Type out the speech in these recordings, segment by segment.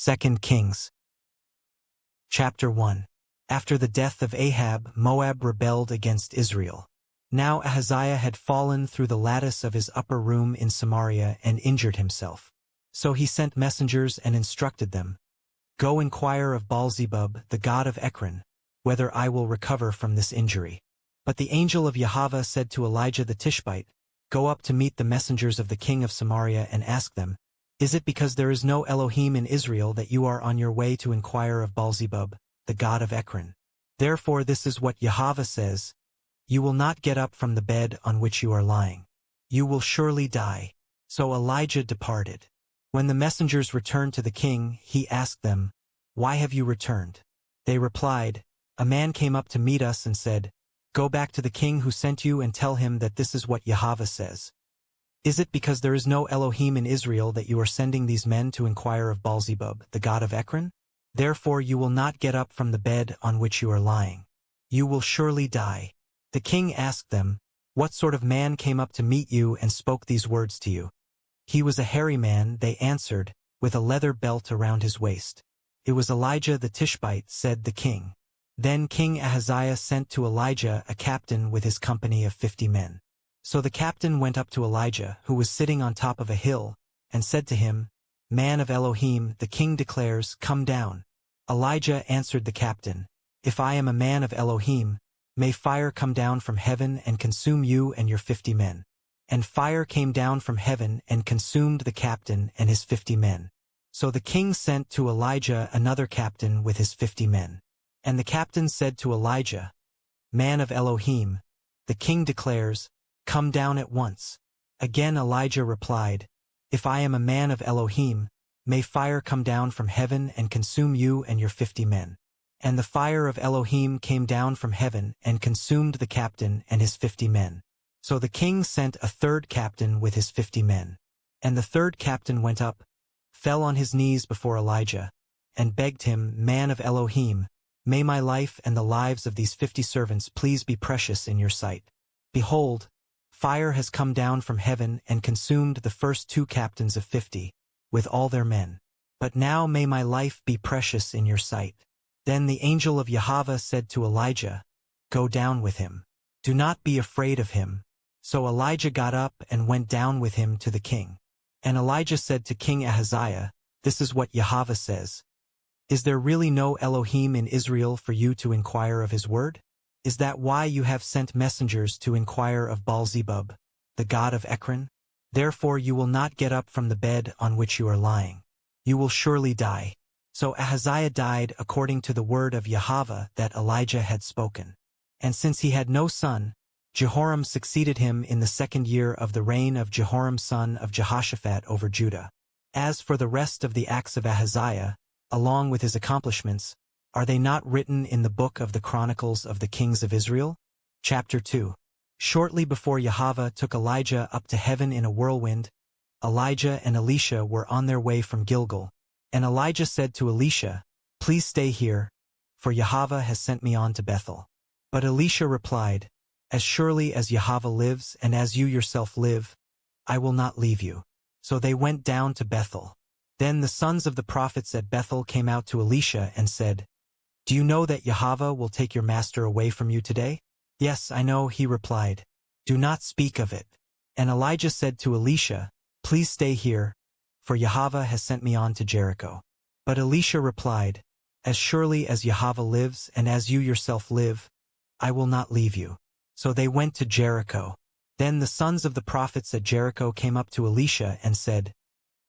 2 Kings. Chapter 1. After the death of Ahab, Moab rebelled against Israel. Now Ahaziah had fallen through the lattice of his upper room in Samaria and injured himself. So he sent messengers and instructed them, "Go inquire of Baalzebub, the god of Ekron, whether I will recover from this injury." But the angel of Yahweh said to Elijah the Tishbite, "Go up to meet the messengers of the king of Samaria and ask them, is it because there is no Elohim in Israel that you are on your way to inquire of Baalzebub, the god of Ekron? Therefore this is what Yahweh says, you will not get up from the bed on which you are lying. You will surely die." So Elijah departed. When the messengers returned to the king, he asked them, "Why have you returned?" They replied, "A man came up to meet us and said, 'Go back to the king who sent you and tell him that this is what Yahweh says. Is it because there is no Elohim in Israel that you are sending these men to inquire of Baalzebub, the god of Ekron? Therefore you will not get up from the bed on which you are lying. You will surely die." The king asked them, "What sort of man came up to meet you and spoke these words to you?" "He was a hairy man," they answered, "with a leather belt around his waist." "It was Elijah the Tishbite," said the king. Then King Ahaziah sent to Elijah a captain with his company of 50 men. So the captain went up to Elijah, who was sitting on top of a hill, and said to him, "Man of Elohim, the king declares, come down." Elijah answered the captain, "If I am a man of Elohim, may fire come down from heaven and consume you and your 50 men. And fire came down from heaven and consumed the captain and his 50 men. So the king sent to Elijah another captain with his 50 men. And the captain said to Elijah, "Man of Elohim, the king declares, come down at once." Again Elijah replied, "If I am a man of Elohim, may fire come down from heaven and consume you and your 50 men. And the fire of Elohim came down from heaven and consumed the captain and his 50 men. So the king sent a third captain with his 50 men. And the third captain went up, fell on his knees before Elijah, and begged him, "Man of Elohim, may my life and the lives of these 50 servants please be precious in your sight. Behold, fire has come down from heaven and consumed the first 2 captains of 50, with all their men. But now may my life be precious in your sight." Then the angel of Yahweh said to Elijah, "Go down with him. Do not be afraid of him." So Elijah got up and went down with him to the king. And Elijah said to King Ahaziah, "This is what Yahweh says. Is there really no Elohim in Israel for you to inquire of his word? Is that why you have sent messengers to inquire of Baalzebub, the god of Ekron? Therefore you will not get up from the bed on which you are lying. You will surely die." So Ahaziah died according to the word of Yahweh that Elijah had spoken. And since he had no son, Jehoram succeeded him in the 2nd year of the reign of Jehoram son of Jehoshaphat over Judah. As for the rest of the acts of Ahaziah, along with his accomplishments, are they not written in the book of the Chronicles of the Kings of Israel? Chapter 2. Shortly before Yahweh took Elijah up to heaven in a whirlwind, Elijah and Elisha were on their way from Gilgal. And Elijah said to Elisha, "Please stay here, for Yahweh has sent me on to Bethel." But Elisha replied, "As surely as Yahweh lives and as you yourself live, I will not leave you." So they went down to Bethel. Then the sons of the prophets at Bethel came out to Elisha and said, "Do you know that Yahweh will take your master away from you today?" "Yes, I know," he replied. "Do not speak of it." And Elijah said to Elisha, "Please stay here, for Yahweh has sent me on to Jericho." But Elisha replied, "As surely as Yahweh lives and as you yourself live, I will not leave you." So they went to Jericho. Then the sons of the prophets at Jericho came up to Elisha and said,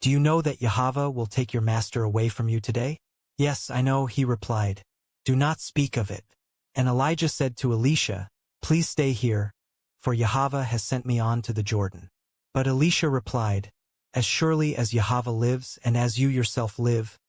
"Do you know that Yahweh will take your master away from you today?" "Yes, I know," he replied. "Do not speak of it." And Elijah said to Elisha, "Please stay here, for Yahweh has sent me on to the Jordan." But Elisha replied, "As surely as Yahweh lives and as you yourself live,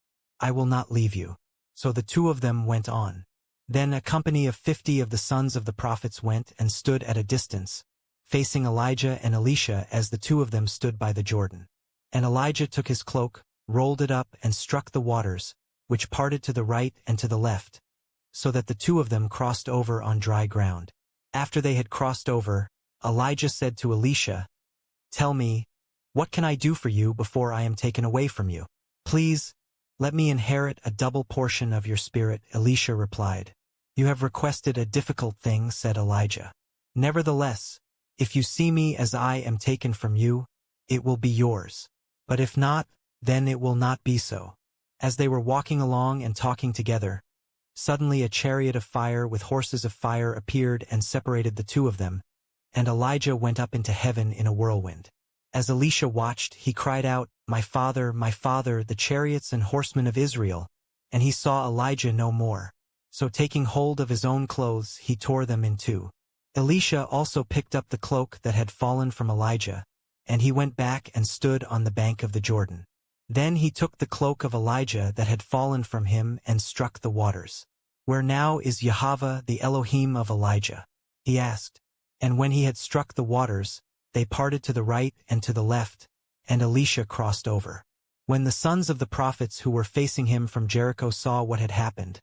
I will not leave you." So the 2 of them went on. Then a company of 50 of the sons of the prophets went and stood at a distance, facing Elijah and Elisha as the 2 of them stood by the Jordan. And Elijah took his cloak, rolled it up and struck the waters, which parted to the right and to the left, so that the 2 of them crossed over on dry ground. After they had crossed over, Elijah said to Elisha, "Tell me, what can I do for you before I am taken away from you? Please, Let me inherit a double portion of your spirit, Elisha replied. You have requested a difficult thing, said Elijah. Nevertheless, if you see me as I am taken from you, it will be yours. But if not, then it will not be so. As they were walking along and talking together, suddenly a chariot of fire with horses of fire appeared and separated the two of them, and Elijah went up into heaven in a whirlwind. As Elisha watched, he cried out, my father, the chariots and horsemen of Israel, and he saw Elijah no more. So taking hold of his own clothes, he tore them in two. Elisha also picked up the cloak that had fallen from Elijah, and he went back and stood on the bank of the Jordan. Then he took the cloak of Elijah that had fallen from him and struck the waters. Where now is Yahweh, the Elohim of Elijah? He asked. And when he had struck the waters, they parted to the right and to the left, and Elisha crossed over. When the sons of the prophets who were facing him from Jericho saw what had happened,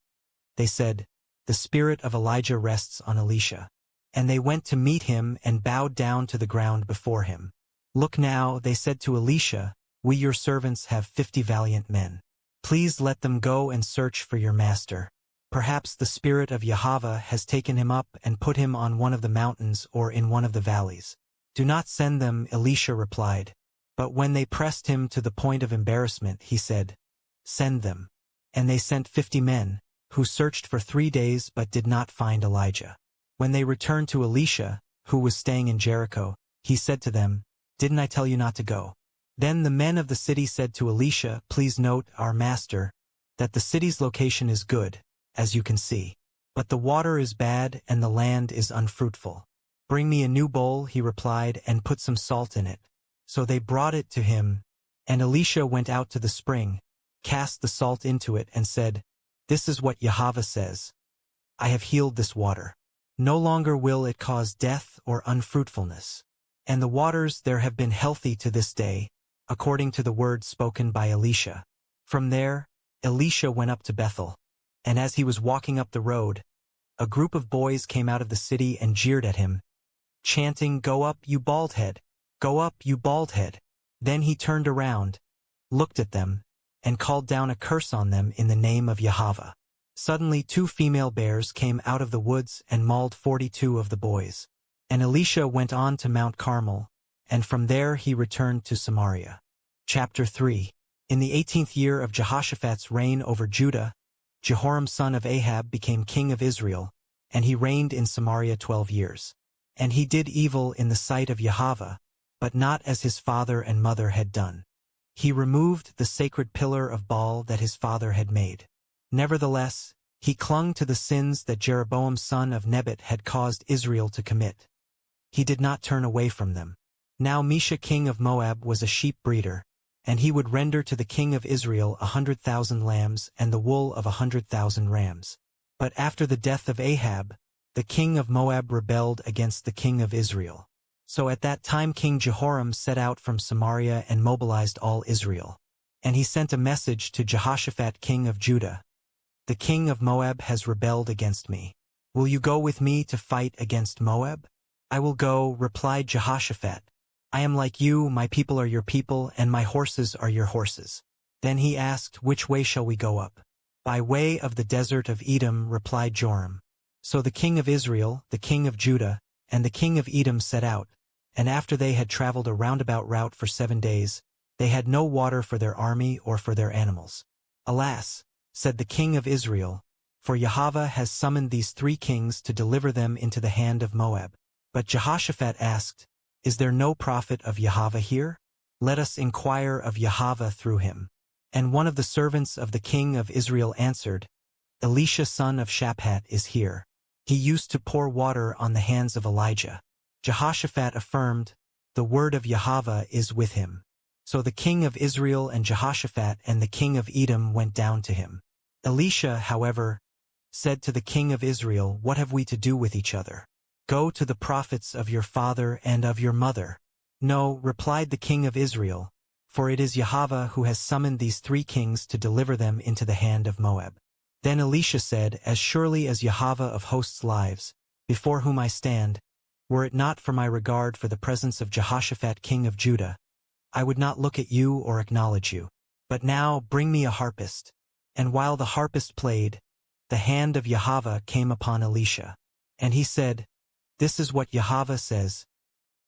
they said, the spirit of Elijah rests on Elisha. And they went to meet him and bowed down to the ground before him. Look now, they said to Elisha, we your servants have 50 valiant men. Please let them go and search for your master. Perhaps the spirit of Yahweh has taken him up and put him on one of the mountains or in one of the valleys. Do not send them, Elisha replied. But when they pressed him to the point of embarrassment, he said, send them. And they sent 50 men, who searched for 3 days but did not find Elijah. When they returned to Elisha, who was staying in Jericho, he said to them, didn't I tell you not to go? Then the men of the city said to Elisha, please note, our master, that the city's location is good, as you can see. But the water is bad and the land is unfruitful. Bring me a new bowl, he replied, and put some salt in it. So they brought it to him, and Elisha went out to the spring, cast the salt into it, and said, this is what Yahweh says. I have healed this water. No longer will it cause death or unfruitfulness. And the waters there have been healthy to this day, according to the word spoken by Elisha. From there, Elisha went up to Bethel. And as he was walking up the road, a group of boys came out of the city and jeered at him, chanting, go up, you bald head! Go up, you bald head! Then he turned around, looked at them, and called down a curse on them in the name of Yahweh. Suddenly 2 female bears came out of the woods and mauled 42 of the boys. And Elisha went on to Mount Carmel, and from there he returned to Samaria. Chapter 3. In the 18th year of Jehoshaphat's reign over Judah, Jehoram son of Ahab became king of Israel, and he reigned in Samaria 12 years. And he did evil in the sight of Yahweh, but not as his father and mother had done. He removed the sacred pillar of Baal that his father had made. Nevertheless, he clung to the sins that Jeroboam son of Nebat had caused Israel to commit. He did not turn away from them. Now Mesha king of Moab was a sheep breeder, and he would render to the king of Israel 100,000 lambs and the wool of 100,000 rams. But after the death of Ahab, the king of Moab rebelled against the king of Israel. So at that time King Jehoram set out from Samaria and mobilized all Israel. And he sent a message to Jehoshaphat king of Judah. The king of Moab has rebelled against me. Will you go with me to fight against Moab? I will go, replied Jehoshaphat. I am like you, my people are your people, and my horses are your horses. Then he asked, which way shall we go up? By way of the desert of Edom, replied Joram. So the king of Israel, the king of Judah, and the king of Edom set out, and after they had traveled a roundabout route for 7 days, they had no water for their army or for their animals. Alas, said the king of Israel, for Yahweh has summoned these 3 kings to deliver them into the hand of Moab. But Jehoshaphat asked, is there no prophet of Yahweh here? Let us inquire of Yahweh through him. And one of the servants of the king of Israel answered, Elisha son of Shaphat is here. He used to pour water on the hands of Elijah. Jehoshaphat affirmed, the word of Yahweh is with him. So the king of Israel and Jehoshaphat and the king of Edom went down to him. Elisha, however, said to the king of Israel, what have we to do with each other? Go to the prophets of your father and of your mother. No, replied the king of Israel, for it is Yahweh who has summoned these 3 kings to deliver them into the hand of Moab. Then Elisha said, as surely as Yahweh of hosts lives, before whom I stand, were it not for my regard for the presence of Jehoshaphat king of Judah, I would not look at you or acknowledge you. But now bring me a harpist. And while the harpist played, the hand of Yahweh came upon Elisha. And he said, This is what Yahweh says,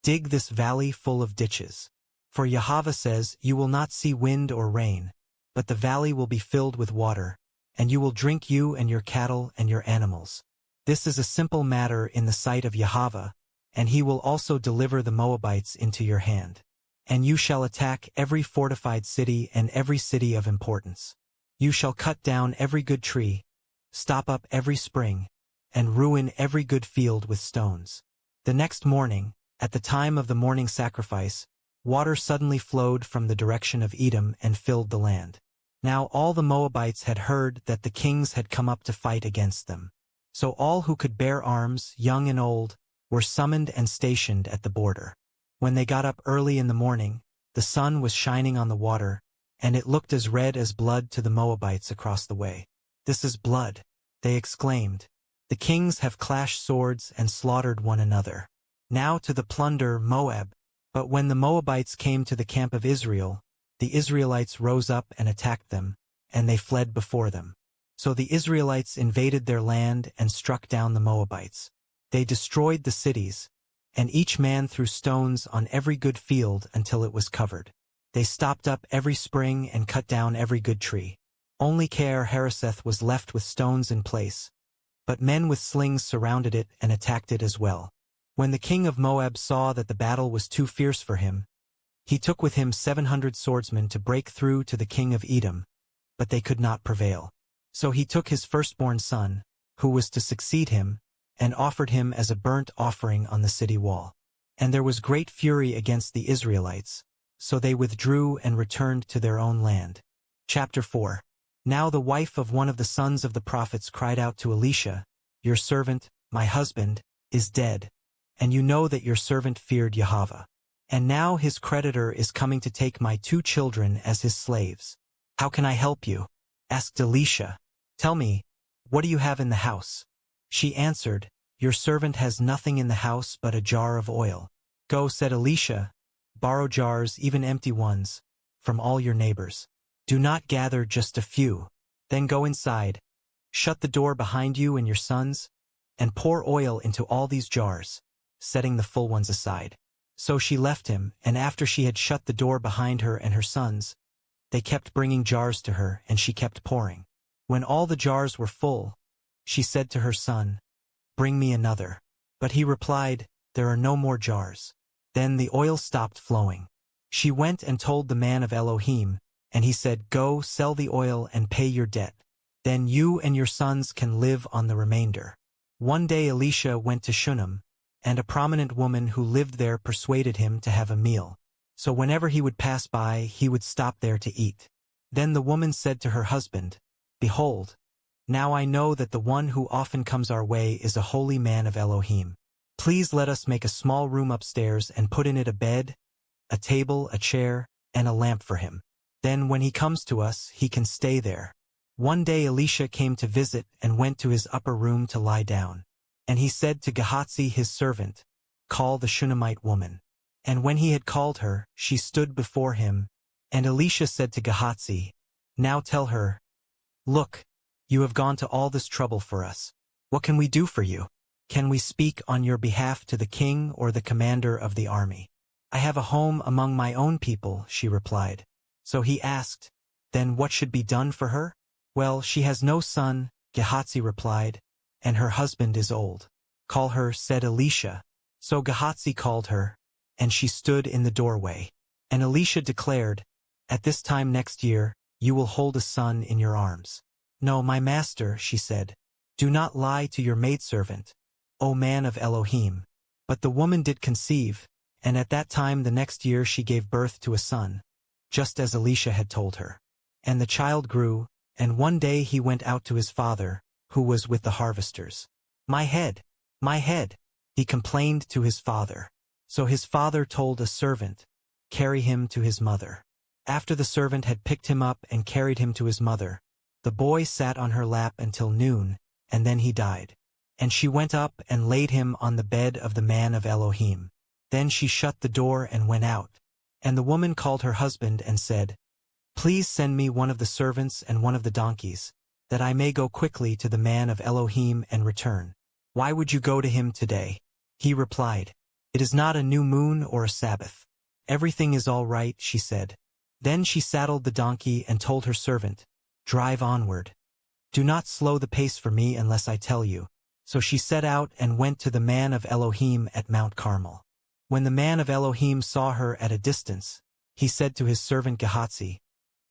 dig this valley full of ditches. For Yahweh says, you will not see wind or rain, but the valley will be filled with water, and you will drink, you and your cattle and your animals. This is a simple matter in the sight of Yahweh, and he will also deliver the Moabites into your hand. And you shall attack every fortified city and every city of importance. You shall cut down every good tree, stop up every spring, and ruin every good field with stones. The next morning, at the time of the morning sacrifice, water suddenly flowed from the direction of Edom and filled the land. Now all the Moabites had heard that the kings had come up to fight against them. So all who could bear arms, young and old, were summoned and stationed at the border. When they got up early in the morning, the sun was shining on the water, and it looked as red as blood to the Moabites across the way. This is blood, they exclaimed. The kings have clashed swords and slaughtered one another. Now to the plunder, Moab. But when the Moabites came to the camp of Israel, the Israelites rose up and attacked them, and they fled before them. So the Israelites invaded their land and struck down the Moabites. They destroyed the cities, and each man threw stones on every good field until it was covered. They stopped up every spring and cut down every good tree. Only Kir Hareseth was left with stones in place, but men with slings surrounded it and attacked it as well. When the king of Moab saw that the battle was too fierce for him, he took with him 700 swordsmen to break through to the king of Edom, but they could not prevail. So he took his firstborn son, who was to succeed him, and offered him as a burnt offering on the city wall. And there was great fury against the Israelites, so they withdrew and returned to their own land. Chapter 4. Now the wife of one of the sons of the prophets cried out to Elisha, Your servant, my husband, is dead, and you know that your servant feared Yahweh. And now his creditor is coming to take my 2 children as his slaves. How can I help you? Asked Elisha. Tell me, what do you have in the house? She answered, Your servant has nothing in the house but a jar of oil. Go, said Elisha, borrow jars, even empty ones, from all your neighbors. Do not gather just a few. Then go inside, shut the door behind you and your sons, and pour oil into all these jars, setting the full ones aside. So she left him, and after she had shut the door behind her and her sons, they kept bringing jars to her, and she kept pouring. When all the jars were full, she said to her son, Bring me another. But he replied, There are no more jars. Then the oil stopped flowing. She went and told the man of Elohim, and he said, Go, sell the oil and pay your debt. Then you and your sons can live on the remainder. One day Elisha went to Shunem, and a prominent woman who lived there persuaded him to have a meal. So whenever he would pass by, he would stop there to eat. Then the woman said to her husband, Behold, now I know that the one who often comes our way is a holy man of Elohim. Please let us make a small room upstairs and put in it a bed, a table, a chair, and a lamp for him. Then when he comes to us, he can stay there. One day Elisha came to visit and went to his upper room to lie down. And he said to Gehazi his servant, Call the Shunammite woman. And when he had called her, she stood before him. And Elisha said to Gehazi, Now tell her, Look, you have gone to all this trouble for us. What can we do for you? Can we speak on your behalf to the king or the commander of the army? I have a home among my own people, she replied. So he asked, Then what should be done for her? Well, she has no son, Gehazi replied, and her husband is old. Call her, said Elisha. So Gehazi called her, and she stood in the doorway. And Elisha declared, At this time next year, you will hold a son in your arms. No, my master, she said, do not lie to your maidservant, O man of Elohim. But the woman did conceive, and at that time the next year she gave birth to a son, just as Elisha had told her. And the child grew, and one day he went out to his father, who was with the harvesters. My head, he complained to his father. So his father told a servant, Carry him to his mother. After the servant had picked him up and carried him to his mother, the boy sat on her lap until noon, and then he died. And she went up and laid him on the bed of the man of Elohim. Then she shut the door and went out. And the woman called her husband and said, Please send me one of the servants and one of the donkeys, that I may go quickly to the man of Elohim and return. Why would you go to him today? He replied, It is not a new moon or a Sabbath. Everything is all right, she said. Then she saddled the donkey and told her servant, Drive onward. Do not slow the pace for me unless I tell you. So she set out and went to the man of Elohim at Mount Carmel. When the man of Elohim saw her at a distance, he said to his servant Gehazi,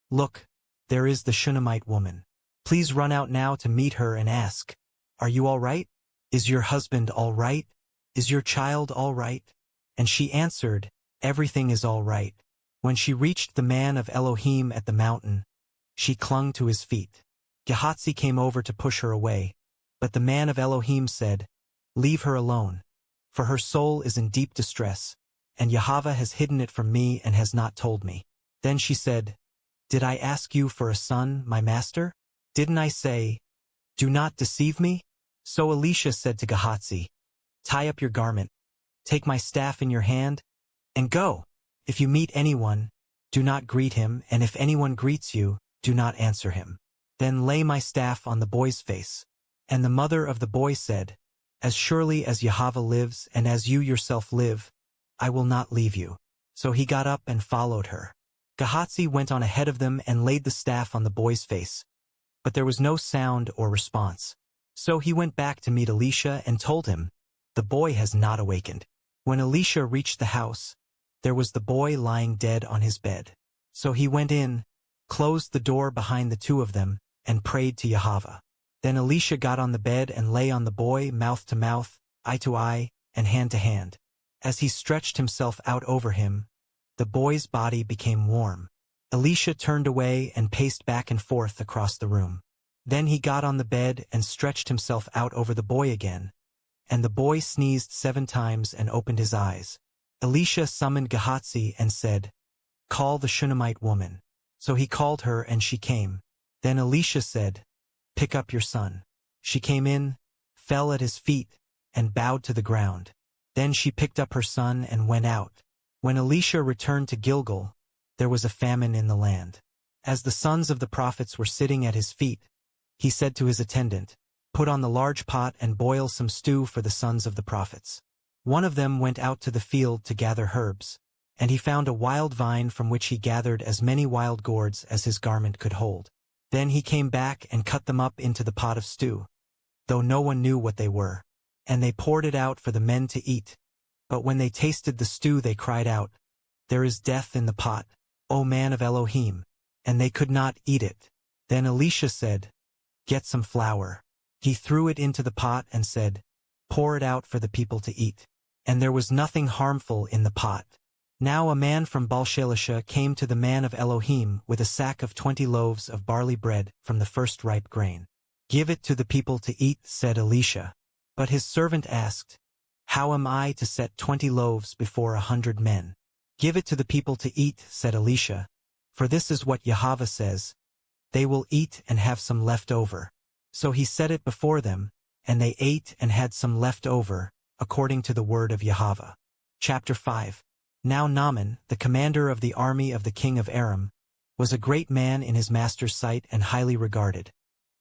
Look, there is the Shunammite woman. Please run out now to meet her and ask, Are you all right? Is your husband all right? Is your child all right? And she answered, Everything is all right. When she reached the man of Elohim at the mountain, she clung to his feet. Gehazi came over to push her away, but the man of Elohim said, Leave her alone, for her soul is in deep distress, and Yahweh has hidden it from me and has not told me. Then she said, Did I ask you for a son, my master? Didn't I say, Do not deceive me? So Elisha said to Gehazi, Tie up your garment, take my staff in your hand, and go. If you meet anyone, do not greet him, and if anyone greets you, do not answer him. Then lay my staff on the boy's face. And the mother of the boy said, As surely as Yahweh lives and as you yourself live, I will not leave you. So he got up and followed her. Gehazi went on ahead of them and laid the staff on the boy's face, but there was no sound or response. So he went back to meet Elisha and told him, The boy has not awakened. When Elisha reached the house, there was the boy lying dead on his bed. So he went in, closed the door behind the two of them, and prayed to Yahweh. Then Elisha got on the bed and lay on the boy mouth to mouth, eye to eye, and hand to hand. As he stretched himself out over him, the boy's body became warm. Elisha turned away and paced back and forth across the room. Then he got on the bed and stretched himself out over the boy again, and the boy sneezed 7 times and opened his eyes. Elisha summoned Gehazi and said, Call the Shunammite woman. So he called her and she came. Then Elisha said, Pick up your son. She came in, fell at his feet, and bowed to the ground. Then she picked up her son and went out. When Elisha returned to Gilgal, there was a famine in the land. As the sons of the prophets were sitting at his feet, he said to his attendant, Put on the large pot and boil some stew for the sons of the prophets. One of them went out to the field to gather herbs, and he found a wild vine from which he gathered as many wild gourds as his garment could hold. Then he came back and cut them up into the pot of stew, though no one knew what they were. And they poured it out for the men to eat. But when they tasted the stew they cried out, There is death in the pot, O man of Elohim, and they could not eat it. Then Elisha said, Get some flour. He threw it into the pot and said, Pour it out for the people to eat. And there was nothing harmful in the pot. Now a man from Baal-shalisha came to the man of Elohim with a sack of 20 loaves of barley bread from the first ripe grain. Give it to the people to eat, said Elisha. But his servant asked, How am I to set 20 loaves before 100 men? Give it to the people to eat, said Elisha. For this is what Yahweh says, They will eat and have some left over. So he set it before them, and they ate and had some left over, according to the word of Yahweh. Chapter 5. Now Naaman, the commander of the army of the king of Aram, was a great man in his master's sight and highly regarded.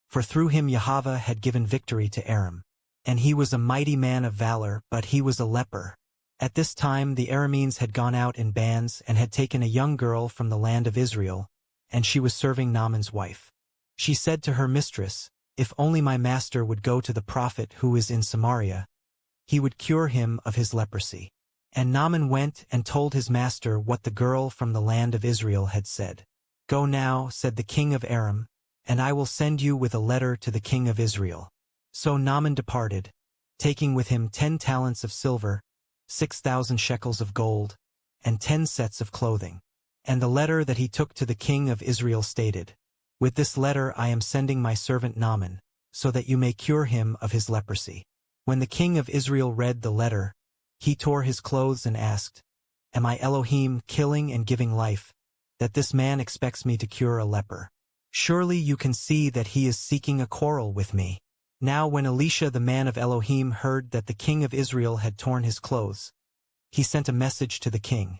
For through him Yahweh had given victory to Aram. And he was a mighty man of valor, but he was a leper. At this time the Arameans had gone out in bands and had taken a young girl from the land of Israel, and she was serving Naaman's wife. She said to her mistress, If only my master would go to the prophet who is in Samaria, he would cure him of his leprosy. And Naaman went and told his master what the girl from the land of Israel had said. Go now, said the king of Aram, and I will send you with a letter to the king of Israel. So Naaman departed, taking with him 10 talents of silver, 6,000 shekels of gold, and 10 sets of clothing. And the letter that he took to the king of Israel stated, With this letter I am sending my servant Naaman, so that you may cure him of his leprosy. When the king of Israel read the letter, he tore his clothes and asked, Am I Elohim killing and giving life, that this man expects me to cure a leper? Surely you can see that he is seeking a quarrel with me. Now when Elisha the man of Elohim heard that the king of Israel had torn his clothes, he sent a message to the king.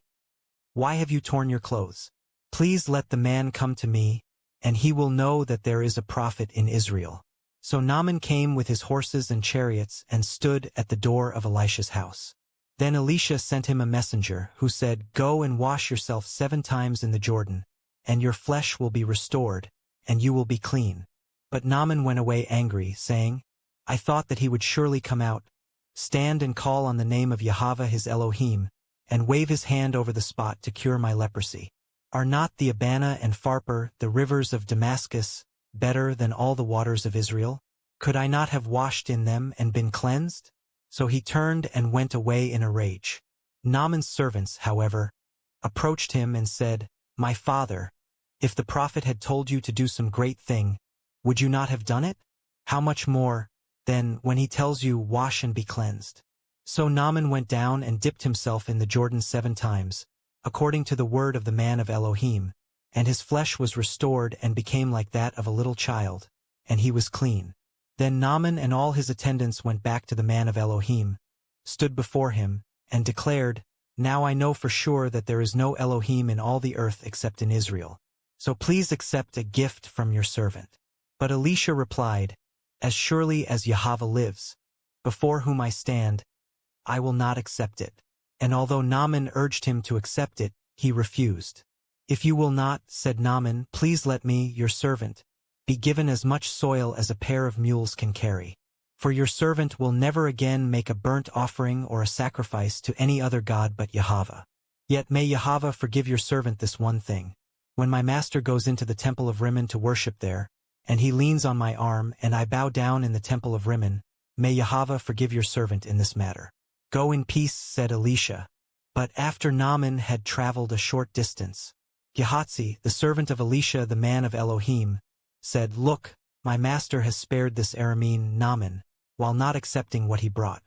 Why have you torn your clothes? Please let the man come to me, and he will know that there is a prophet in Israel." So Naaman came with his horses and chariots and stood at the door of Elisha's house. Then Elisha sent him a messenger, who said, "Go and wash yourself 7 times in the Jordan, and your flesh will be restored, and you will be clean." But Naaman went away angry, saying, "I thought that he would surely come out, stand and call on the name of Yahweh his Elohim, and wave his hand over the spot to cure my leprosy. Are not the Abana and Pharpar, the rivers of Damascus, better than all the waters of Israel? Could I not have washed in them and been cleansed?" So he turned and went away in a rage. Naaman's servants, however, approached him and said, "My father, if the prophet had told you to do some great thing, would you not have done it? How much more, then, when he tells you, 'Wash and be cleansed'?" So Naaman went down and dipped himself in the Jordan 7 times, according to the word of the man of Elohim, and his flesh was restored and became like that of a little child, and he was clean. Then Naaman and all his attendants went back to the man of Elohim, stood before him, and declared, "Now I know for sure that there is no Elohim in all the earth except in Israel. So please accept a gift from your servant." But Elisha replied, "As surely as Yahweh lives, before whom I stand, I will not accept it." And although Naaman urged him to accept it, he refused. "If you will not," said Naaman, "please let me, your servant, be given as much soil as a pair of mules can carry. For your servant will never again make a burnt offering or a sacrifice to any other god but Yahweh. Yet may Yahweh forgive your servant this one thing. When my master goes into the temple of Rimmon to worship there, and he leans on my arm and I bow down in the temple of Rimmon, may Yahweh forgive your servant in this matter." "Go in peace," said Elisha. But after Naaman had traveled a short distance, Gehazi, the servant of Elisha the man of Elohim, said, "Look, my master has spared this Aramean Naaman, while not accepting what he brought.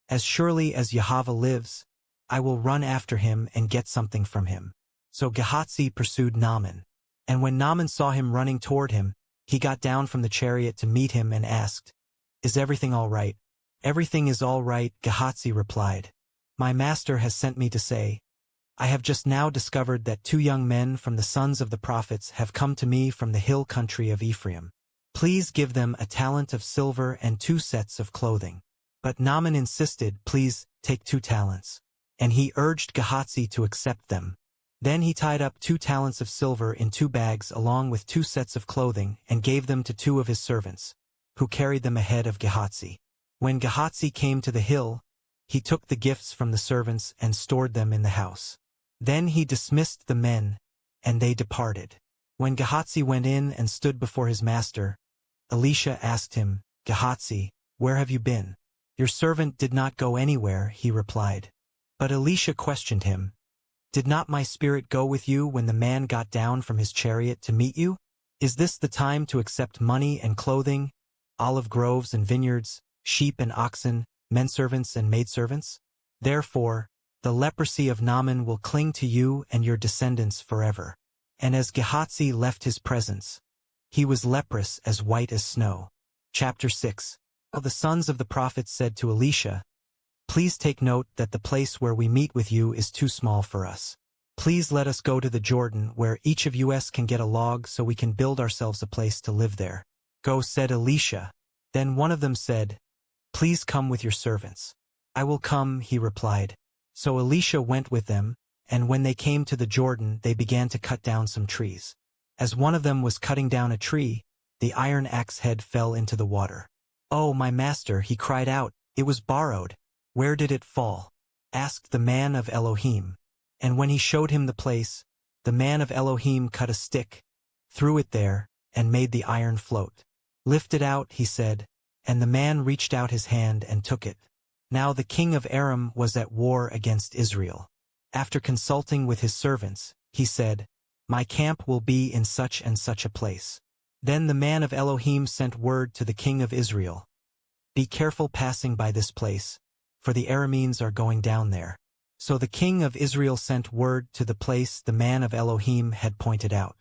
As surely as Yahweh lives, I will run after him and get something from him." So Gehazi pursued Naaman. And when Naaman saw him running toward him, he got down from the chariot to meet him and asked, "Is everything all right?" "Everything is all right," Gehazi replied. "My master has sent me to say, I have just now discovered that 2 young men from the sons of the prophets have come to me from the hill country of Ephraim. Please give them a talent of silver and 2 sets of clothing." But Naaman insisted, "Please take 2 talents. And he urged Gehazi to accept them. Then he tied up 2 talents of silver in 2 bags along with 2 sets of clothing and gave them to 2 of his servants, who carried them ahead of Gehazi. When Gehazi came to the hill, he took the gifts from the servants and stored them in the house. Then he dismissed the men, and they departed. When Gehazi went in and stood before his master, Elisha asked him, "Gehazi, where have you been?" "Your servant did not go anywhere," he replied. But Elisha questioned him, "Did not my spirit go with you when the man got down from his chariot to meet you? Is this the time to accept money and clothing, olive groves and vineyards, sheep and oxen, menservants and maidservants? Therefore, the leprosy of Naaman will cling to you and your descendants forever." And as Gehazi left his presence, he was leprous as white as snow. Chapter 6. The sons of the prophets said to Elisha, "Please take note that the place where we meet with you is too small for us. Please let us go to the Jordan where each of us can get a log so we can build ourselves a place to live there." "Go," said Elisha. Then one of them said, "Please come with your servants." "I will come," he replied. So Elisha went with them, and when they came to the Jordan they began to cut down some trees. As one of them was cutting down a tree, the iron axe head fell into the water. "Oh, my master," he cried out, "it was borrowed." "Where did it fall?" asked the man of Elohim. And when he showed him the place, the man of Elohim cut a stick, threw it there, and made the iron float. "Lift it out," he said, and the man reached out his hand and took it. Now the king of Aram was at war against Israel. After consulting with his servants, he said, "My camp will be in such and such a place." Then the man of Elohim sent word to the king of Israel, "Be careful passing by this place, for the Arameans are going down there." So the king of Israel sent word to the place the man of Elohim had pointed out.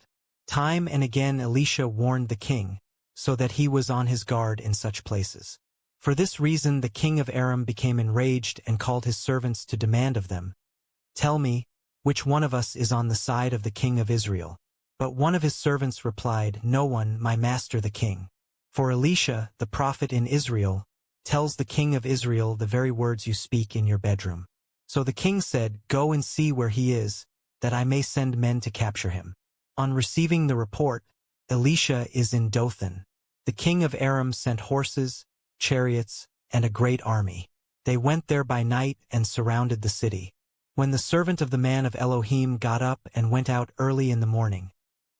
Time and again Elisha warned the king, so that he was on his guard in such places. For this reason the king of Aram became enraged and called his servants to demand of them, "Tell me, Which one of us is on the side of the king of Israel? But one of his servants replied, No one, my master the king. For Elisha, the prophet in Israel, tells the king of Israel the very words you speak in your bedroom. So the king said, Go and see where he is, that I may send men to capture him. On receiving the report, Elisha is in Dothan. The king of Aram sent horses, chariots, and a great army. They went there by night and surrounded the city. When the servant of the man of Elohim got up and went out early in the morning,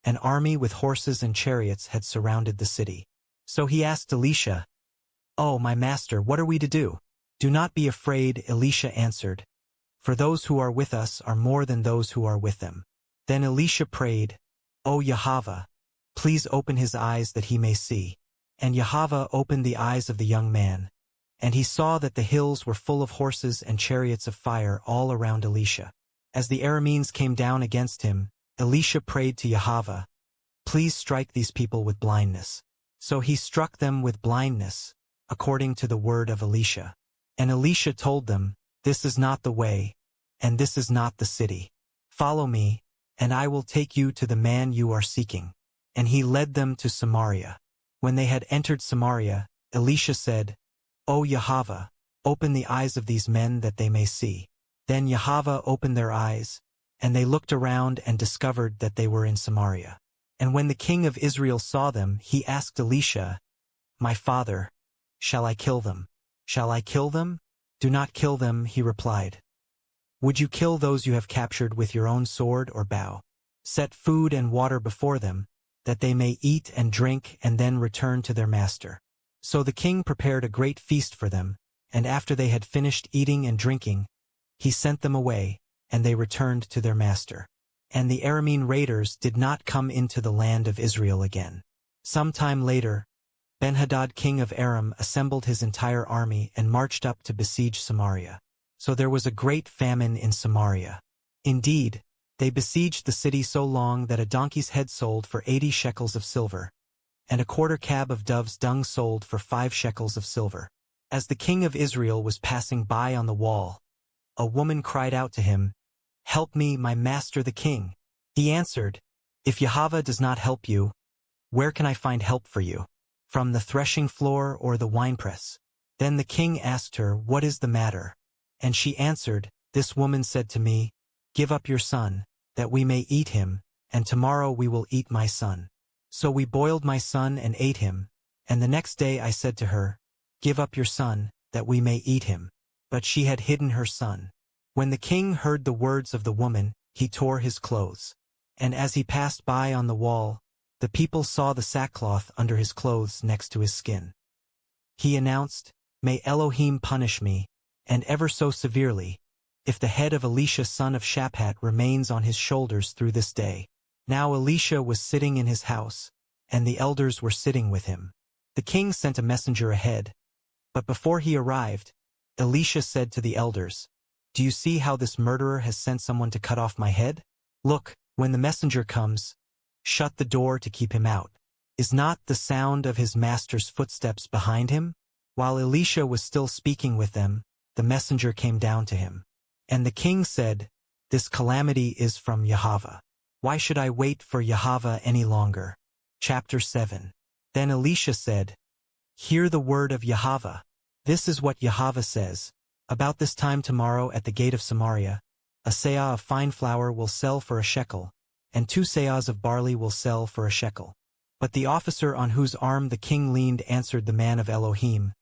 an army with horses and chariots had surrounded the city. So he asked Elisha, Oh, my master, what are we to do? Do not be afraid, Elisha answered, for those who are with us are more than those who are with them. Then Elisha prayed, O Yahweh, please open his eyes that he may see. And Yahweh opened the eyes of the young man, and he saw that the hills were full of horses and chariots of fire all around Elisha. As the Arameans came down against him, Elisha prayed to Yahweh, Please strike these people with blindness. So he struck them with blindness, according to the word of Elisha. And Elisha told them, This is not the way, and this is not the city. Follow me, and I will take you to the man you are seeking. And he led them to Samaria. When they had entered Samaria, Elisha said, O Yahweh, open the eyes of these men that they may see. Then Yahweh opened their eyes, and they looked around and discovered that they were in Samaria. And when the king of Israel saw them, he asked Elisha, My father, shall I kill them? Shall I kill them? Do not kill them, he replied. Would you kill those you have captured with your own sword or bow? Set food and water before them, that they may eat and drink and then return to their master. So the king prepared a great feast for them, and after they had finished eating and drinking, he sent them away, and they returned to their master. And the Aramean raiders did not come into the land of Israel again. Some time later, Benhadad king of Aram assembled his entire army and marched up to besiege Samaria. So there was a great famine in Samaria. Indeed, they besieged the city so long that a donkey's head sold for 80 shekels of silver, and a quarter cab of dove's dung sold for 5 shekels of silver. As the king of Israel was passing by on the wall, a woman cried out to him, Help me, my master the king. He answered, If Yahweh does not help you, where can I find help for you? From the threshing floor or the winepress? Then the king asked her, What is the matter? And she answered, This woman said to me, Give up your son, that we may eat him, and tomorrow we will eat my son. So we boiled my son and ate him, and the next day I said to her, Give up your son, that we may eat him. But she had hidden her son. When the king heard the words of the woman, he tore his clothes. And as he passed by on the wall, the people saw the sackcloth under his clothes next to his skin. He announced, May Elohim punish me, and ever so severely, if the head of Elisha son of Shaphat remains on his shoulders through this day. Now Elisha was sitting in his house, and the elders were sitting with him. The king sent a messenger ahead, but before he arrived, Elisha said to the elders, Do you see how this murderer has sent someone to cut off my head? Look, when the messenger comes, shut the door to keep him out. Is not the sound of his master's footsteps behind him? While Elisha was still speaking with them, the messenger came down to him. And the king said, This calamity is from Yahweh. Why should I wait for Yahweh any longer? Chapter 7. Then Elisha said, Hear the word of Yahweh. This is what Yahweh says. About this time tomorrow at the gate of Samaria, a seah of fine flour will sell for a shekel, and 2 seahs of barley will sell for a shekel. But the officer on whose arm the king leaned answered the man of Elohim,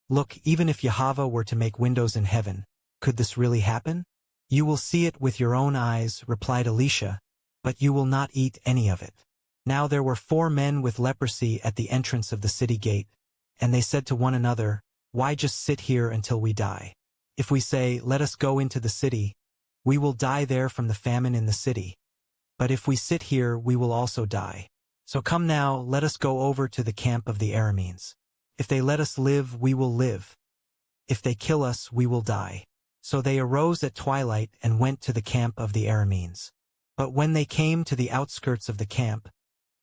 Look, even if Yahweh were to make windows in heaven, could this really happen? You will see it with your own eyes, replied Elisha, but you will not eat any of it. Now there were 4 men with leprosy at the entrance of the city gate, and they said to one another, Why just sit here until we die? If we say, Let us go into the city, we will die there from the famine in the city. But if we sit here, we will also die. So come now, let us go over to the camp of the Arameans. If they let us live, we will live. If they kill us, we will die. So they arose at twilight and went to the camp of the Arameans. But when they came to the outskirts of the camp,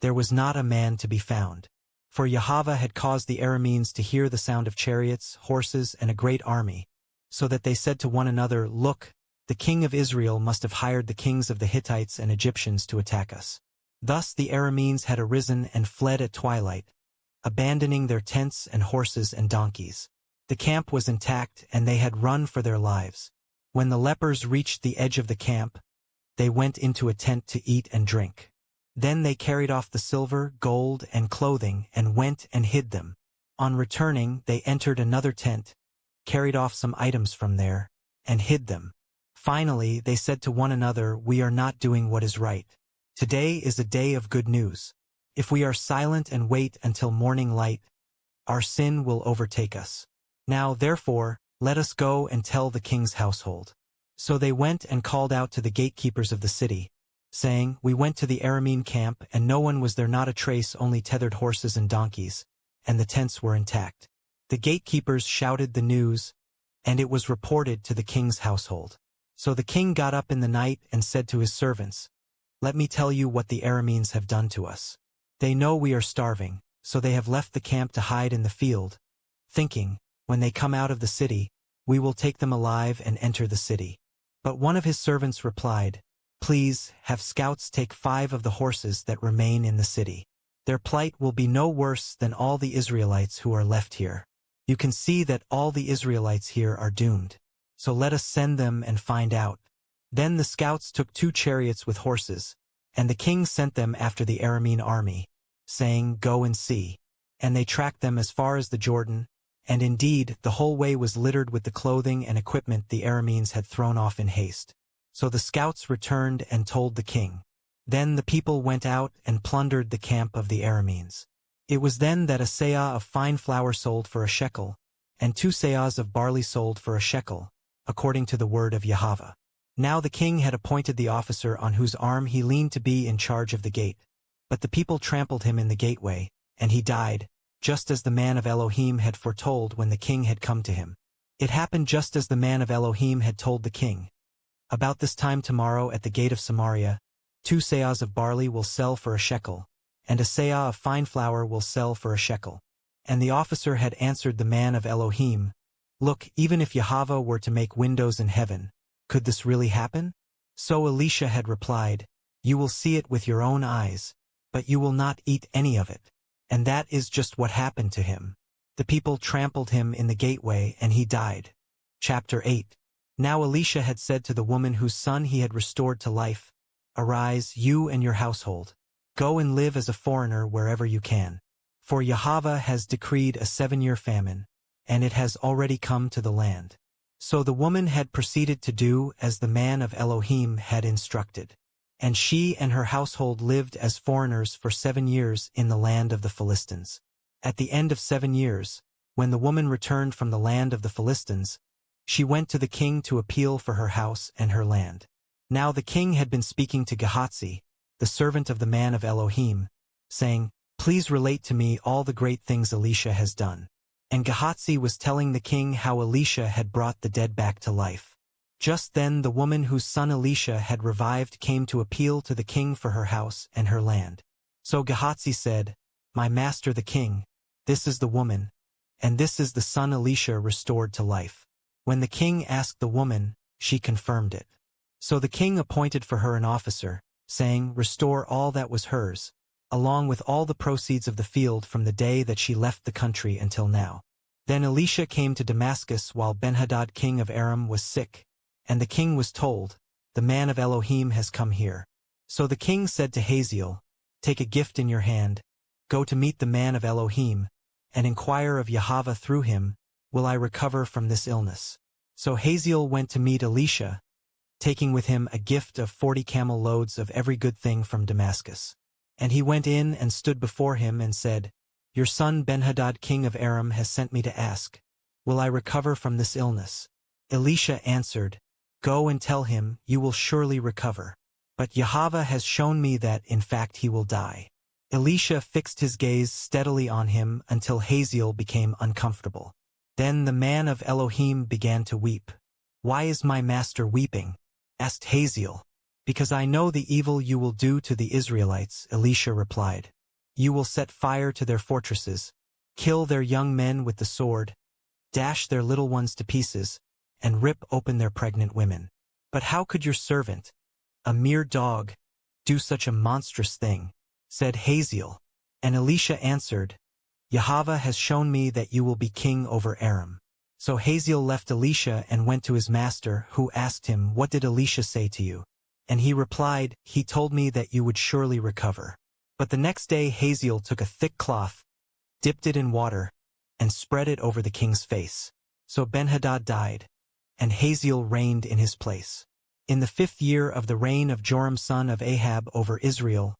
there was not a man to be found. For Yahweh had caused the Arameans to hear the sound of chariots, horses, and a great army, so that they said to one another, Look, The king of Israel must have hired the kings of the Hittites and Egyptians to attack us. Thus the Arameans had arisen and fled at twilight, abandoning their tents and horses and donkeys. The camp was intact and they had run for their lives. When the lepers reached the edge of the camp, they went into a tent to eat and drink. Then they carried off the silver, gold, and clothing and went and hid them. On returning, they entered another tent, carried off some items from there, and hid them. Finally, they said to one another, "We are not doing what is right. Today is a day of good news. If we are silent and wait until morning light, our sin will overtake us. Now, therefore, let us go and tell the king's household." So they went and called out to the gatekeepers of the city, saying, "We went to the Aramean camp, and no one was there, not a trace, only tethered horses and donkeys, and the tents were intact." The gatekeepers shouted the news, and it was reported to the king's household. So the king got up in the night and said to his servants, "Let me tell you what the Arameans have done to us. They know we are starving, so they have left the camp to hide in the field, thinking, when they come out of the city, we will take them alive and enter the city." But one of his servants replied, "Please, have scouts take 5 of the horses that remain in the city. Their plight will be no worse than all the Israelites who are left here. You can see that all the Israelites here are doomed. So let us send them and find out." Then the scouts took 2 chariots with horses, and the king sent them after the Aramean army, saying, "Go and see." And they tracked them as far as the Jordan, and indeed the whole way was littered with the clothing and equipment the Arameans had thrown off in haste. So the scouts returned and told the king. Then the people went out and plundered the camp of the Arameans. It was then that a seah of fine flour sold for a shekel, and 2 seahs of barley sold for a shekel, according to the word of Yahweh. Now the king had appointed the officer on whose arm he leaned to be in charge of the gate. But the people trampled him in the gateway, and he died, just as the man of Elohim had foretold when the king had come to him. It happened just as the man of Elohim had told the king. About this time tomorrow at the gate of Samaria, 2 seahs of barley will sell for a shekel, and a seah of fine flour will sell for a shekel. And the officer had answered the man of Elohim, "Look, even if Yahweh were to make windows in heaven, could this really happen?" So Elisha had replied, "You will see it with your own eyes, but you will not eat any of it." And that is just what happened to him. The people trampled him in the gateway and he died. Chapter 8. Now Elisha had said to the woman whose son he had restored to life, "Arise, you and your household. Go and live as a foreigner wherever you can. For Yahweh has decreed a 7-year famine, and it has already come to the land." So the woman had proceeded to do as the man of Elohim had instructed. And she and her household lived as foreigners for 7 years in the land of the Philistines. At the end of 7 years, when the woman returned from the land of the Philistines, she went to the king to appeal for her house and her land. Now the king had been speaking to Gehazi, the servant of the man of Elohim, saying, "Please relate to me all the great things Elisha has done." And Gehazi was telling the king how Elisha had brought the dead back to life. Just then the woman whose son Elisha had revived came to appeal to the king for her house and her land. So Gehazi said, "My master the king, this is the woman, and this is the son Elisha restored to life." When the king asked the woman, she confirmed it. So the king appointed for her an officer, saying, "Restore all that was hers, along with all the proceeds of the field from the day that she left the country until now." Then Elisha came to Damascus while Benhadad king of Aram was sick, and the king was told, "The man of Elohim has come here." So the king said to Hazael, "Take a gift in your hand, go to meet the man of Elohim, and inquire of Yahweh through him, will I recover from this illness?" So Hazael went to meet Elisha, taking with him a gift of 40 camel loads of every good thing from Damascus. And he went in and stood before him and said, "Your son Benhadad king of Aram has sent me to ask, will I recover from this illness?" Elisha answered, "Go and tell him, you will surely recover. But Yahweh has shown me that, in fact, he will die." Elisha fixed his gaze steadily on him until Hazael became uncomfortable. Then the man of Elohim began to weep. "Why is my master weeping?" asked Hazael. "Because I know the evil you will do to the Israelites," Elisha replied. "You will set fire to their fortresses, kill their young men with the sword, dash their little ones to pieces, and rip open their pregnant women. "But how could your servant, a mere dog, do such a monstrous thing?" said Hazael. And Elisha answered, "Yahweh has shown me that you will be king over Aram." So Hazael left Elisha and went to his master, who asked him, "What did Elisha say to you?" And he replied, "He told me that you would surely recover." But the next day Hazael took a thick cloth, dipped it in water, and spread it over the king's face. So Benhadad died, and Hazael reigned in his place. In the 5th year of the reign of Joram son of Ahab over Israel,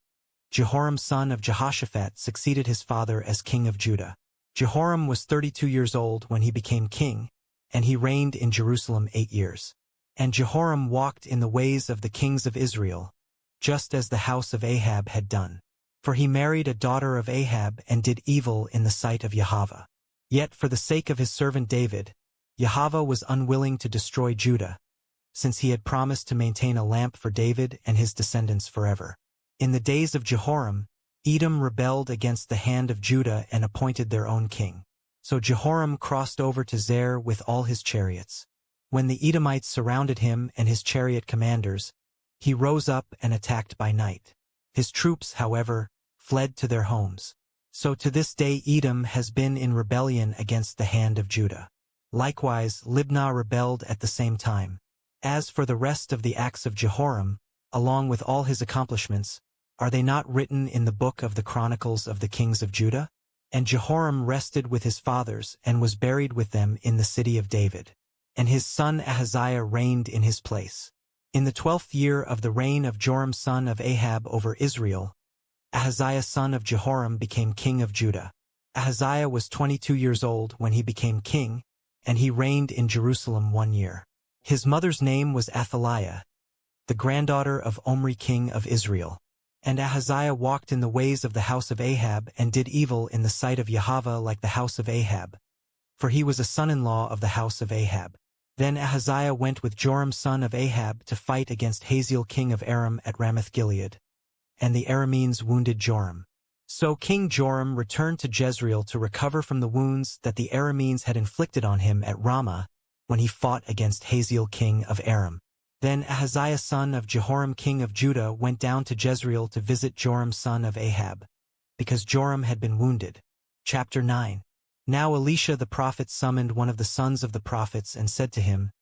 Jehoram son of Jehoshaphat succeeded his father as king of Judah. Jehoram was 32 years old when he became king, and he reigned in Jerusalem 8 years. And Jehoram walked in the ways of the kings of Israel, just as the house of Ahab had done. For he married a daughter of Ahab and did evil in the sight of Yahweh. Yet for the sake of his servant David, Yahweh was unwilling to destroy Judah, since he had promised to maintain a lamp for David and his descendants forever. In the days of Jehoram, Edom rebelled against the hand of Judah and appointed their own king. So Jehoram crossed over to Zair with all his chariots. When the Edomites surrounded him and his chariot commanders, he rose up and attacked by night. His troops, however, fled to their homes. So to this day Edom has been in rebellion against the hand of Judah. Likewise, Libnah rebelled at the same time. As for the rest of the acts of Jehoram, along with all his accomplishments, are they not written in the book of the Chronicles of the kings of Judah? And Jehoram rested with his fathers and was buried with them in the city of David. And his son Ahaziah reigned in his place. In the 12th year of the reign of Joram son of Ahab over Israel, Ahaziah son of Jehoram became king of Judah. Ahaziah was 22 years old when he became king, and he reigned in Jerusalem 1 year. His mother's name was Athaliah, the granddaughter of Omri king of Israel. And Ahaziah walked in the ways of the house of Ahab and did evil in the sight of Yahweh like the house of Ahab, for he was a son-in-law of the house of Ahab. Then Ahaziah went with Joram son of Ahab to fight against Hazael king of Aram at Ramoth-Gilead, and the Arameans wounded Joram. So King Joram returned to Jezreel to recover from the wounds that the Arameans had inflicted on him at Ramah when he fought against Hazael king of Aram. Then Ahaziah son of Jehoram king of Judah went down to Jezreel to visit Joram son of Ahab, because Joram had been wounded. Chapter 9. Now Elisha the prophet summoned one of the sons of the prophets and said to him,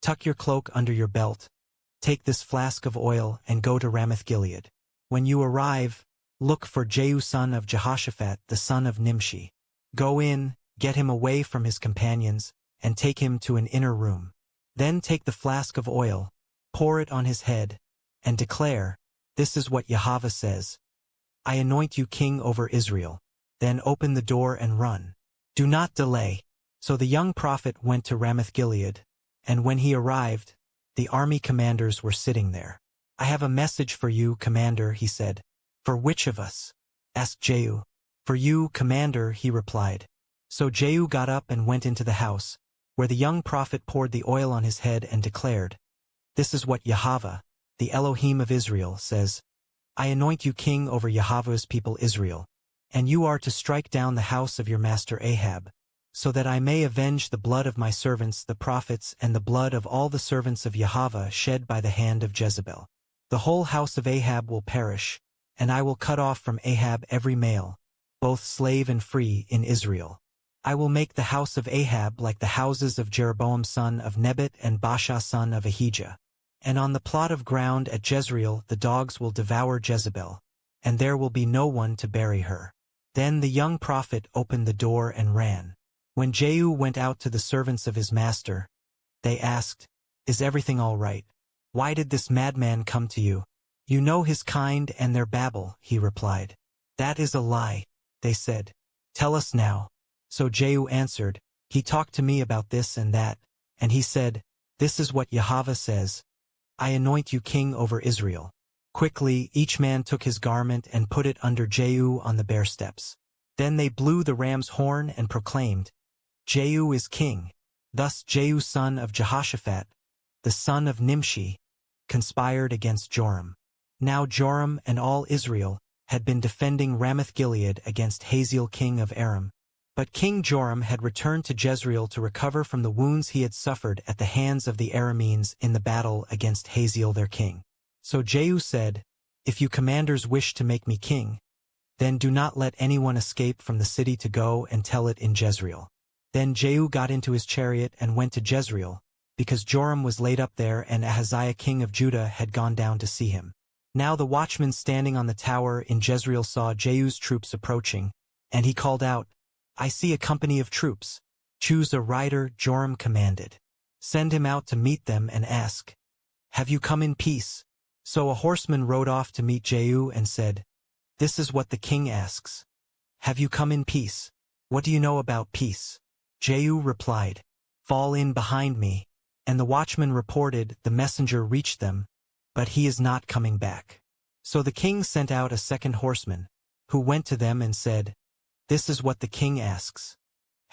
"Tuck your cloak under your belt, take this flask of oil and go to Ramoth-Gilead. When you arrive, look for Jehu son of Jehoshaphat the son of Nimshi. Go in, get him away from his companions, and take him to an inner room. Then take the flask of oil, pour it on his head, and declare, 'This is what Yahweh says. I anoint you king over Israel.' Then open the door and run. Do not delay." So the young prophet went to Ramoth-Gilead, and when he arrived, the army commanders were sitting there. "I have a message for you, commander," he said. "For which of us?" asked Jehu. "For you, commander," he replied. So Jehu got up and went into the house, where the young prophet poured the oil on his head and declared, "This is what Yahweh, the Elohim of Israel, says. I anoint you king over Yahweh's people Israel, and you are to strike down the house of your master Ahab, so that I may avenge the blood of my servants the prophets and the blood of all the servants of Yahweh shed by the hand of Jezebel. The whole house of Ahab will perish, and I will cut off from Ahab every male, both slave and free, in Israel. I will make the house of Ahab like the houses of Jeroboam son of Nebat and Baasha son of Ahijah. And on the plot of ground at Jezreel the dogs will devour Jezebel, and there will be no one to bury her." Then the young prophet opened the door and ran. When Jehu went out to the servants of his master, they asked, "Is everything all right? Why did this madman come to you?" "You know his kind and their babble," he replied. "That is a lie," they said. "Tell us now." So Jehu answered, "He talked to me about this and that, and he said, 'This is what Yahweh says. I anoint you king over Israel.'" Quickly each man took his garment and put it under Jehu on the bare steps. Then they blew the ram's horn and proclaimed, "Jehu is king." Thus Jehu son of Jehoshaphat, the son of Nimshi, conspired against Joram. Now Joram and all Israel had been defending Ramoth-Gilead against Hazael king of Aram, But King Joram had returned to Jezreel to recover from the wounds he had suffered at the hands of the Arameans in the battle against Hazael their king. So Jehu said, "If you commanders wish to make me king, then do not let anyone escape from the city to go and tell it in Jezreel." Then Jehu got into his chariot and went to Jezreel, because Joram was laid up there and Ahaziah king of Judah had gone down to see him. Now the watchman standing on the tower in Jezreel saw Jehu's troops approaching, and he called out, "I see a company of troops. Choose a rider," Joram commanded. "Send him out to meet them and ask, 'Have you come in peace?'" So a horseman rode off to meet Jehu and said, "This is what the king asks. Have you come in peace? What do you know about peace?" Jehu replied, "Fall in behind me." And the watchman reported, "The messenger reached them, but he is not coming back." So the king sent out a second horseman, who went to them and said, "This is what the king asks.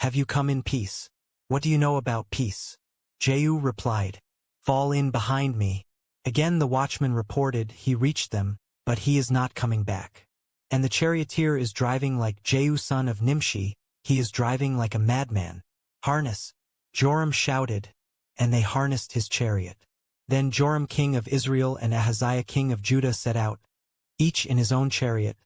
Have you come in peace? What do you know about peace?" Jehu replied, "Fall in behind me." Again the watchman reported, "He reached them, but he is not coming back. And the charioteer is driving like Jehu son of Nimshi, he is driving like a madman. Harness." Joram shouted, and they harnessed his chariot. Then Joram king of Israel and Ahaziah king of Judah set out, each in his own chariot,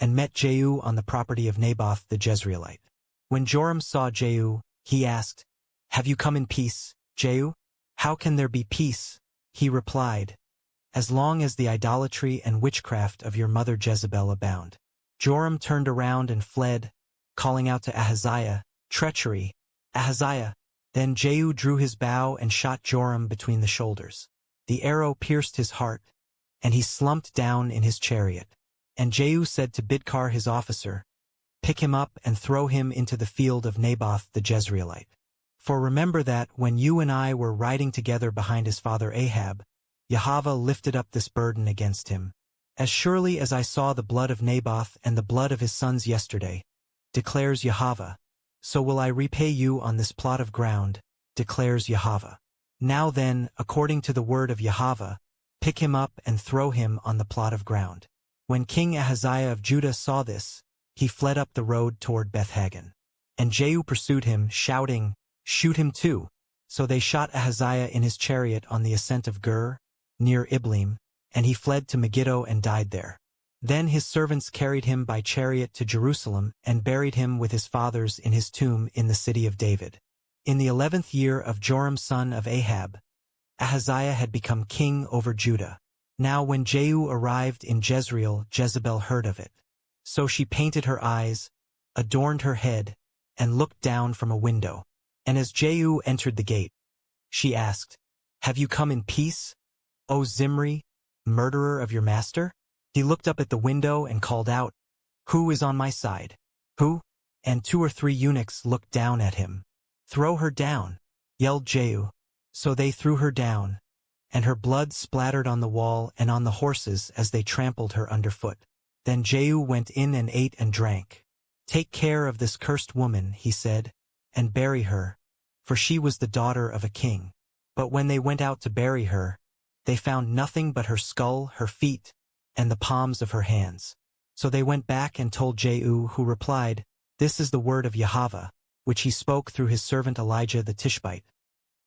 and met Jehu on the property of Naboth the Jezreelite. When Joram saw Jehu, he asked, "Have you come in peace, Jehu?" "How can there be peace?" he replied, "as long as the idolatry and witchcraft of your mother Jezebel abound." Joram turned around and fled, calling out to Ahaziah, "Treachery, Ahaziah!" Then Jehu drew his bow and shot Joram between the shoulders. The arrow pierced his heart, and he slumped down in his chariot. And Jehu said to Bidkar his officer, "Pick him up and throw him into the field of Naboth the Jezreelite. For remember that, when you and I were riding together behind his father Ahab, Yahweh lifted up this burden against him. As surely as I saw the blood of Naboth and the blood of his sons yesterday, declares Yahweh, so will I repay you on this plot of ground, declares Yahweh. Now then, according to the word of Yahweh, pick him up and throw him on the plot of ground." When King Ahaziah of Judah saw this, he fled up the road toward Beth-Hagan. And Jehu pursued him, shouting, "Shoot him too!" So they shot Ahaziah in his chariot on the ascent of Gur, near Ibleam, and he fled to Megiddo and died there. Then his servants carried him by chariot to Jerusalem and buried him with his fathers in his tomb in the city of David. In the 11th year of Joram son of Ahab, Ahaziah had become king over Judah. Now when Jehu arrived in Jezreel, Jezebel heard of it. So she painted her eyes, adorned her head, and looked down from a window. And as Jehu entered the gate, she asked, "Have you come in peace, O Zimri, murderer of your master?" He looked up at the window and called out, "Who is on my side? Who?" And 2 or 3 eunuchs looked down at him. "Throw her down," yelled Jehu. So they threw her down, and her blood splattered on the wall and on the horses as they trampled her underfoot. Then Jehu went in and ate and drank. "Take care of this cursed woman," he said, "and bury her, for she was the daughter of a king." But when they went out to bury her, they found nothing but her skull, her feet, and the palms of her hands. So they went back and told Jehu, who replied, "This is the word of Yahweh, which he spoke through his servant Elijah the Tishbite.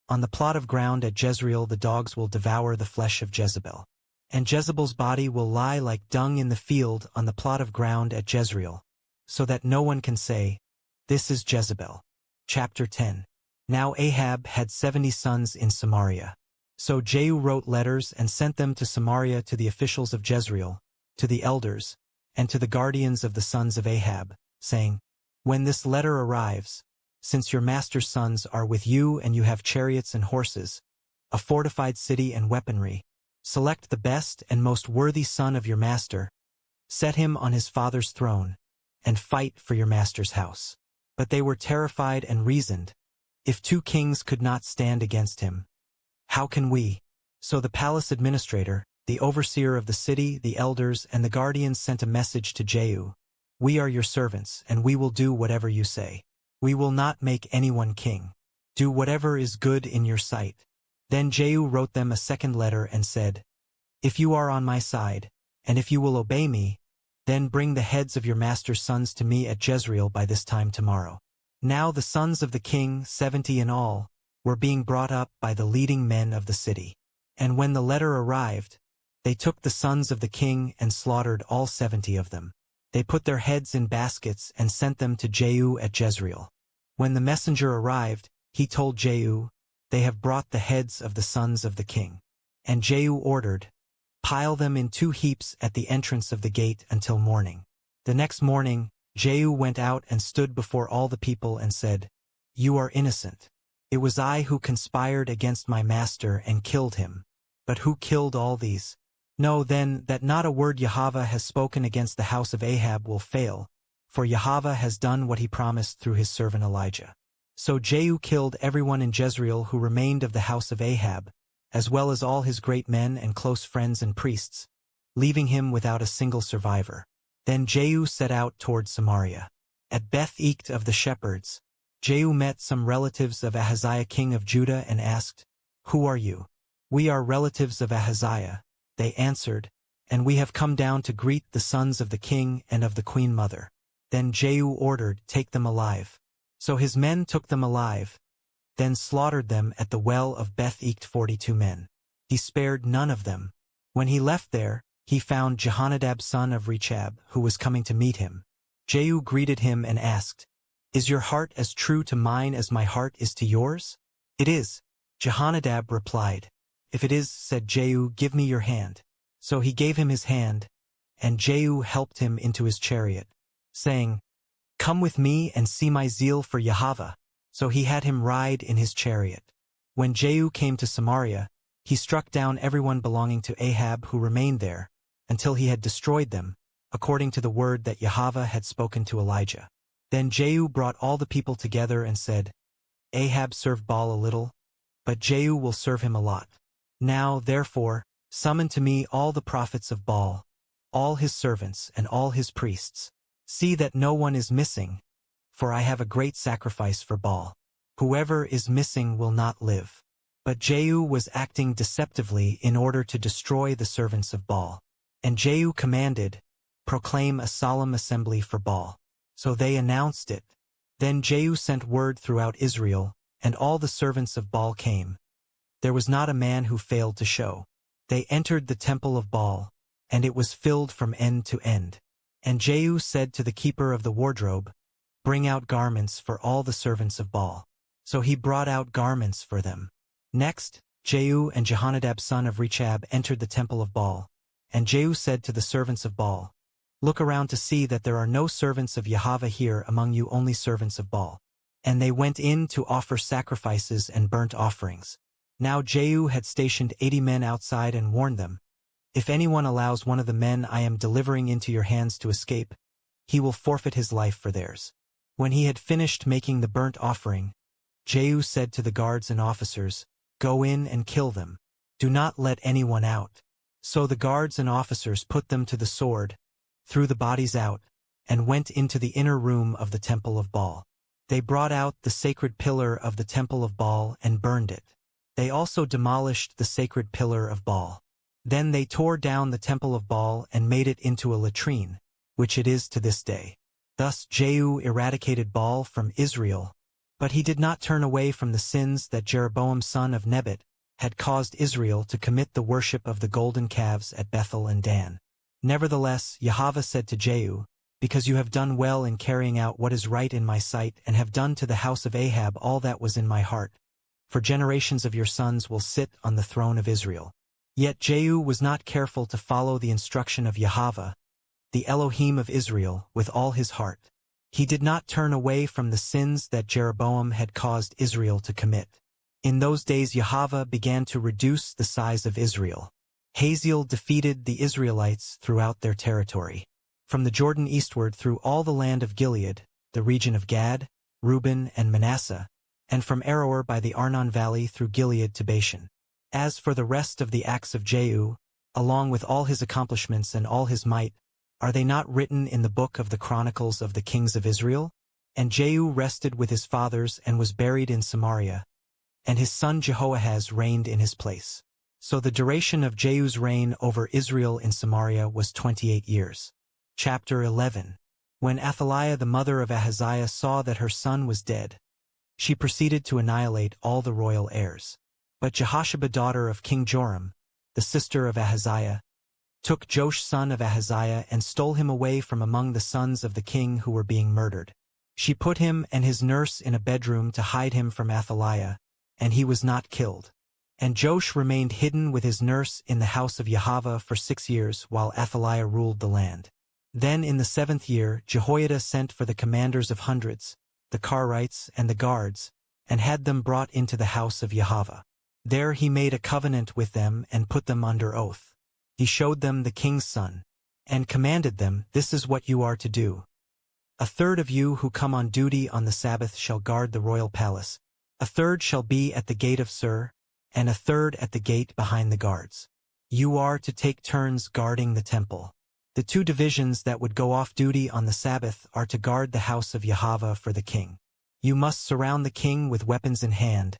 On the plot of ground at Jezreel the dogs will devour the flesh of Jezebel. And Jezebel's body will lie like dung in the field on the plot of ground at Jezreel, so that no one can say, 'This is Jezebel.'" Chapter 10. Now Ahab had 70 sons in Samaria. So Jehu wrote letters and sent them to Samaria to the officials of Jezreel, to the elders, and to the guardians of the sons of Ahab, saying, "When this letter arrives, since your master's sons are with you and you have chariots and horses, a fortified city and weaponry, select the best and most worthy son of your master, set him on his father's throne, and fight for your master's house." But they were terrified and reasoned, "If 2 kings could not stand against him, how can we?" So the palace administrator, the overseer of the city, the elders, and the guardians sent a message to Jehu, "We are your servants, and we will do whatever you say. We will not make anyone king. Do whatever is good in your sight." Then Jehu wrote them a second letter and said, "If you are on my side, and if you will obey me, then bring the heads of your master's sons to me at Jezreel by this time tomorrow." Now the sons of the king, 70 in all, were being brought up by the leading men of the city. And when the letter arrived, they took the sons of the king and slaughtered all 70 of them. They put their heads in baskets and sent them to Jehu at Jezreel. When the messenger arrived, he told Jehu, "They have brought the heads of the sons of the king." And Jehu ordered, "Pile them in 2 heaps at the entrance of the gate until morning." The next morning, Jehu went out and stood before all the people and said, "You are innocent. It was I who conspired against my master and killed him. But who killed all these? Know then that not a word Yahweh has spoken against the house of Ahab will fail, for Yahweh has done what he promised through his servant Elijah." So Jehu killed everyone in Jezreel who remained of the house of Ahab, as well as all his great men and close friends and priests, leaving him without a single survivor. Then Jehu set out toward Samaria. At Beth-Eked of the shepherds, Jehu met some relatives of Ahaziah king of Judah and asked, "Who are you?" "We are relatives of Ahaziah," they answered, "and we have come down to greet the sons of the king and of the queen mother." Then Jehu ordered, "Take them alive." So his men took them alive, then slaughtered them at the well of Beth-Eked 42 men. He spared none of them. When he left there, he found Jehonadab son of Rechab, who was coming to meet him. Jehu greeted him and asked, "Is your heart as true to mine as my heart is to yours?" "It is," Jehonadab replied. "If it is," said Jehu, "give me your hand." So he gave him his hand, and Jehu helped him into his chariot, saying, "Come with me and see my zeal for Yahweh." So he had him ride in his chariot. When Jehu came to Samaria, he struck down everyone belonging to Ahab who remained there, until he had destroyed them, according to the word that Yahweh had spoken to Elijah. Then Jehu brought all the people together and said, "Ahab served Baal a little, but Jehu will serve him a lot. Now, therefore, summon to me all the prophets of Baal, all his servants and all his priests. See that no one is missing, for I have a great sacrifice for Baal. Whoever is missing will not live." But Jehu was acting deceptively in order to destroy the servants of Baal. And Jehu commanded, "Proclaim a solemn assembly for Baal." So they announced it. Then Jehu sent word throughout Israel, and all the servants of Baal came. There was not a man who failed to show. They entered the temple of Baal, and it was filled from end to end. And Jehu said to the keeper of the wardrobe, "Bring out garments for all the servants of Baal." So he brought out garments for them. Next, Jehu and Jehonadab son of Rechab entered the temple of Baal. And Jehu said to the servants of Baal, "Look around to see that there are no servants of Yahweh here among you, only servants of Baal." And they went in to offer sacrifices and burnt offerings. Now Jehu had stationed 80 men outside and warned them, "If anyone allows one of the men I am delivering into your hands to escape, he will forfeit his life for theirs." When he had finished making the burnt offering, Jehu said to the guards and officers, "Go in and kill them. Do not let anyone out." So the guards and officers put them to the sword, threw the bodies out, and went into the inner room of the temple of Baal. They brought out the sacred pillar of the temple of Baal and burned it. They also demolished the sacred pillar of Baal. Then they tore down the temple of Baal and made it into a latrine, which it is to this day. Thus Jehu eradicated Baal from Israel, but he did not turn away from the sins that Jeroboam son of Nebat had caused Israel to commit, the worship of the golden calves at Bethel and Dan. Nevertheless, Yahweh said to Jehu, "Because you have done well in carrying out what is right in my sight and have done to the house of Ahab all that was in my heart, for generations of your sons will sit on the throne of Israel." Yet Jehu was not careful to follow the instruction of Yahweh, the Elohim of Israel, with all his heart. He did not turn away from the sins that Jeroboam had caused Israel to commit. In those days Yahweh began to reduce the size of Israel. Hazael defeated the Israelites throughout their territory. From the Jordan eastward through all the land of Gilead, the region of Gad, Reuben, and Manasseh, and from Aroer by the Arnon valley through Gilead to Bashan. As for the rest of the acts of Jehu, along with all his accomplishments and all his might, are they not written in the book of the Chronicles of the Kings of Israel? And Jehu rested with his fathers and was buried in Samaria, and his son Jehoahaz reigned in his place. So the duration of Jehu's reign over Israel in Samaria was 28 years. Chapter 11. When Athaliah the mother of Ahaziah saw that her son was dead, she proceeded to annihilate all the royal heirs. But Jehosheba daughter of King Joram, the sister of Ahaziah, took Joash son of Ahaziah and stole him away from among the sons of the king who were being murdered. She put him and his nurse in a bedroom to hide him from Athaliah, and he was not killed. And Joash remained hidden with his nurse in the house of Yahweh for 6 years while Athaliah ruled the land. Then in the 7th year Jehoiada sent for the commanders of hundreds, the Karites and the guards, and had them brought into the house of Yahweh. There he made a covenant with them and put them under oath. He showed them the king's son, and commanded them, "This is what you are to do. A third of you who come on duty on the Sabbath shall guard the royal palace. A third shall be at the gate of Sur, and a third at the gate behind the guards. You are to take turns guarding the temple. The 2 divisions that would go off duty on the Sabbath are to guard the house of Yahweh for the king. You must surround the king with weapons in hand,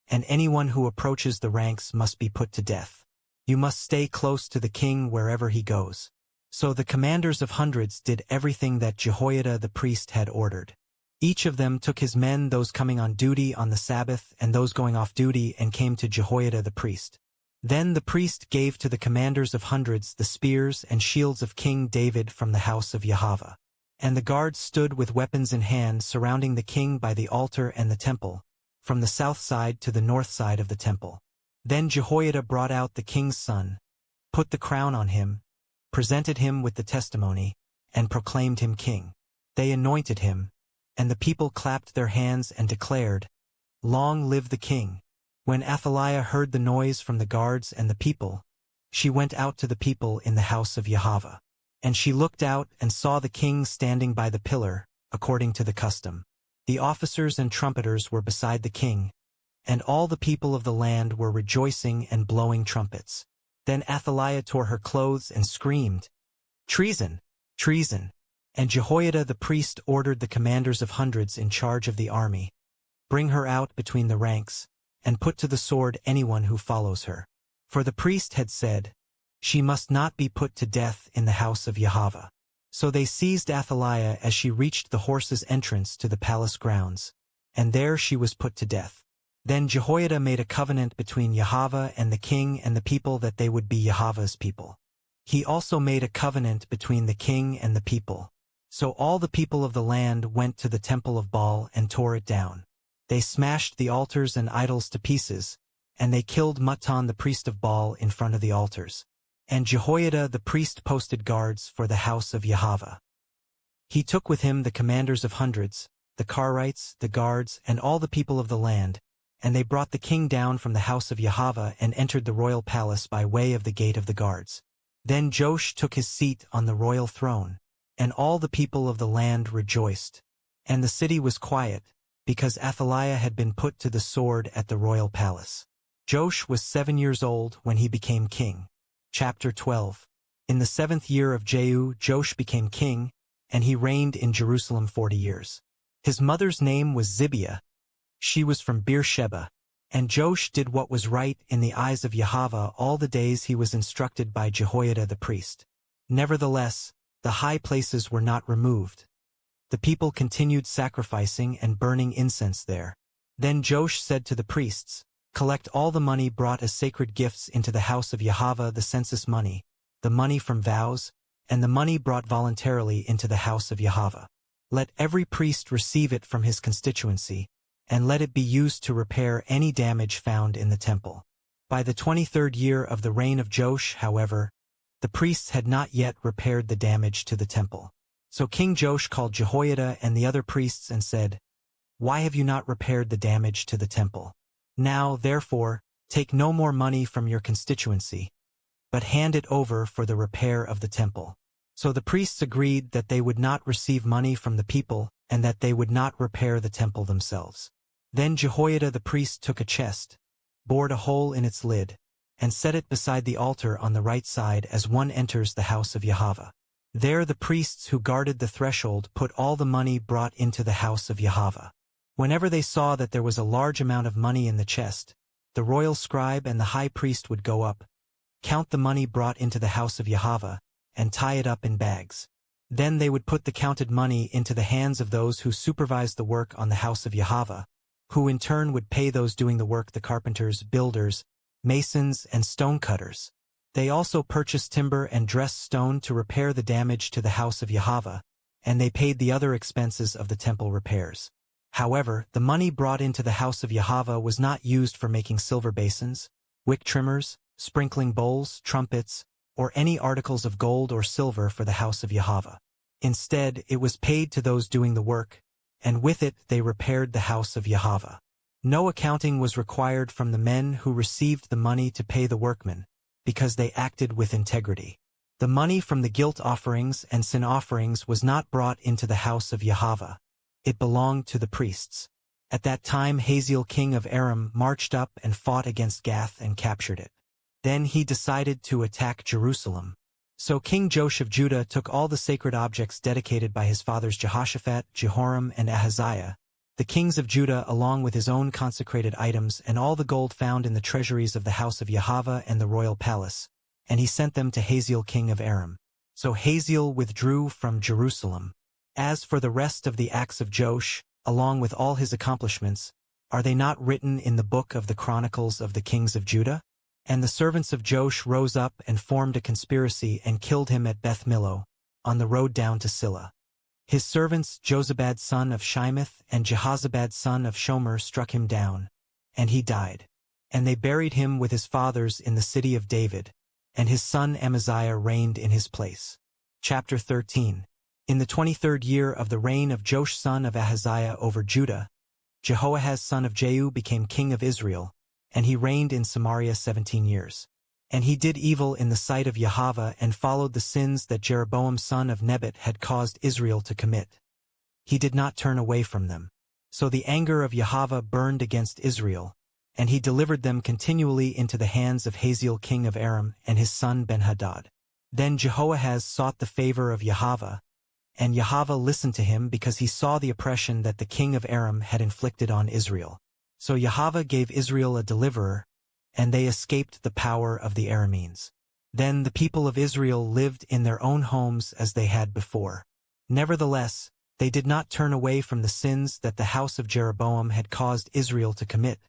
and anyone who approaches the ranks must be put to death. You must stay close to the king wherever he goes." So the commanders of hundreds did everything that Jehoiada the priest had ordered. Each of them took his men, those coming on duty on the Sabbath and those going off duty, and came to Jehoiada the priest. Then the priest gave to the commanders of hundreds the spears and shields of King David from the house of Yahweh. And the guards stood with weapons in hand surrounding the king by the altar and the temple, from the south side to the north side of the temple. Then Jehoiada brought out the king's son, put the crown on him, presented him with the testimony, and proclaimed him king. They anointed him, and the people clapped their hands and declared, "Long live the king." When Athaliah heard the noise from the guards and the people, she went out to the people in the house of Yahweh. And she looked out and saw the king standing by the pillar, according to the custom. The officers and trumpeters were beside the king, and all the people of the land were rejoicing and blowing trumpets. Then Athaliah tore her clothes and screamed, "Treason! Treason!" And Jehoiada the priest ordered the commanders of hundreds in charge of the army, "Bring her out between the ranks, and put to the sword anyone who follows her." For the priest had said, "She must not be put to death in the house of Yahweh." So they seized Athaliah as she reached the horses' entrance to the palace grounds, and there she was put to death. Then Jehoiada made a covenant between Yahweh and the king and the people that they would be Yahweh's people. He also made a covenant between the king and the people. So all the people of the land went to the temple of Baal and tore it down. They smashed the altars and idols to pieces, and they killed Mattan the priest of Baal in front of the altars. And Jehoiada the priest posted guards for the house of Yahweh. He took with him the commanders of hundreds, the Karites, the guards, and all the people of the land, and they brought the king down from the house of Yahweh and entered the royal palace by way of the gate of the guards. Then Joash took his seat on the royal throne, and all the people of the land rejoiced. And the city was quiet, because Athaliah had been put to the sword at the royal palace. Joash was 7 years old when he became king. Chapter 12. In the 7th year of Jehu, Joash became king, and he reigned in Jerusalem 40 years. His mother's name was Zibiah. She was from Beersheba. And Joash did what was right in the eyes of Yahweh all the days he was instructed by Jehoiada the priest. Nevertheless, the high places were not removed. The people continued sacrificing and burning incense there. Then Joash said to the priests, "Collect all the money brought as sacred gifts into the house of Yahweh, the census money, the money from vows, and the money brought voluntarily into the house of Yahweh. Let every priest receive it from his constituency, and let it be used to repair any damage found in the temple." By the 23rd year of the reign of Joash, however, the priests had not yet repaired the damage to the temple. So King Joash called Jehoiada and the other priests and said, "Why have you not repaired the damage to the temple? Now, therefore, take no more money from your constituency, but hand it over for the repair of the temple." So the priests agreed that they would not receive money from the people and that they would not repair the temple themselves. Then Jehoiada the priest took a chest, bored a hole in its lid, and set it beside the altar on the right side as one enters the house of Yahweh. There the priests who guarded the threshold put all the money brought into the house of Yahweh. Whenever they saw that there was a large amount of money in the chest, the royal scribe and the high priest would go up, count the money brought into the house of Yahweh, and tie it up in bags. Then they would put the counted money into the hands of those who supervised the work on the house of Yahweh, who in turn would pay those doing the work, the carpenters, builders, masons, and stonecutters. They also purchased timber and dressed stone to repair the damage to the house of Yahweh, and they paid the other expenses of the temple repairs. However, the money brought into the house of Yahweh was not used for making silver basins, wick trimmers, sprinkling bowls, trumpets, or any articles of gold or silver for the house of Yahweh. Instead, it was paid to those doing the work, and with it they repaired the house of Yahweh. No accounting was required from the men who received the money to pay the workmen, because they acted with integrity. The money from the guilt offerings and sin offerings was not brought into the house of Yahweh. It belonged to the priests. At that time Hazael king of Aram marched up and fought against Gath and captured it. Then he decided to attack Jerusalem. So King Joash of Judah took all the sacred objects dedicated by his fathers Jehoshaphat, Jehoram, and Ahaziah, the kings of Judah, along with his own consecrated items and all the gold found in the treasuries of the house of Yahweh and the royal palace, and he sent them to Hazael king of Aram. So Hazael withdrew from Jerusalem. As for the rest of the acts of Joash, along with all his accomplishments, are they not written in the book of the Chronicles of the kings of Judah? And the servants of Joash rose up and formed a conspiracy and killed him at Beth Millo, on the road down to Silla. His servants Jozabad son of Shimeth and Jehozabad son of Shomer struck him down, and he died. And they buried him with his fathers in the city of David, and his son Amaziah reigned in his place. Chapter 13. In the 23rd year of the reign of Joash son of Ahaziah over Judah, Jehoahaz son of Jehu became king of Israel, and he reigned in Samaria 17 years. And he did evil in the sight of Yahweh and followed the sins that Jeroboam son of Nebat had caused Israel to commit. He did not turn away from them. So the anger of Yahweh burned against Israel, and he delivered them continually into the hands of Hazael king of Aram and his son Ben-Hadad. Then Jehoahaz sought the favor of Yahweh, and Yahweh listened to him because he saw the oppression that the king of Aram had inflicted on Israel. So Yahweh gave Israel a deliverer, and they escaped the power of the Arameans. Then the people of Israel lived in their own homes as they had before. Nevertheless, they did not turn away from the sins that the house of Jeroboam had caused Israel to commit,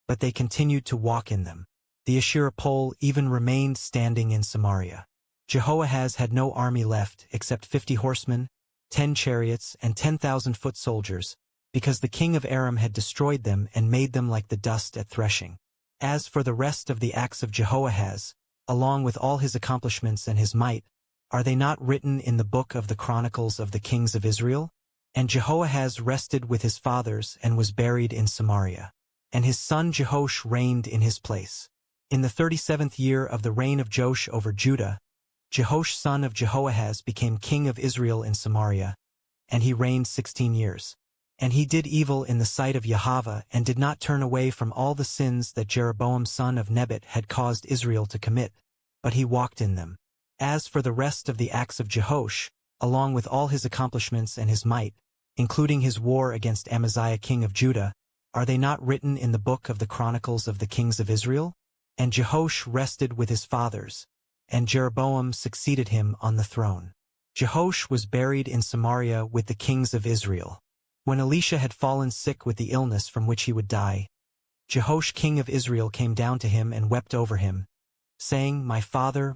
but they continued to walk in them. The Asherah pole even remained standing in Samaria. Jehoahaz had no army left except 50 horsemen, 10 chariots, and 10,000 foot soldiers, because the king of Aram had destroyed them and made them like the dust at threshing. As for the rest of the acts of Jehoahaz, along with all his accomplishments and his might, are they not written in the book of the Chronicles of the kings of Israel? And Jehoahaz rested with his fathers and was buried in Samaria. And his son Jehoash reigned in his place. In the 37th year of the reign of Joash over Judah, Jehoash son of Jehoahaz became king of Israel in Samaria, and he reigned 16 years. And he did evil in the sight of Yahweh and did not turn away from all the sins that Jeroboam son of Nebat had caused Israel to commit, but he walked in them. As for the rest of the acts of Jehoash, along with all his accomplishments and his might, including his war against Amaziah king of Judah, are they not written in the book of the Chronicles of the kings of Israel? And Jehoash rested with his fathers, and Jeroboam succeeded him on the throne. Jehoash was buried in Samaria with the kings of Israel. When Elisha had fallen sick with the illness from which he would die, Jehoash king of Israel came down to him and wept over him, saying, my father,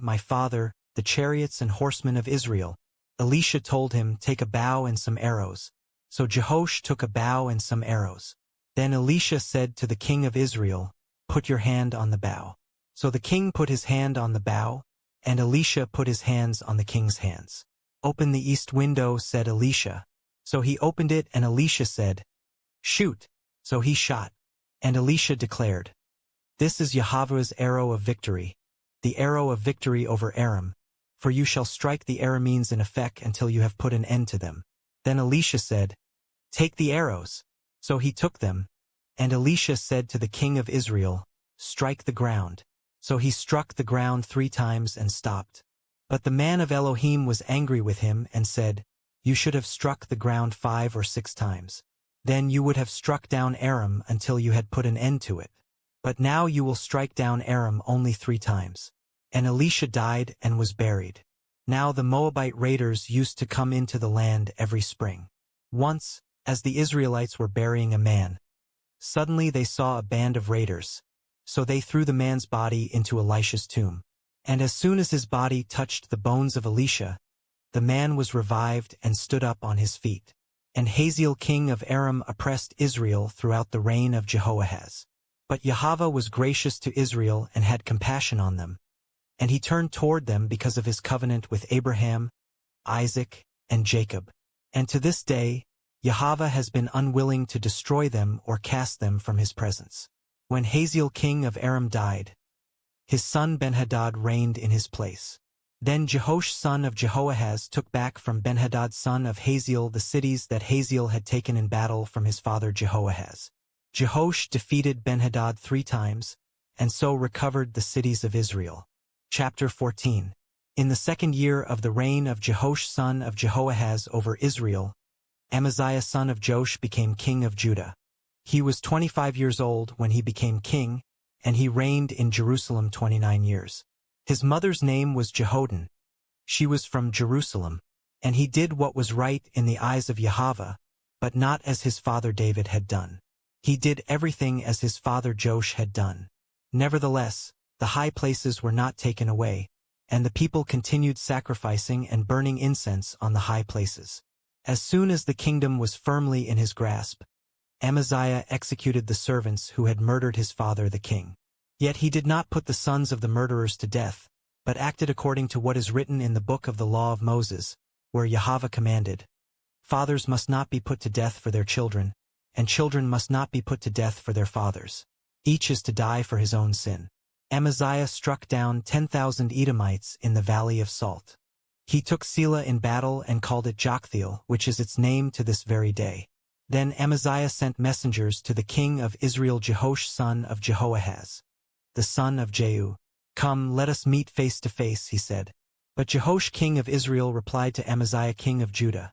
the chariots and horsemen of Israel. Elisha told him, take a bow and some arrows. So Jehoash took a bow and some arrows. Then Elisha said to the king of Israel, put your hand on the bow. So the king put his hand on the bow, and Elisha put his hands on the king's hands. Open the east window, said Elisha. So he opened it, and Elisha said, shoot. So he shot. And Elisha declared, this is Yahweh's arrow of victory, the arrow of victory over Aram, for you shall strike the Arameans in Aphek until you have put an end to them. Then Elisha said, take the arrows. So he took them. And Elisha said to the king of Israel, strike the ground. So he struck the ground 3 times and stopped. But the man of Elohim was angry with him and said, you should have struck the ground 5 or 6 times. Then you would have struck down Aram until you had put an end to it. But now you will strike down Aram only 3 times. And Elisha died and was buried. Now the Moabite raiders used to come into the land every spring. Once, as the Israelites were burying a man, suddenly they saw a band of raiders. So they threw the man's body into Elisha's tomb. And as soon as his body touched the bones of Elisha, the man was revived and stood up on his feet. And Hazael king of Aram oppressed Israel throughout the reign of Jehoahaz. But Yahweh was gracious to Israel and had compassion on them. And he turned toward them because of his covenant with Abraham, Isaac, and Jacob. And to this day, Yahweh has been unwilling to destroy them or cast them from his presence. When Hazael king of Aram died, his son Benhadad reigned in his place. Then Jehoash son of Jehoahaz took back from Benhadad son of Hazael the cities that Hazael had taken in battle from his father Jehoahaz. Jehoash defeated Benhadad 3 times, and so recovered the cities of Israel. Chapter 14. In the 2nd year of the reign of Jehoash son of Jehoahaz over Israel, Amaziah son of Joash became king of Judah. He was 25 years old when he became king, and he reigned in Jerusalem 29 years. His mother's name was Jehoaddan. She was from Jerusalem, and he did what was right in the eyes of Yahweh, but not as his father David had done. He did everything as his father Joash had done. Nevertheless, the high places were not taken away, and the people continued sacrificing and burning incense on the high places. As soon as the kingdom was firmly in his grasp, Amaziah executed the servants who had murdered his father the king. Yet he did not put the sons of the murderers to death, but acted according to what is written in the book of the law of Moses, where Yahweh commanded, "Fathers must not be put to death for their children, and children must not be put to death for their fathers. Each is to die for his own sin." Amaziah struck down 10,000 Edomites in the Valley of Salt. He took Selah in battle and called it Joktheel, which is its name to this very day. Then Amaziah sent messengers to the king of Israel Jehoash son of Jehoahaz, the son of Jehu. "Come, let us meet face to face," he said. But Jehoash king of Israel replied to Amaziah king of Judah.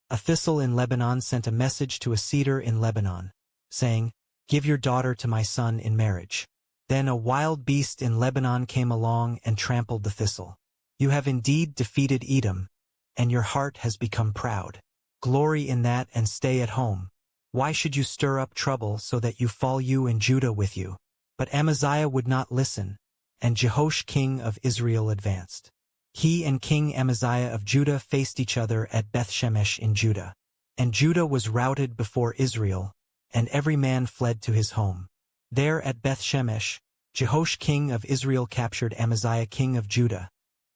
A thistle in Lebanon sent a message to a cedar in Lebanon, saying, "Give your daughter to my son in marriage." Then a wild beast in Lebanon came along and trampled the thistle. "You have indeed defeated Edom, and your heart has become proud. Glory in that and stay at home. Why should you stir up trouble so that you fall, you and Judah with you?" But Amaziah would not listen, and Jehoash king of Israel advanced. He and King Amaziah of Judah faced each other at Bethshemesh in Judah. And Judah was routed before Israel, and every man fled to his home. There at Bethshemesh, Jehoash king of Israel captured Amaziah king of Judah,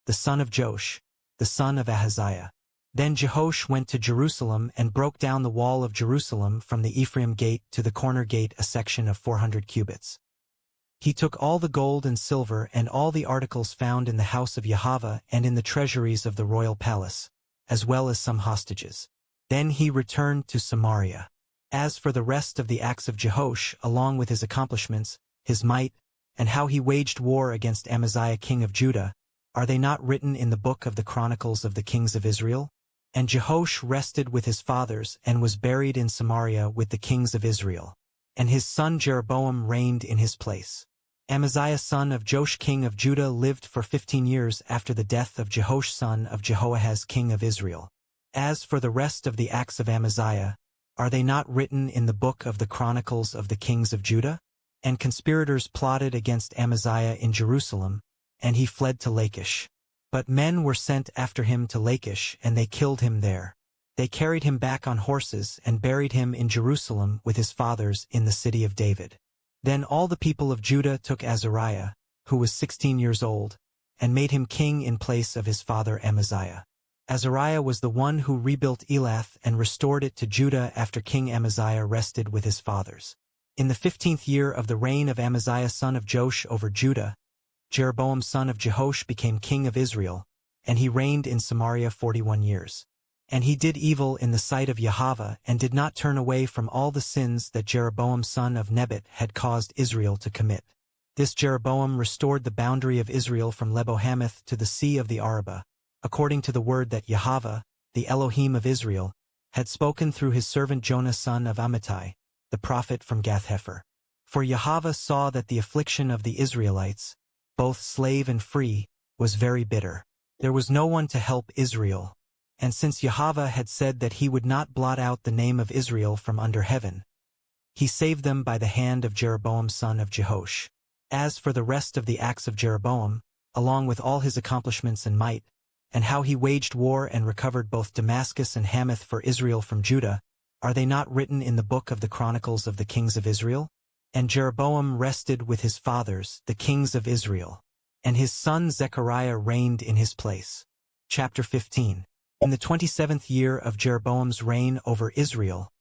the son of Joash, the son of Ahaziah. Then Jehoash went to Jerusalem and broke down the wall of Jerusalem from the Ephraim gate to the corner gate, a section of 400 cubits. He took all the gold and silver and all the articles found in the house of Yahweh and in the treasuries of the royal palace, as well as some hostages. Then he returned to Samaria. As for the rest of the acts of Jehoash, along with his accomplishments, his might, and how he waged war against Amaziah king of Judah, are they not written in the book of the Chronicles of the Kings of Israel? And Jehoash rested with his fathers and was buried in Samaria with the kings of Israel. And his son Jeroboam reigned in his place. Amaziah son of Joash king of Judah lived for 15 years after the death of Jehoash son of Jehoahaz king of Israel. As for the rest of the acts of Amaziah, are they not written in the book of the Chronicles of the Kings of Judah? And conspirators plotted against Amaziah in Jerusalem, and he fled to Lachish. But men were sent after him to Lachish, and they killed him there. They carried him back on horses and buried him in Jerusalem with his fathers in the city of David. Then all the people of Judah took Azariah, who was 16 years old, and made him king in place of his father Amaziah. Azariah was the one who rebuilt Elath and restored it to Judah after King Amaziah rested with his fathers. In the 15th year of the reign of Amaziah son of Joash over Judah, Jeroboam son of Jehoash became king of Israel, and he reigned in Samaria 41 years. And he did evil in the sight of Yahweh and did not turn away from all the sins that Jeroboam son of Nebat had caused Israel to commit. This Jeroboam restored the boundary of Israel from Lebo-Hamath to the sea of the Arabah, according to the word that Yahweh, the Elohim of Israel, had spoken through his servant Jonah son of Amittai, the prophet from Gath-Hepher. For Yahweh saw that the affliction of the Israelites, both slave and free, was very bitter. There was no one to help Israel. And since Yahweh had said that he would not blot out the name of Israel from under heaven, he saved them by the hand of Jeroboam son of Jehoash. As for the rest of the acts of Jeroboam, along with all his accomplishments and might, and how he waged war and recovered both Damascus and Hamath for Israel from Judah, are they not written in the book of the Chronicles of the kings of Israel? And Jeroboam rested with his fathers, the kings of Israel, and his son Zechariah reigned in his place. Chapter 15. In the 27th year of Jeroboam's reign over Israel,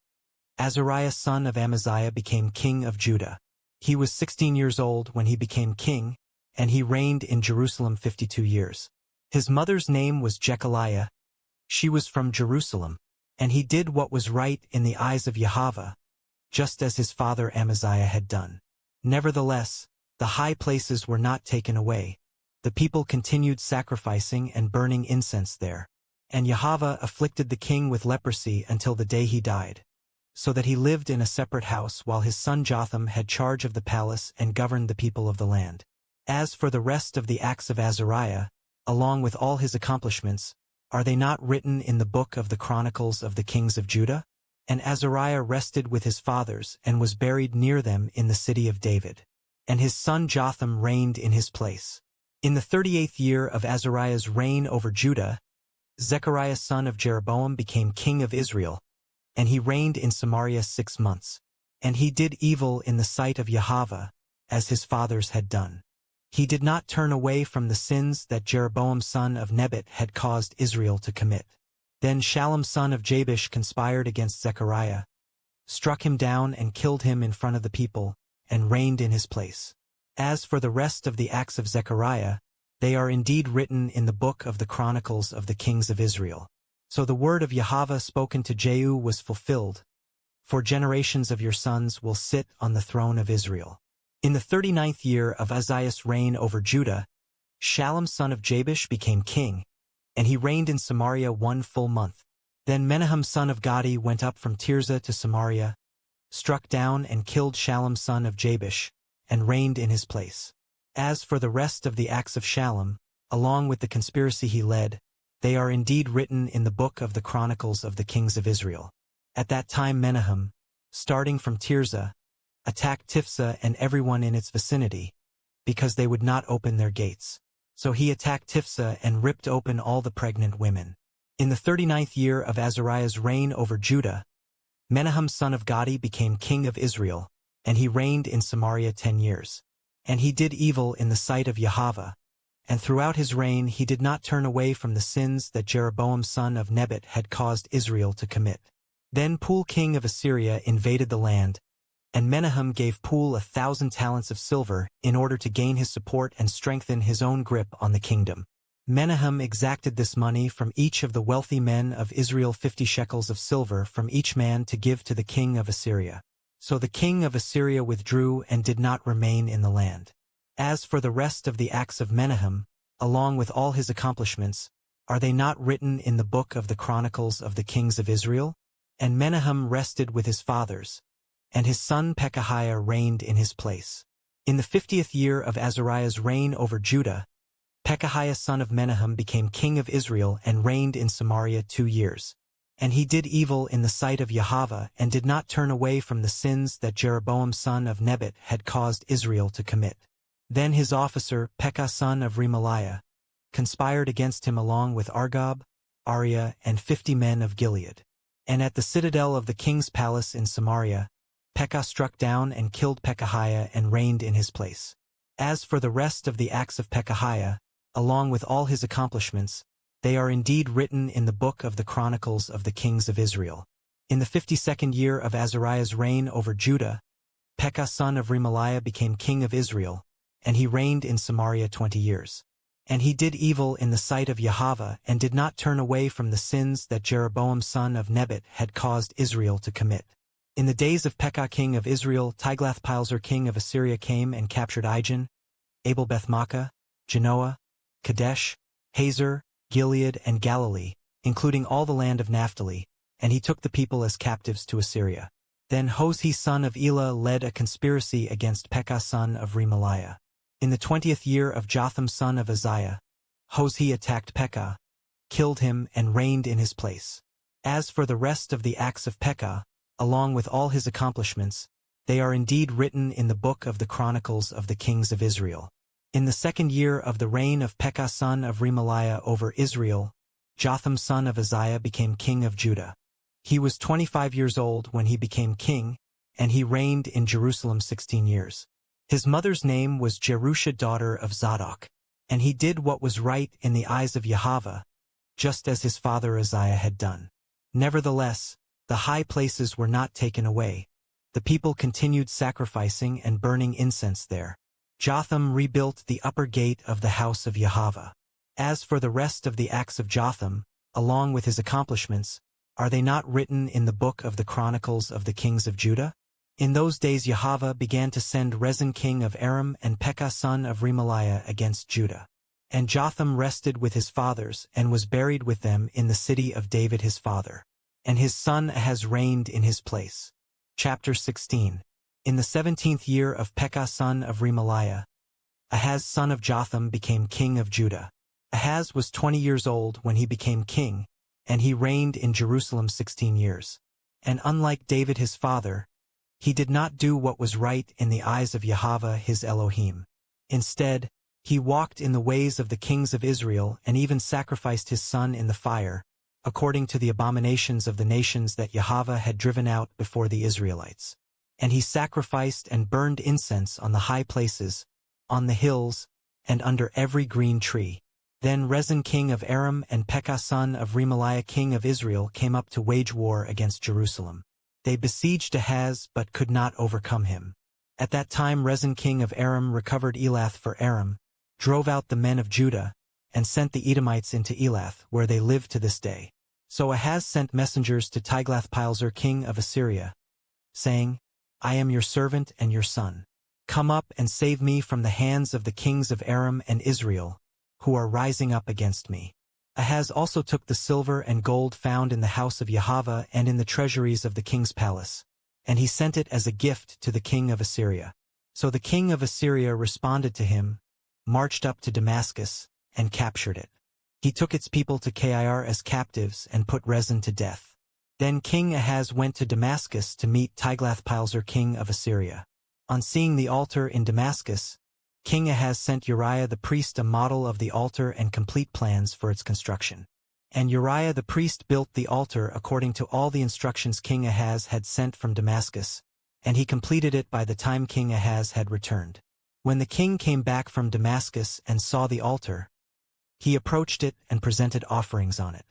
Azariah son of Amaziah became king of Judah. He was 16 years old when he became king, and he reigned in Jerusalem 52 years. His mother's name was Jechaliah. She was from Jerusalem, and he did what was right in the eyes of Yahweh, just as his father Amaziah had done. Nevertheless, the high places were not taken away. The people continued sacrificing and burning incense there. And Yahweh afflicted the king with leprosy until the day he died, so that he lived in a separate house while his son Jotham had charge of the palace and governed the people of the land. As for the rest of the acts of Azariah, along with all his accomplishments, are they not written in the book of the Chronicles of the kings of Judah? And Azariah rested with his fathers and was buried near them in the city of David. And his son Jotham reigned in his place. In the 38th year of Azariah's reign over Judah, Zechariah son of Jeroboam became king of Israel, and he reigned in Samaria 6 months. And he did evil in the sight of Yahweh, as his fathers had done. He did not turn away from the sins that Jeroboam son of Nebat had caused Israel to commit. Then Shallum son of Jabesh conspired against Zechariah, struck him down and killed him in front of the people, and reigned in his place. As for the rest of the acts of Zechariah, they are indeed written in the book of the Chronicles of the kings of Israel. So the word of Yahweh spoken to Jehu was fulfilled, for generations of your sons will sit on the throne of Israel. In the 39th year of Uzziah's reign over Judah, Shallum son of Jabesh became king, and he reigned in Samaria 1 full month. Then Menahem son of Gadi went up from Tirzah to Samaria, struck down and killed Shallum son of Jabesh, and reigned in his place. As for the rest of the acts of Shallum, along with the conspiracy he led, they are indeed written in the book of the Chronicles of the kings of Israel. At that time Menahem, starting from Tirzah, attacked Tiphsah and everyone in its vicinity, because they would not open their gates. So he attacked Tiphsah and ripped open all the pregnant women. In the 39th year of Azariah's reign over Judah, Menahem son of Gadi became king of Israel, and he reigned in Samaria 10 years. And he did evil in the sight of Yahweh, and throughout his reign he did not turn away from the sins that Jeroboam son of Nebat had caused Israel to commit. Then Pul king of Assyria invaded the land, and Menahem gave Pul 1,000 talents of silver in order to gain his support and strengthen his own grip on the kingdom. Menahem exacted this money from each of the wealthy men of Israel, 50 shekels of silver from each man to give to the king of Assyria. So the king of Assyria withdrew and did not remain in the land. As for the rest of the acts of Menahem, along with all his accomplishments, are they not written in the book of the Chronicles of the kings of Israel? And Menahem rested with his fathers, and his son Pekahiah reigned in his place. In the 50th year of Azariah's reign over Judah, Pekahiah son of Menahem became king of Israel and reigned in Samaria 2 years. And he did evil in the sight of Yahweh and did not turn away from the sins that Jeroboam son of Nebat had caused Israel to commit. Then his officer, Pekah son of Remaliah, conspired against him along with Argob, Ariah, and 50 men of Gilead. And at the citadel of the king's palace in Samaria, Pekah struck down and killed Pekahiah and reigned in his place. As for the rest of the acts of Pekahiah, along with all his accomplishments, they are indeed written in the book of the Chronicles of the kings of Israel. In the 52nd year of Azariah's reign over Judah, Pekah son of Remaliah became king of Israel, and he reigned in Samaria 20 years. And he did evil in the sight of Yahweh and did not turn away from the sins that Jeroboam son of Nebat had caused Israel to commit. In the days of Pekah king of Israel, Tiglath-Pileser king of Assyria came and captured Ijon, Abel-Beth-Maachah, Genoa, Kadesh, Hazor, Gilead, and Galilee, including all the land of Naphtali, and he took the people as captives to Assyria. Then Hoshea son of Elah led a conspiracy against Pekah son of Remaliah. In the 20th year of Jotham son of Uzziah, Hoshea attacked Pekah, killed him and reigned in his place. As for the rest of the acts of Pekah, along with all his accomplishments, they are indeed written in the book of the Chronicles of the Kings of Israel. In the 2nd year of the reign of Pekah son of Remaliah over Israel, Jotham son of Uzziah became king of Judah. He was 25 years old when he became king, and he reigned in Jerusalem 16 years. His mother's name was Jerusha daughter of Zadok, and he did what was right in the eyes of Yahweh, just as his father Uzziah had done. Nevertheless, the high places were not taken away. The people continued sacrificing and burning incense there. Jotham rebuilt the upper gate of the house of Yahweh. As for the rest of the acts of Jotham, along with his accomplishments, are they not written in the book of the Chronicles of the Kings of Judah? In those days Yahweh began to send Rezin king of Aram and Pekah son of Remaliah against Judah. And Jotham rested with his fathers and was buried with them in the city of David his father. And his son Ahaz reigned in his place. Chapter 16. In the 17th year of Pekah son of Remaliah, Ahaz son of Jotham became king of Judah. Ahaz was 20 years old when he became king, and he reigned in Jerusalem 16 years. And unlike David his father, he did not do what was right in the eyes of Yahweh his Elohim. Instead, he walked in the ways of the kings of Israel and even sacrificed his son in the fire, according to the abominations of the nations that Yahweh had driven out before the Israelites. And he sacrificed and burned incense on the high places, on the hills, and under every green tree. Then Rezin king of Aram and Pekah son of Remaliah king of Israel came up to wage war against Jerusalem. They besieged Ahaz but could not overcome him. At that time Rezin king of Aram recovered Elath for Aram, drove out the men of Judah, and sent the Edomites into Elath, where they live to this day. So Ahaz sent messengers to Tiglath-Pileser king of Assyria, saying, I am your servant and your son. Come up and save me from the hands of the kings of Aram and Israel, who are rising up against me. Ahaz also took the silver and gold found in the house of Yahweh and in the treasuries of the king's palace, and he sent it as a gift to the king of Assyria. So the king of Assyria responded to him, marched up to Damascus, and captured it. He took its people to Kir as captives and put Rezin to death. Then King Ahaz went to Damascus to meet Tiglath-Pileser king of Assyria. On seeing the altar in Damascus, King Ahaz sent Uriah the priest a model of the altar and complete plans for its construction. And Uriah the priest built the altar according to all the instructions King Ahaz had sent from Damascus, and he completed it by the time King Ahaz had returned. When the king came back from Damascus and saw the altar, he approached it and presented offerings on it.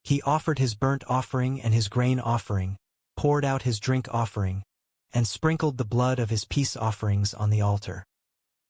He offered his burnt offering and his grain offering, poured out his drink offering, and sprinkled the blood of his peace offerings on the altar.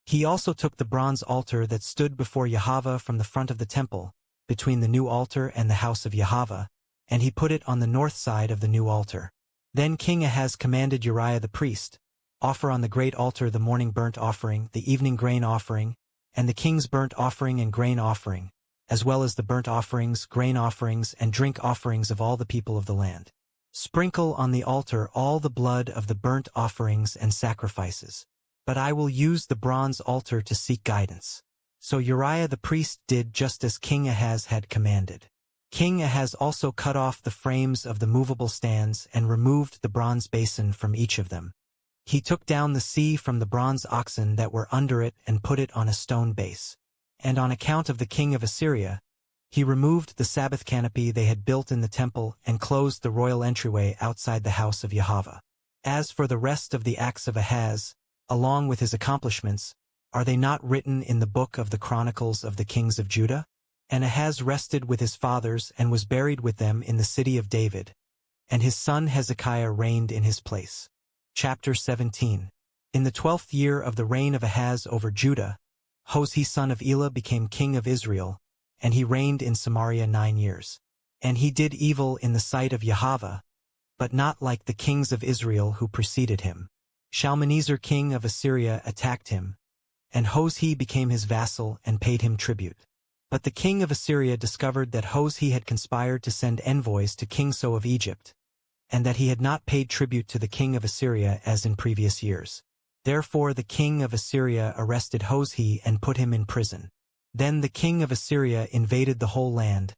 He also took the bronze altar that stood before Yahweh from the front of the temple, between the new altar and the house of Yahweh, and he put it on the north side of the new altar. Then King Ahaz commanded Uriah the priest, offer on the great altar the morning burnt offering, the evening grain offering, and the king's burnt offering and grain offering, as well as the burnt offerings, grain offerings, and drink offerings of all the people of the land. Sprinkle on the altar all the blood of the burnt offerings and sacrifices. But I will use the bronze altar to seek guidance. So Uriah the priest did just as King Ahaz had commanded. King Ahaz also cut off the frames of the movable stands and removed the bronze basin from each of them. He took down the sea from the bronze oxen that were under it and put it on a stone base. And on account of the king of Assyria, he removed the Sabbath canopy they had built in the temple and closed the royal entryway outside the house of Yahweh. As for the rest of the acts of Ahaz, along with his accomplishments, are they not written in the book of the Chronicles of the Kings of Judah? And Ahaz rested with his fathers and was buried with them in the city of David, and his son Hezekiah reigned in his place. Chapter 17. In the 12th year of the reign of Ahaz over Judah, Hoshea son of Elah became king of Israel, and he reigned in Samaria 9 years. And he did evil in the sight of Yahweh, but not like the kings of Israel who preceded him. Shalmaneser king of Assyria attacked him, and Hoshea became his vassal and paid him tribute. But the king of Assyria discovered that Hoshea had conspired to send envoys to King So of Egypt, and that he had not paid tribute to the king of Assyria as in previous years. Therefore the king of Assyria arrested Hoshea and put him in prison. Then the king of Assyria invaded the whole land,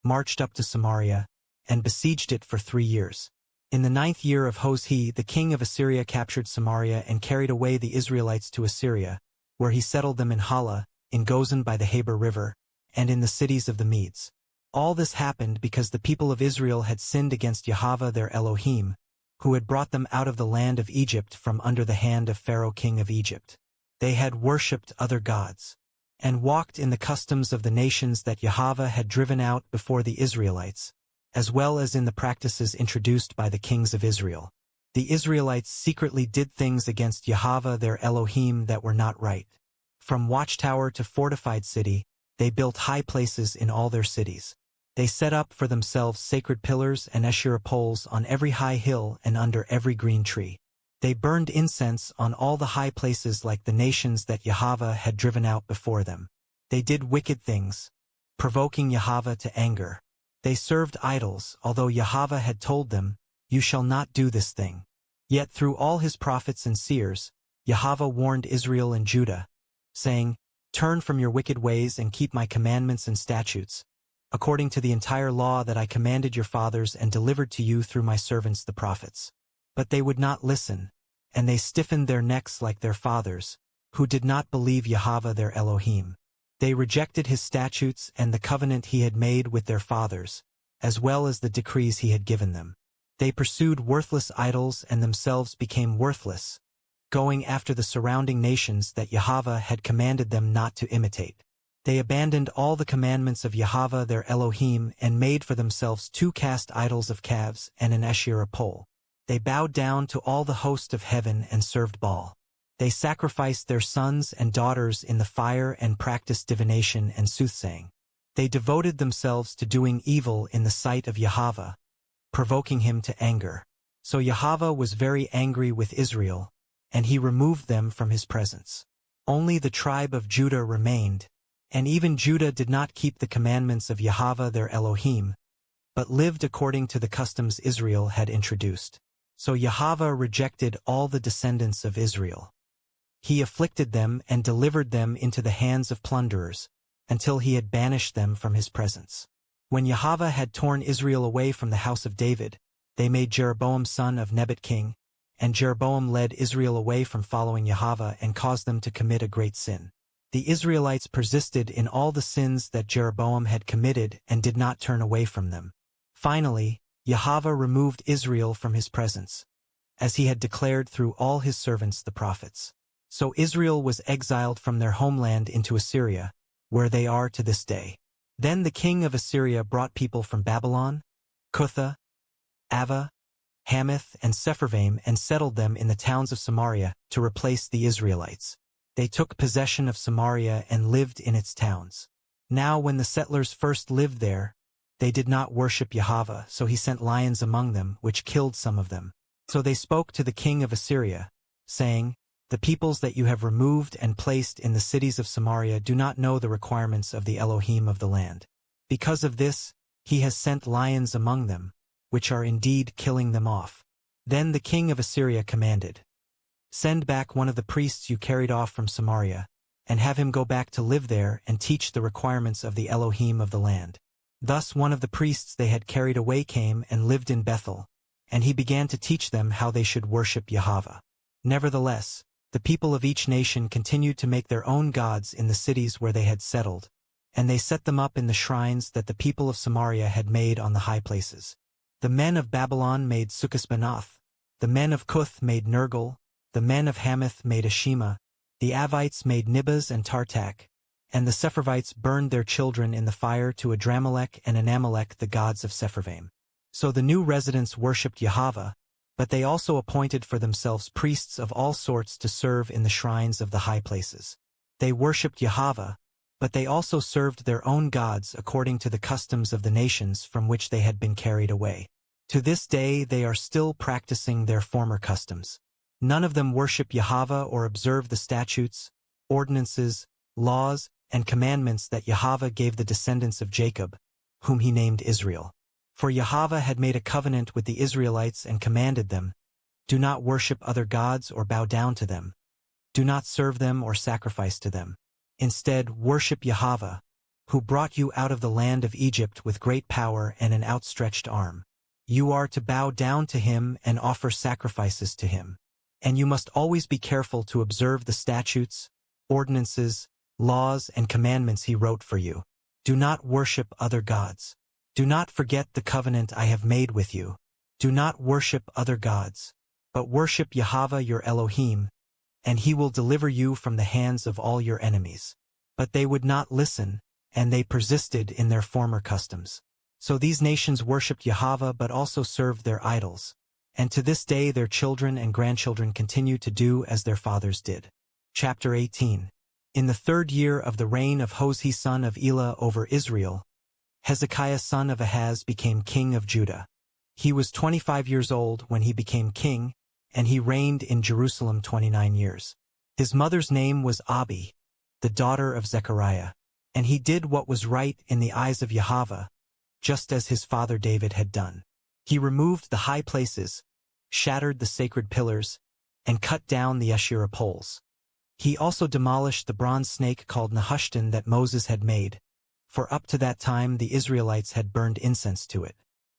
marched up to Samaria, and besieged it for 3 years. In the 9th year of Hoshea, the king of Assyria captured Samaria and carried away the Israelites to Assyria, where he settled them in Hala, in Gozan by the Habor River, and in the cities of the Medes. All this happened because the people of Israel had sinned against Yahweh their Elohim, who had brought them out of the land of Egypt from under the hand of Pharaoh king of Egypt. They had worshipped other gods, and walked in the customs of the nations that Yahweh had driven out before the Israelites, as well as in the practices introduced by the kings of Israel. The Israelites secretly did things against Yahweh their Elohim that were not right. From watchtower to fortified city, they built high places in all their cities. They set up for themselves sacred pillars and Asherah poles on every high hill and under every green tree. They burned incense on all the high places like the nations that Yahweh had driven out before them. They did wicked things, provoking Yahweh to anger. They served idols, although Yahweh had told them, "You shall not do this thing." Yet through all his prophets and seers, Yahweh warned Israel and Judah, saying, "Turn from your wicked ways and keep my commandments and statutes, according to the entire law that I commanded your fathers and delivered to you through my servants the prophets." But they would not listen, and they stiffened their necks like their fathers, who did not believe Yahweh their Elohim. They rejected his statutes and the covenant he had made with their fathers, as well as the decrees he had given them. They pursued worthless idols and themselves became worthless, going after the surrounding nations that Yahweh had commanded them not to imitate. They abandoned all the commandments of Yahweh their Elohim and made for themselves 2 cast idols of calves and an Asherah pole. They bowed down to all the host of heaven and served Baal. They sacrificed their sons and daughters in the fire and practiced divination and soothsaying. They devoted themselves to doing evil in the sight of Yahweh, provoking him to anger. So Yahweh was very angry with Israel, and he removed them from his presence. Only the tribe of Judah remained, and even Judah did not keep the commandments of Yahweh their Elohim, but lived according to the customs Israel had introduced. So Yahweh rejected all the descendants of Israel. He afflicted them and delivered them into the hands of plunderers, until he had banished them from his presence. When Yahweh had torn Israel away from the house of David, they made Jeroboam son of Nebat king, and Jeroboam led Israel away from following Yahweh and caused them to commit a great sin. The Israelites persisted in all the sins that Jeroboam had committed and did not turn away from them. Finally, Yahweh removed Israel from his presence, as he had declared through all his servants the prophets. So Israel was exiled from their homeland into Assyria, where they are to this day. Then the king of Assyria brought people from Babylon, Cutha, Ava, Hamath, and Sepharvaim and settled them in the towns of Samaria to replace the Israelites. They took possession of Samaria and lived in its towns. Now when the settlers first lived there, they did not worship Yahweh, so he sent lions among them, which killed some of them. So they spoke to the king of Assyria, saying, "The peoples that you have removed and placed in the cities of Samaria do not know the requirements of the Elohim of the land. Because of this, he has sent lions among them, which are indeed killing them off." Then the king of Assyria commanded, "Send back one of the priests you carried off from Samaria, and have him go back to live there and teach the requirements of the Elohim of the land." Thus one of the priests they had carried away came and lived in Bethel, and he began to teach them how they should worship Yahweh. Nevertheless, the people of each nation continued to make their own gods in the cities where they had settled, and they set them up in the shrines that the people of Samaria had made on the high places. The men of Babylon made Sukkot-Benoth, the men of Cuth made Nergal, the men of Hamath made Ashima, the Avites made Nibaz and Tartak, and the Sepharvites burned their children in the fire to Adramelech and Anamelech, the gods of Sepharvaim. So the new residents worshipped Yahweh, but they also appointed for themselves priests of all sorts to serve in the shrines of the high places. They worshipped Yahweh, but they also served their own gods according to the customs of the nations from which they had been carried away. To this day they are still practicing their former customs. None of them worship Yahweh or observe the statutes, ordinances, laws, and commandments that Yahweh gave the descendants of Jacob, whom he named Israel. For Yahweh had made a covenant with the Israelites and commanded them, "Do not worship other gods or bow down to them. Do not serve them or sacrifice to them. Instead, worship Yahweh, who brought you out of the land of Egypt with great power and an outstretched arm. You are to bow down to him and offer sacrifices to him. And you must always be careful to observe the statutes, ordinances, laws, and commandments he wrote for you. Do not worship other gods. Do not forget the covenant I have made with you. Do not worship other gods, but worship Yahweh your Elohim, and he will deliver you from the hands of all your enemies. But they would not listen, and they persisted in their former customs. So these nations worshipped Yahweh but also served their idols, and to this day their children and grandchildren continue to do as their fathers did. Chapter 18. In the 3rd year of the reign of Hoshea son of Elah over Israel, Hezekiah son of Ahaz became king of Judah. He was 25 years old when he became king, and he reigned in Jerusalem 29 years. His mother's name was Abi, the daughter of Zechariah, and he did what was right in the eyes of Yahweh, just as his father David had done. He removed the high places, shattered the sacred pillars, and cut down the Asherah poles. He also demolished the bronze snake called Nehushtan that Moses had made, for up to that time the Israelites had burned incense to it.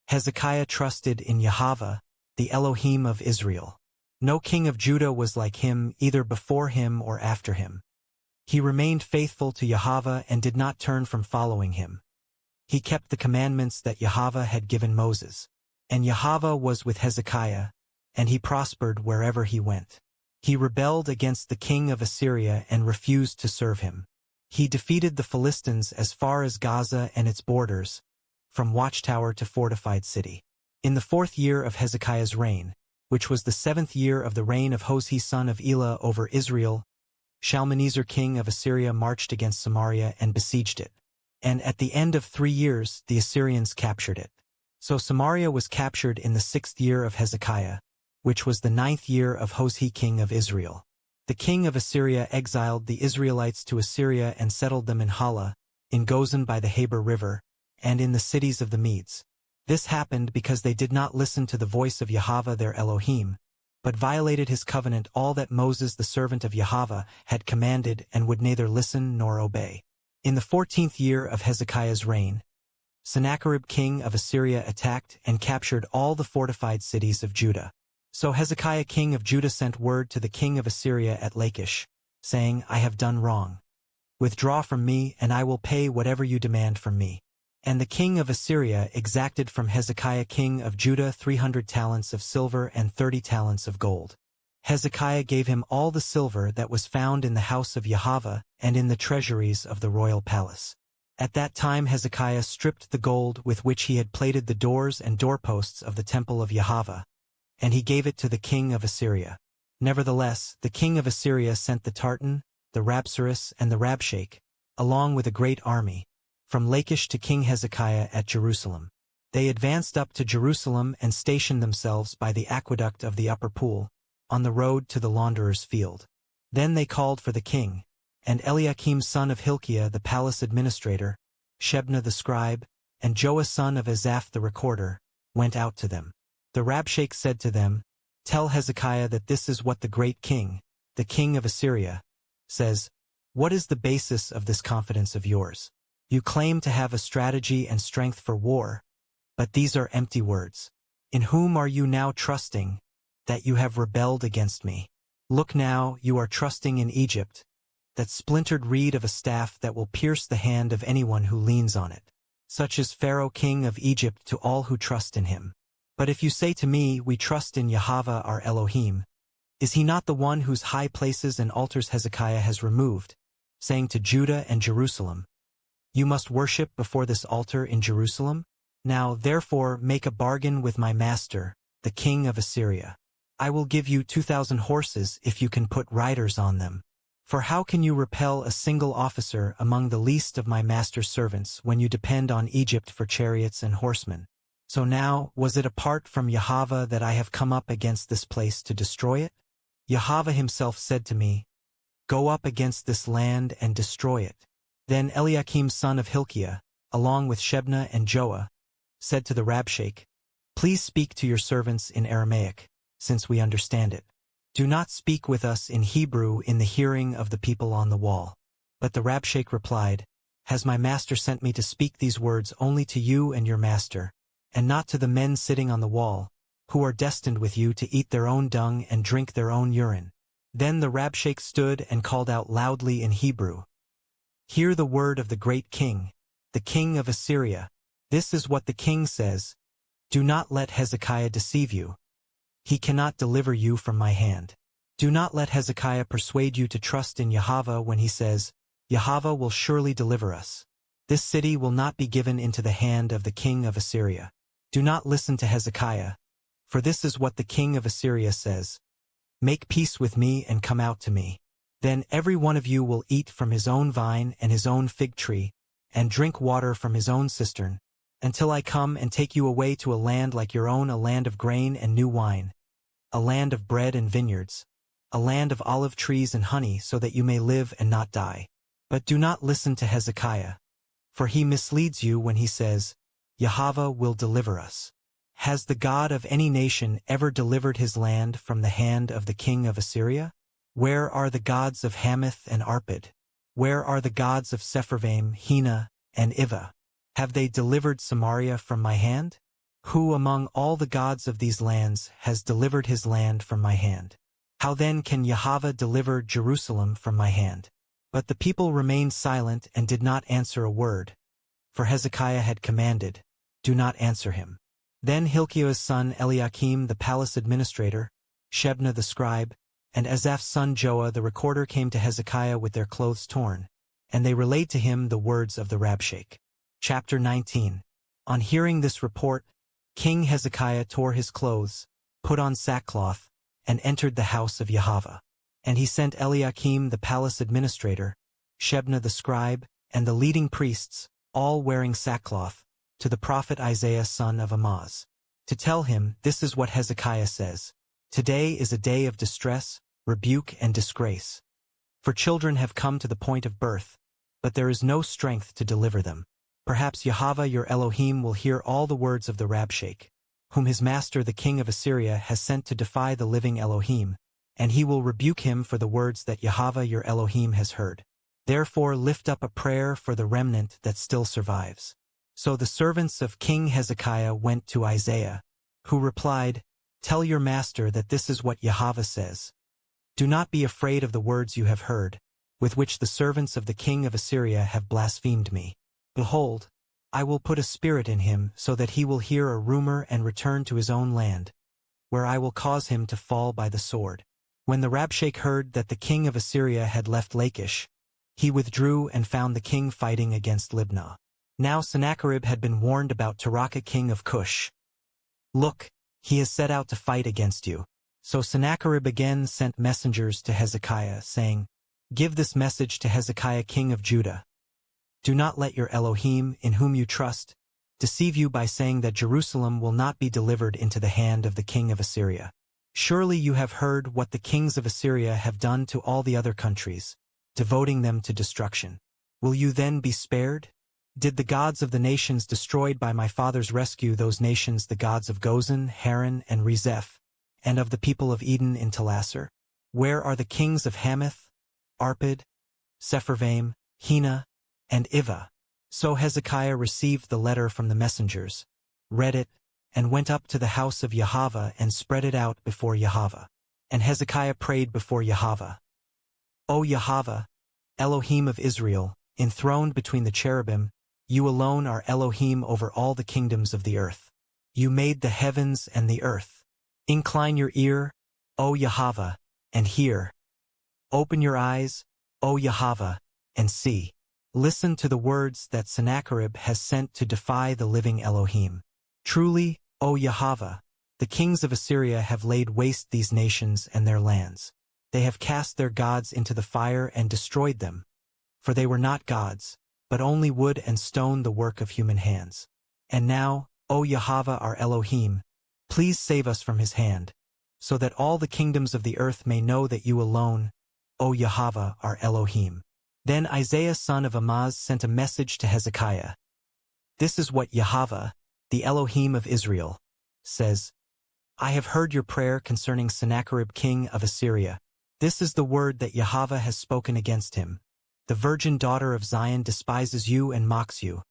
Hezekiah trusted in Yahweh, the Elohim of Israel. No king of Judah was like him, either before him or after him. He remained faithful to Yahweh and did not turn from following him. He kept the commandments that Yahweh had given Moses. And Yahweh was with Hezekiah, and he prospered wherever he went. He rebelled against the king of Assyria and refused to serve him. He defeated the Philistines as far as Gaza and its borders, from watchtower to fortified city. In the 4th year of Hezekiah's reign, which was the 7th year of the reign of Hoshea son of Elah over Israel, Shalmaneser king of Assyria marched against Samaria and besieged it. And at the end of 3 years the Assyrians captured it. So Samaria was captured in the 6th year of Hezekiah, which was the 9th year of Hoshea king of Israel. The king of Assyria exiled the Israelites to Assyria and settled them in Hala, in Gozan by the Habor River, and in the cities of the Medes. This happened because they did not listen to the voice of Yahweh their Elohim, but violated his covenant, all that Moses the servant of Yahweh had commanded, and would neither listen nor obey. In the 14th year of Hezekiah's reign, Sennacherib king of Assyria attacked and captured all the fortified cities of Judah. So Hezekiah king of Judah sent word to the king of Assyria at Lachish, saying, I have done wrong. Withdraw from me, and I will pay whatever you demand from me. And the king of Assyria exacted from Hezekiah king of Judah 300 talents of silver and 30 talents of gold. Hezekiah gave him all the silver that was found in the house of Yahweh and in the treasuries of the royal palace. At that time Hezekiah stripped the gold with which he had plated the doors and doorposts of the temple of Yahweh, and he gave it to the king of Assyria. Nevertheless, the king of Assyria sent the Tartan, the Rabsaris, and the Rabshakeh, along with a great army, from Lachish to King Hezekiah at Jerusalem. They advanced up to Jerusalem and stationed themselves by the aqueduct of the upper pool, on the road to the launderer's field. Then they called for the king, and Eliakim son of Hilkiah the palace administrator, Shebna the scribe, and Joah son of Asaph the recorder, went out to them. The Rabshakeh said to them, Tell Hezekiah that this is what the great king, the king of Assyria, says. What is the basis of this confidence of yours? You claim to have a strategy and strength for war, but these are empty words. In whom are you now trusting, that you have rebelled against me? Look now, you are trusting in Egypt, that splintered reed of a staff that will pierce the hand of anyone who leans on it. Such is Pharaoh king of Egypt to all who trust in him. But if you say to me, We trust in Yahweh our Elohim, is he not the one whose high places and altars Hezekiah has removed, saying to Judah and Jerusalem, You must worship before this altar in Jerusalem? Now therefore make a bargain with my master, the king of Assyria. I will give you 2,000 horses if you can put riders on them. For how can you repel a single officer among the least of my master's servants when you depend on Egypt for chariots and horsemen? So now, was it apart from Yahweh that I have come up against this place to destroy it? Yahweh himself said to me, Go up against this land and destroy it. Then Eliakim son of Hilkiah, along with Shebna and Joah, said to the Rabshakeh, Please speak to your servants in Aramaic, since we understand it. Do not speak with us in Hebrew in the hearing of the people on the wall. But the Rabshakeh replied, "Has my master sent me to speak these words only to you and your master, and not to the men sitting on the wall, who are destined with you to eat their own dung and drink their own urine?" Then the Rabshakeh stood and called out loudly in Hebrew, "Hear the word of the great king, the king of Assyria. This is what the king says, do not let Hezekiah deceive you. He cannot deliver you from my hand. Do not let Hezekiah persuade you to trust in Yahweh when he says, Yahweh will surely deliver us. This city will not be given into the hand of the king of Assyria. Do not listen to Hezekiah, for this is what the king of Assyria says. Make peace with me and come out to me. Then every one of you will eat from his own vine and his own fig tree, and drink water from his own cistern, until I come and take you away to a land like your own, a land of grain and new wine, a land of bread and vineyards, a land of olive trees and honey, so that you may live and not die. But do not listen to Hezekiah, for he misleads you when he says, Yahweh will deliver us. Has the God of any nation ever delivered his land from the hand of the king of Assyria? Where are the gods of Hamath and Arpad? Where are the gods of Sepharvaim, Hena, and Ivah? Have they delivered Samaria from my hand? Who among all the gods of these lands has delivered his land from my hand? How then can Yahweh deliver Jerusalem from my hand? But the people remained silent and did not answer a word, for Hezekiah had commanded, do not answer him. Then Hilkiah's son Eliakim the palace administrator, Shebna the scribe, and Asaph's son Joah the recorder came to Hezekiah with their clothes torn, and they relayed to him the words of the Rabshakeh. Chapter 19. On hearing this report, King Hezekiah tore his clothes, put on sackcloth, and entered the house of Yahweh. And he sent Eliakim the palace administrator, Shebna the scribe, and the leading priests, all wearing sackcloth, to the prophet Isaiah son of Amoz, to tell him, this is what Hezekiah says, today is a day of distress, rebuke, and disgrace. For children have come to the point of birth, but there is no strength to deliver them. Perhaps Yahweh your Elohim will hear all the words of the Rabshakeh, whom his master the king of Assyria has sent to defy the living Elohim, and he will rebuke him for the words that Yahweh your Elohim has heard. Therefore lift up a prayer for the remnant that still survives. So the servants of King Hezekiah went to Isaiah, who replied, Tell your master that this is what Yahweh says. Do not be afraid of the words you have heard, with which the servants of the king of Assyria have blasphemed me. Behold, I will put a spirit in him so that he will hear a rumor and return to his own land, where I will cause him to fall by the sword. When the Rabshakeh heard that the king of Assyria had left Lachish, he withdrew and found the king fighting against Libnah. Now Sennacherib had been warned about Tirhakah king of Cush. Look, he has set out to fight against you. So Sennacherib again sent messengers to Hezekiah, saying, Give this message to Hezekiah king of Judah. Do not let your Elohim, in whom you trust, deceive you by saying that Jerusalem will not be delivered into the hand of the king of Assyria. Surely you have heard what the kings of Assyria have done to all the other countries, devoting them to destruction. Will you then be spared? Did the gods of the nations destroyed by my fathers rescue those nations, the gods of Gozan, Haran, and Rezeph, and of the people of Eden in Telassar? Where are the kings of Hamath, Arpad, Sepharvaim, Hena, and Ivah? So Hezekiah received the letter from the messengers, read it, and went up to the house of Yahweh and spread it out before Yahweh. And Hezekiah prayed before Yahweh, O Yahweh, Elohim of Israel, enthroned between the cherubim, you alone are Elohim over all the kingdoms of the earth. You made the heavens and the earth. Incline your ear, O Yahweh, and hear. Open your eyes, O Yahweh, and see. Listen to the words that Sennacherib has sent to defy the living Elohim. Truly, O Yahweh, the kings of Assyria have laid waste these nations and their lands. They have cast their gods into the fire and destroyed them, for they were not gods, but only wood and stone, the work of human hands. And now, O Yahweh our Elohim, please save us from his hand, so that all the kingdoms of the earth may know that you alone, O Yahweh our Elohim. Then Isaiah son of Amoz sent a message to Hezekiah. This is what Yahweh, the Elohim of Israel, says. I have heard your prayer concerning Sennacherib king of Assyria. This is the word that Yahweh has spoken against him. The virgin daughter of Zion despises you and mocks you.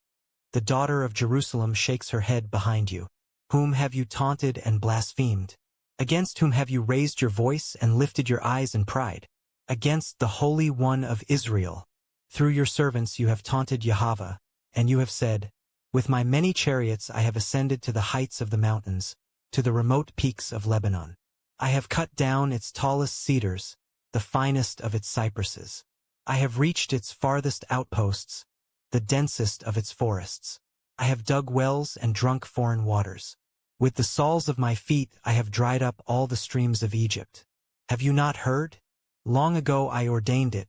The daughter of Jerusalem shakes her head behind you. Whom have you taunted and blasphemed? Against whom have you raised your voice and lifted your eyes in pride? Against the Holy One of Israel. Through your servants you have taunted Yahweh, and you have said, with my many chariots I have ascended to the heights of the mountains, to the remote peaks of Lebanon. I have cut down its tallest cedars, the finest of its cypresses. I have reached its farthest outposts, the densest of its forests. I have dug wells and drunk foreign waters. With the soles of my feet I have dried up all the streams of Egypt. Have you not heard? Long ago I ordained it.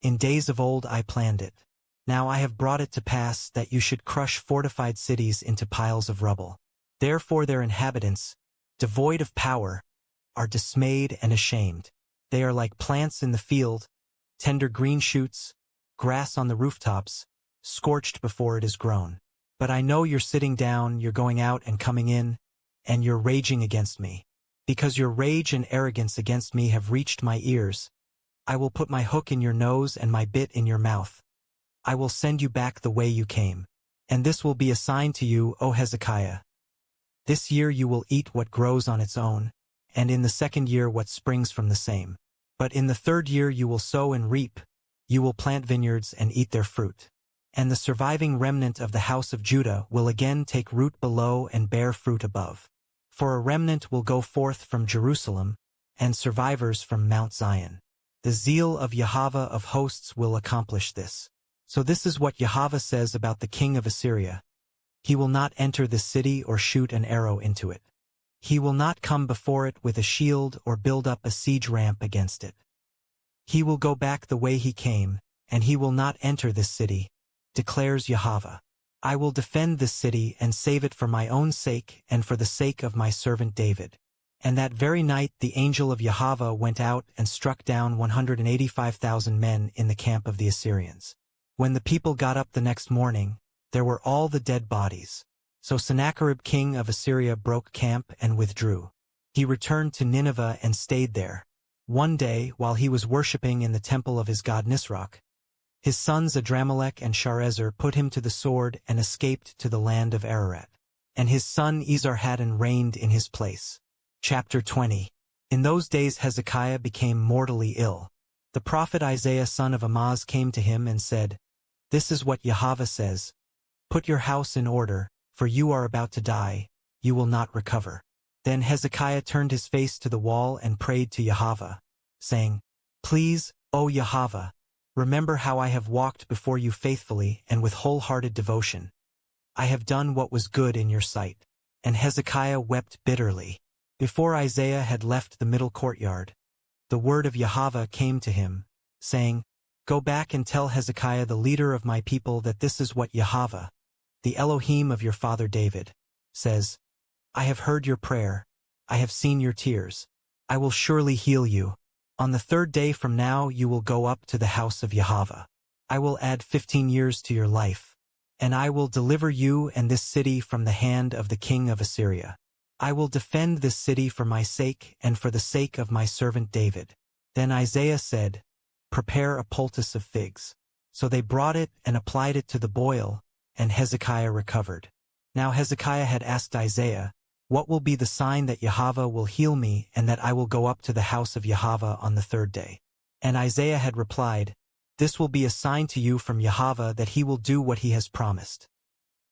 In days of old I planned it. Now I have brought it to pass that you should crush fortified cities into piles of rubble. Therefore their inhabitants, devoid of power, are dismayed and ashamed. They are like plants in the field, tender green shoots, grass on the rooftops, scorched before it is grown. But I know you're sitting down, you're going out and coming in, and you're raging against me. Because your rage and arrogance against me have reached my ears, I will put my hook in your nose and my bit in your mouth. I will send you back the way you came. And this will be a sign to you, O Hezekiah. This year you will eat what grows on its own, and in the second year what springs from the same. But in the third year you will sow and reap, you will plant vineyards and eat their fruit. And the surviving remnant of the house of Judah will again take root below and bear fruit above. For a remnant will go forth from Jerusalem, and survivors from Mount Zion. The zeal of Yahweh of hosts will accomplish this. So this is what Yahweh says about the king of Assyria. He will not enter the city or shoot an arrow into it. He will not come before it with a shield or build up a siege ramp against it. He will go back the way he came, and he will not enter this city, declares Yahweh. I will defend this city and save it for my own sake and for the sake of my servant David. And that very night the angel of Yahweh went out and struck down 185,000 men in the camp of the Assyrians. When the people got up the next morning, there were all the dead bodies. So Sennacherib king of Assyria broke camp and withdrew. He returned to Nineveh and stayed there. One day, while he was worshipping in the temple of his god Nisroch, his sons Adramelech and Sharezer put him to the sword and escaped to the land of Ararat. And his son Esarhaddon reigned in his place. Chapter 20. In those days Hezekiah became mortally ill. The prophet Isaiah son of Amoz came to him and said, This is what Yahweh says, Put your house in order, for you are about to die, you will not recover. Then Hezekiah turned his face to the wall and prayed to Yahweh, saying, Please, O Yahweh, remember how I have walked before you faithfully and with wholehearted devotion. I have done what was good in your sight. And Hezekiah wept bitterly. Before Isaiah had left the middle courtyard, the word of Yahweh came to him, saying, Go back and tell Hezekiah the leader of my people that this is what Yahweh, the Elohim of your father David, says, I have heard your prayer, I have seen your tears. I will surely heal you. On the third day from now you will go up to the house of Yahweh. I will add 15 years to your life, and I will deliver you and this city from the hand of the king of Assyria. I will defend this city for my sake and for the sake of my servant David. Then Isaiah said, Prepare a poultice of figs. So they brought it and applied it to the boil, and Hezekiah recovered. Now Hezekiah had asked Isaiah, What will be the sign that Yahweh will heal me and that I will go up to the house of Yahweh on the third day? And Isaiah had replied, This will be a sign to you from Yahweh that he will do what he has promised.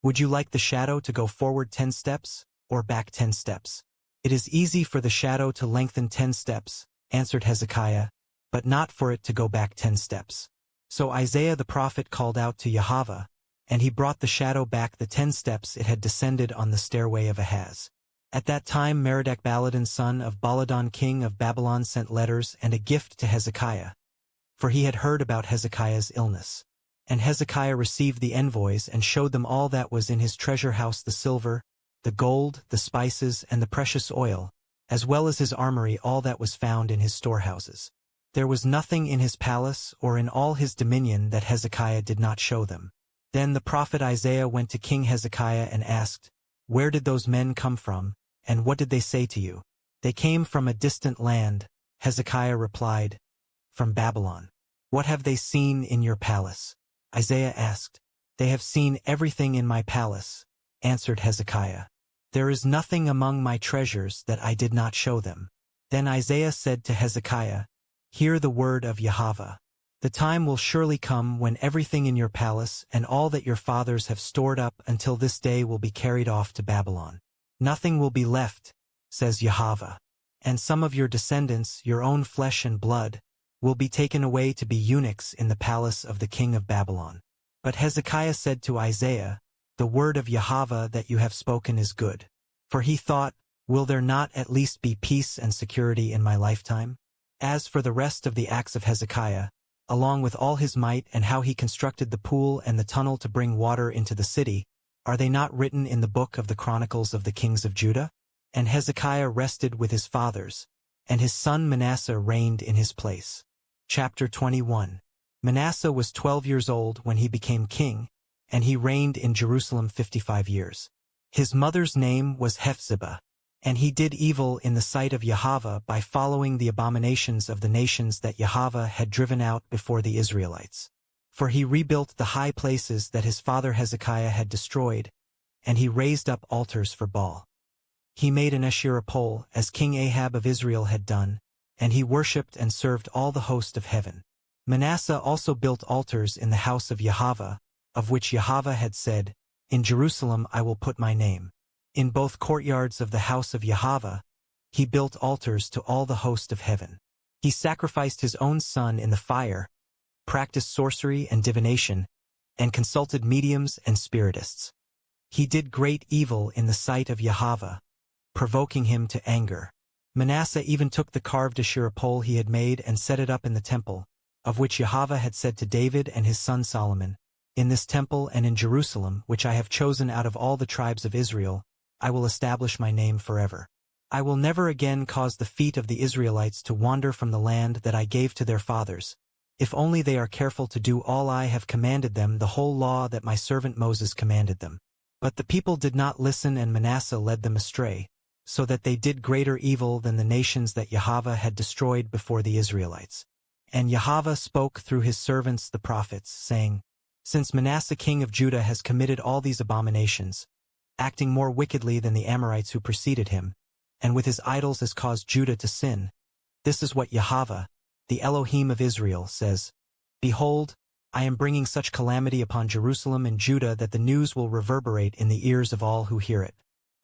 Would you like the shadow to go forward 10 steps, or back 10 steps? It is easy for the shadow to lengthen 10 steps, answered Hezekiah, but not for it to go back 10 steps. So Isaiah the prophet called out to Yahweh, and he brought the shadow back the 10 steps it had descended on the stairway of Ahaz. At that time Merodach-Baladan son of Baladan king of Babylon sent letters and a gift to Hezekiah, for he had heard about Hezekiah's illness. And Hezekiah received the envoys and showed them all that was in his treasure house, the silver, the gold, the spices, and the precious oil, as well as his armory, all that was found in his storehouses. There was nothing in his palace or in all his dominion that Hezekiah did not show them. Then the prophet Isaiah went to King Hezekiah and asked, Where did those men come from, and what did they say to you? They came from a distant land, Hezekiah replied, From Babylon. What have they seen in your palace? Isaiah asked. They have seen everything in my palace, answered Hezekiah. There is nothing among my treasures that I did not show them. Then Isaiah said to Hezekiah, Hear the word of Yahweh. The time will surely come when everything in your palace and all that your fathers have stored up until this day will be carried off to Babylon. Nothing will be left, says Yahweh. And some of your descendants, your own flesh and blood, will be taken away to be eunuchs in the palace of the king of Babylon. But Hezekiah said to Isaiah, The word of Yahweh that you have spoken is good. For he thought, Will there not at least be peace and security in my lifetime? As for the rest of the acts of Hezekiah, along with all his might and how he constructed the pool and the tunnel to bring water into the city, are they not written in the book of the Chronicles of the Kings of Judah? And Hezekiah rested with his fathers, and his son Manasseh reigned in his place. Chapter 21. Manasseh was 12 years old when he became king, and he reigned in Jerusalem 55 years. His mother's name was Hephzibah, and he did evil in the sight of Yahweh by following the abominations of the nations that Yahweh had driven out before the Israelites. For he rebuilt the high places that his father Hezekiah had destroyed, and he raised up altars for Baal. He made an Asherah pole, as King Ahab of Israel had done, and he worshipped and served all the host of heaven. Manasseh also built altars in the house of Yahweh, of which Yahweh had said, In Jerusalem I will put my name. In both courtyards of the house of Yahweh, he built altars to all the host of heaven. He sacrificed his own son in the fire, practiced sorcery and divination, and consulted mediums and spiritists. He did great evil in the sight of Yahweh, provoking him to anger. Manasseh even took the carved Asherah pole he had made and set it up in the temple, of which Yahweh had said to David and his son Solomon, In this temple and in Jerusalem, which I have chosen out of all the tribes of Israel, I will establish my name forever. I will never again cause the feet of the Israelites to wander from the land that I gave to their fathers, if only they are careful to do all I have commanded them, the whole law that my servant Moses commanded them. But the people did not listen, and Manasseh led them astray, so that they did greater evil than the nations that Yahweh had destroyed before the Israelites. And Yahweh spoke through his servants the prophets, saying, Since Manasseh king of Judah has committed all these abominations, acting more wickedly than the Amorites who preceded him, and with his idols has caused Judah to sin, this is what Yahweh, the Elohim of Israel, says, Behold, I am bringing such calamity upon Jerusalem and Judah that the news will reverberate in the ears of all who hear it.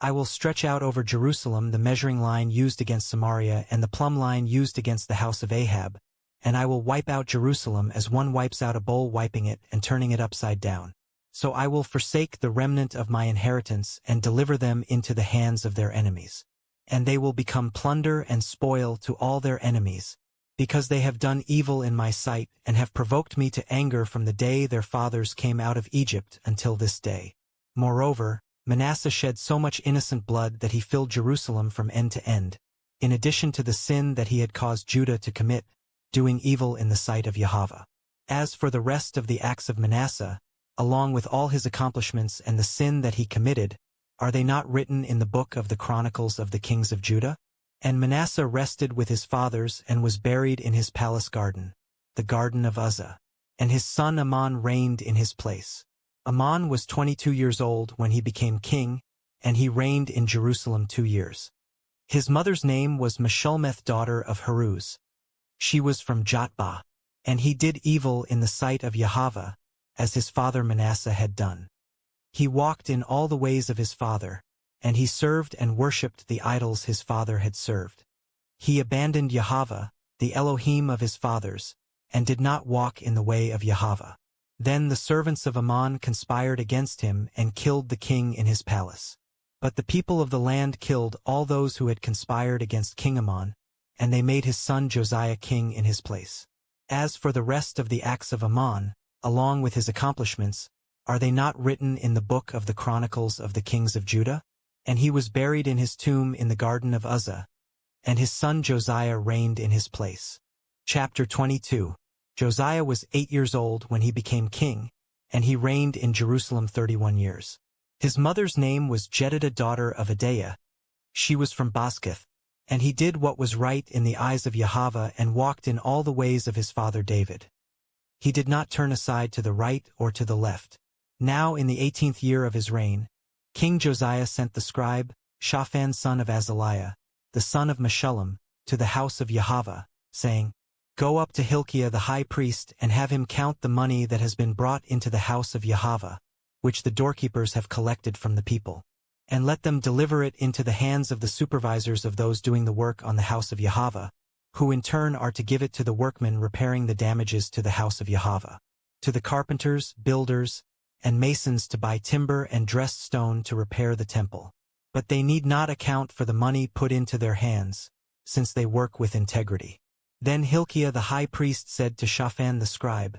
I will stretch out over Jerusalem the measuring line used against Samaria and the plumb line used against the house of Ahab, and I will wipe out Jerusalem as one wipes out a bowl, wiping it and turning it upside down. So I will forsake the remnant of my inheritance and deliver them into the hands of their enemies. And they will become plunder and spoil to all their enemies, because they have done evil in my sight and have provoked me to anger from the day their fathers came out of Egypt until this day. Moreover, Manasseh shed so much innocent blood that he filled Jerusalem from end to end, in addition to the sin that he had caused Judah to commit, doing evil in the sight of Yahweh. As for the rest of the acts of Manasseh, along with all his accomplishments and the sin that he committed, are they not written in the book of the Chronicles of the Kings of Judah? And Manasseh rested with his fathers and was buried in his palace garden, the garden of Uzzah. And his son Amon reigned in his place. Amon was 22 years old when he became king, and he reigned in Jerusalem 2 years. His mother's name was Meshullemeth, daughter of Haruz. She was from Jotbah, and he did evil in the sight of Yahweh, as his father Manasseh had done. He walked in all the ways of his father, and he served and worshipped the idols his father had served. He abandoned Yahweh, the Elohim of his fathers, and did not walk in the way of Yahweh. Then the servants of Amon conspired against him and killed the king in his palace. But the people of the land killed all those who had conspired against King Amon, and they made his son Josiah king in his place. As for the rest of the acts of Amon, along with his accomplishments, are they not written in the book of the Chronicles of the Kings of Judah? And he was buried in his tomb in the garden of Uzzah, and his son Josiah reigned in his place. Chapter 22. Josiah was 8 years old when he became king, and he reigned in Jerusalem 31 years. His mother's name was Jedidah, daughter of Adaiah. She was from Bosketh, and he did what was right in the eyes of Yahweh and walked in all the ways of his father David. He did not turn aside to the right or to the left. Now in the 18th year of his reign, King Josiah sent the scribe, Shaphan son of Azaliah, the son of Meshullam, to the house of Yahweh, saying, Go up to Hilkiah the high priest and have him count the money that has been brought into the house of Yahweh, which the doorkeepers have collected from the people. And let them deliver it into the hands of the supervisors of those doing the work on the house of Yahweh, who in turn are to give it to the workmen repairing the damages to the house of Yahweh, to the carpenters, builders, and masons to buy timber and dressed stone to repair the temple. But they need not account for the money put into their hands, since they work with integrity. Then Hilkiah the high priest said to Shaphan the scribe,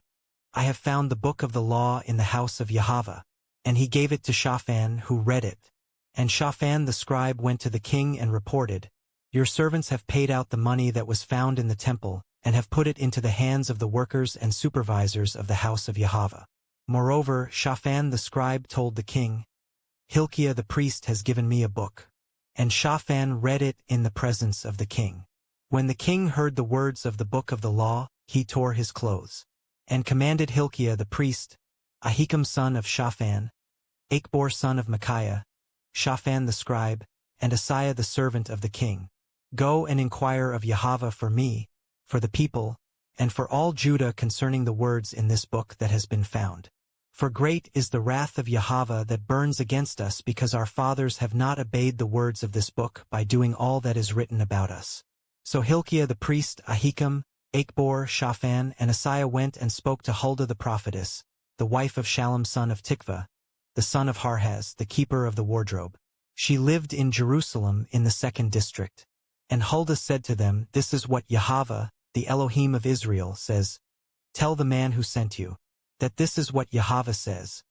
I have found the book of the law in the house of Yahweh. And he gave it to Shaphan, who read it. And Shaphan the scribe went to the king and reported, Your servants have paid out the money that was found in the temple, and have put it into the hands of the workers and supervisors of the house of Yahweh. Moreover, Shaphan the scribe told the king, Hilkiah the priest has given me a book. And Shaphan read it in the presence of the king. When the king heard the words of the book of the law, he tore his clothes, and commanded Hilkiah the priest, Ahikam son of Shaphan, Achbor son of Micaiah, Shaphan the scribe, and Asaiah the servant of the king, Go and inquire of Yahweh for me, for the people, and for all Judah concerning the words in this book that has been found. For great is the wrath of Yahweh that burns against us because our fathers have not obeyed the words of this book by doing all that is written about us. So Hilkiah the priest, Ahikam, Achbor, Shaphan, and Asaiah went and spoke to Huldah the prophetess, the wife of Shallum son of Tikvah, the son of Harhas, the keeper of the wardrobe. She lived in Jerusalem in the 2nd district. And Huldah said to them, This is what Yahweh, the Elohim of Israel, says. Tell the man who sent you, that this is what Yahweh says.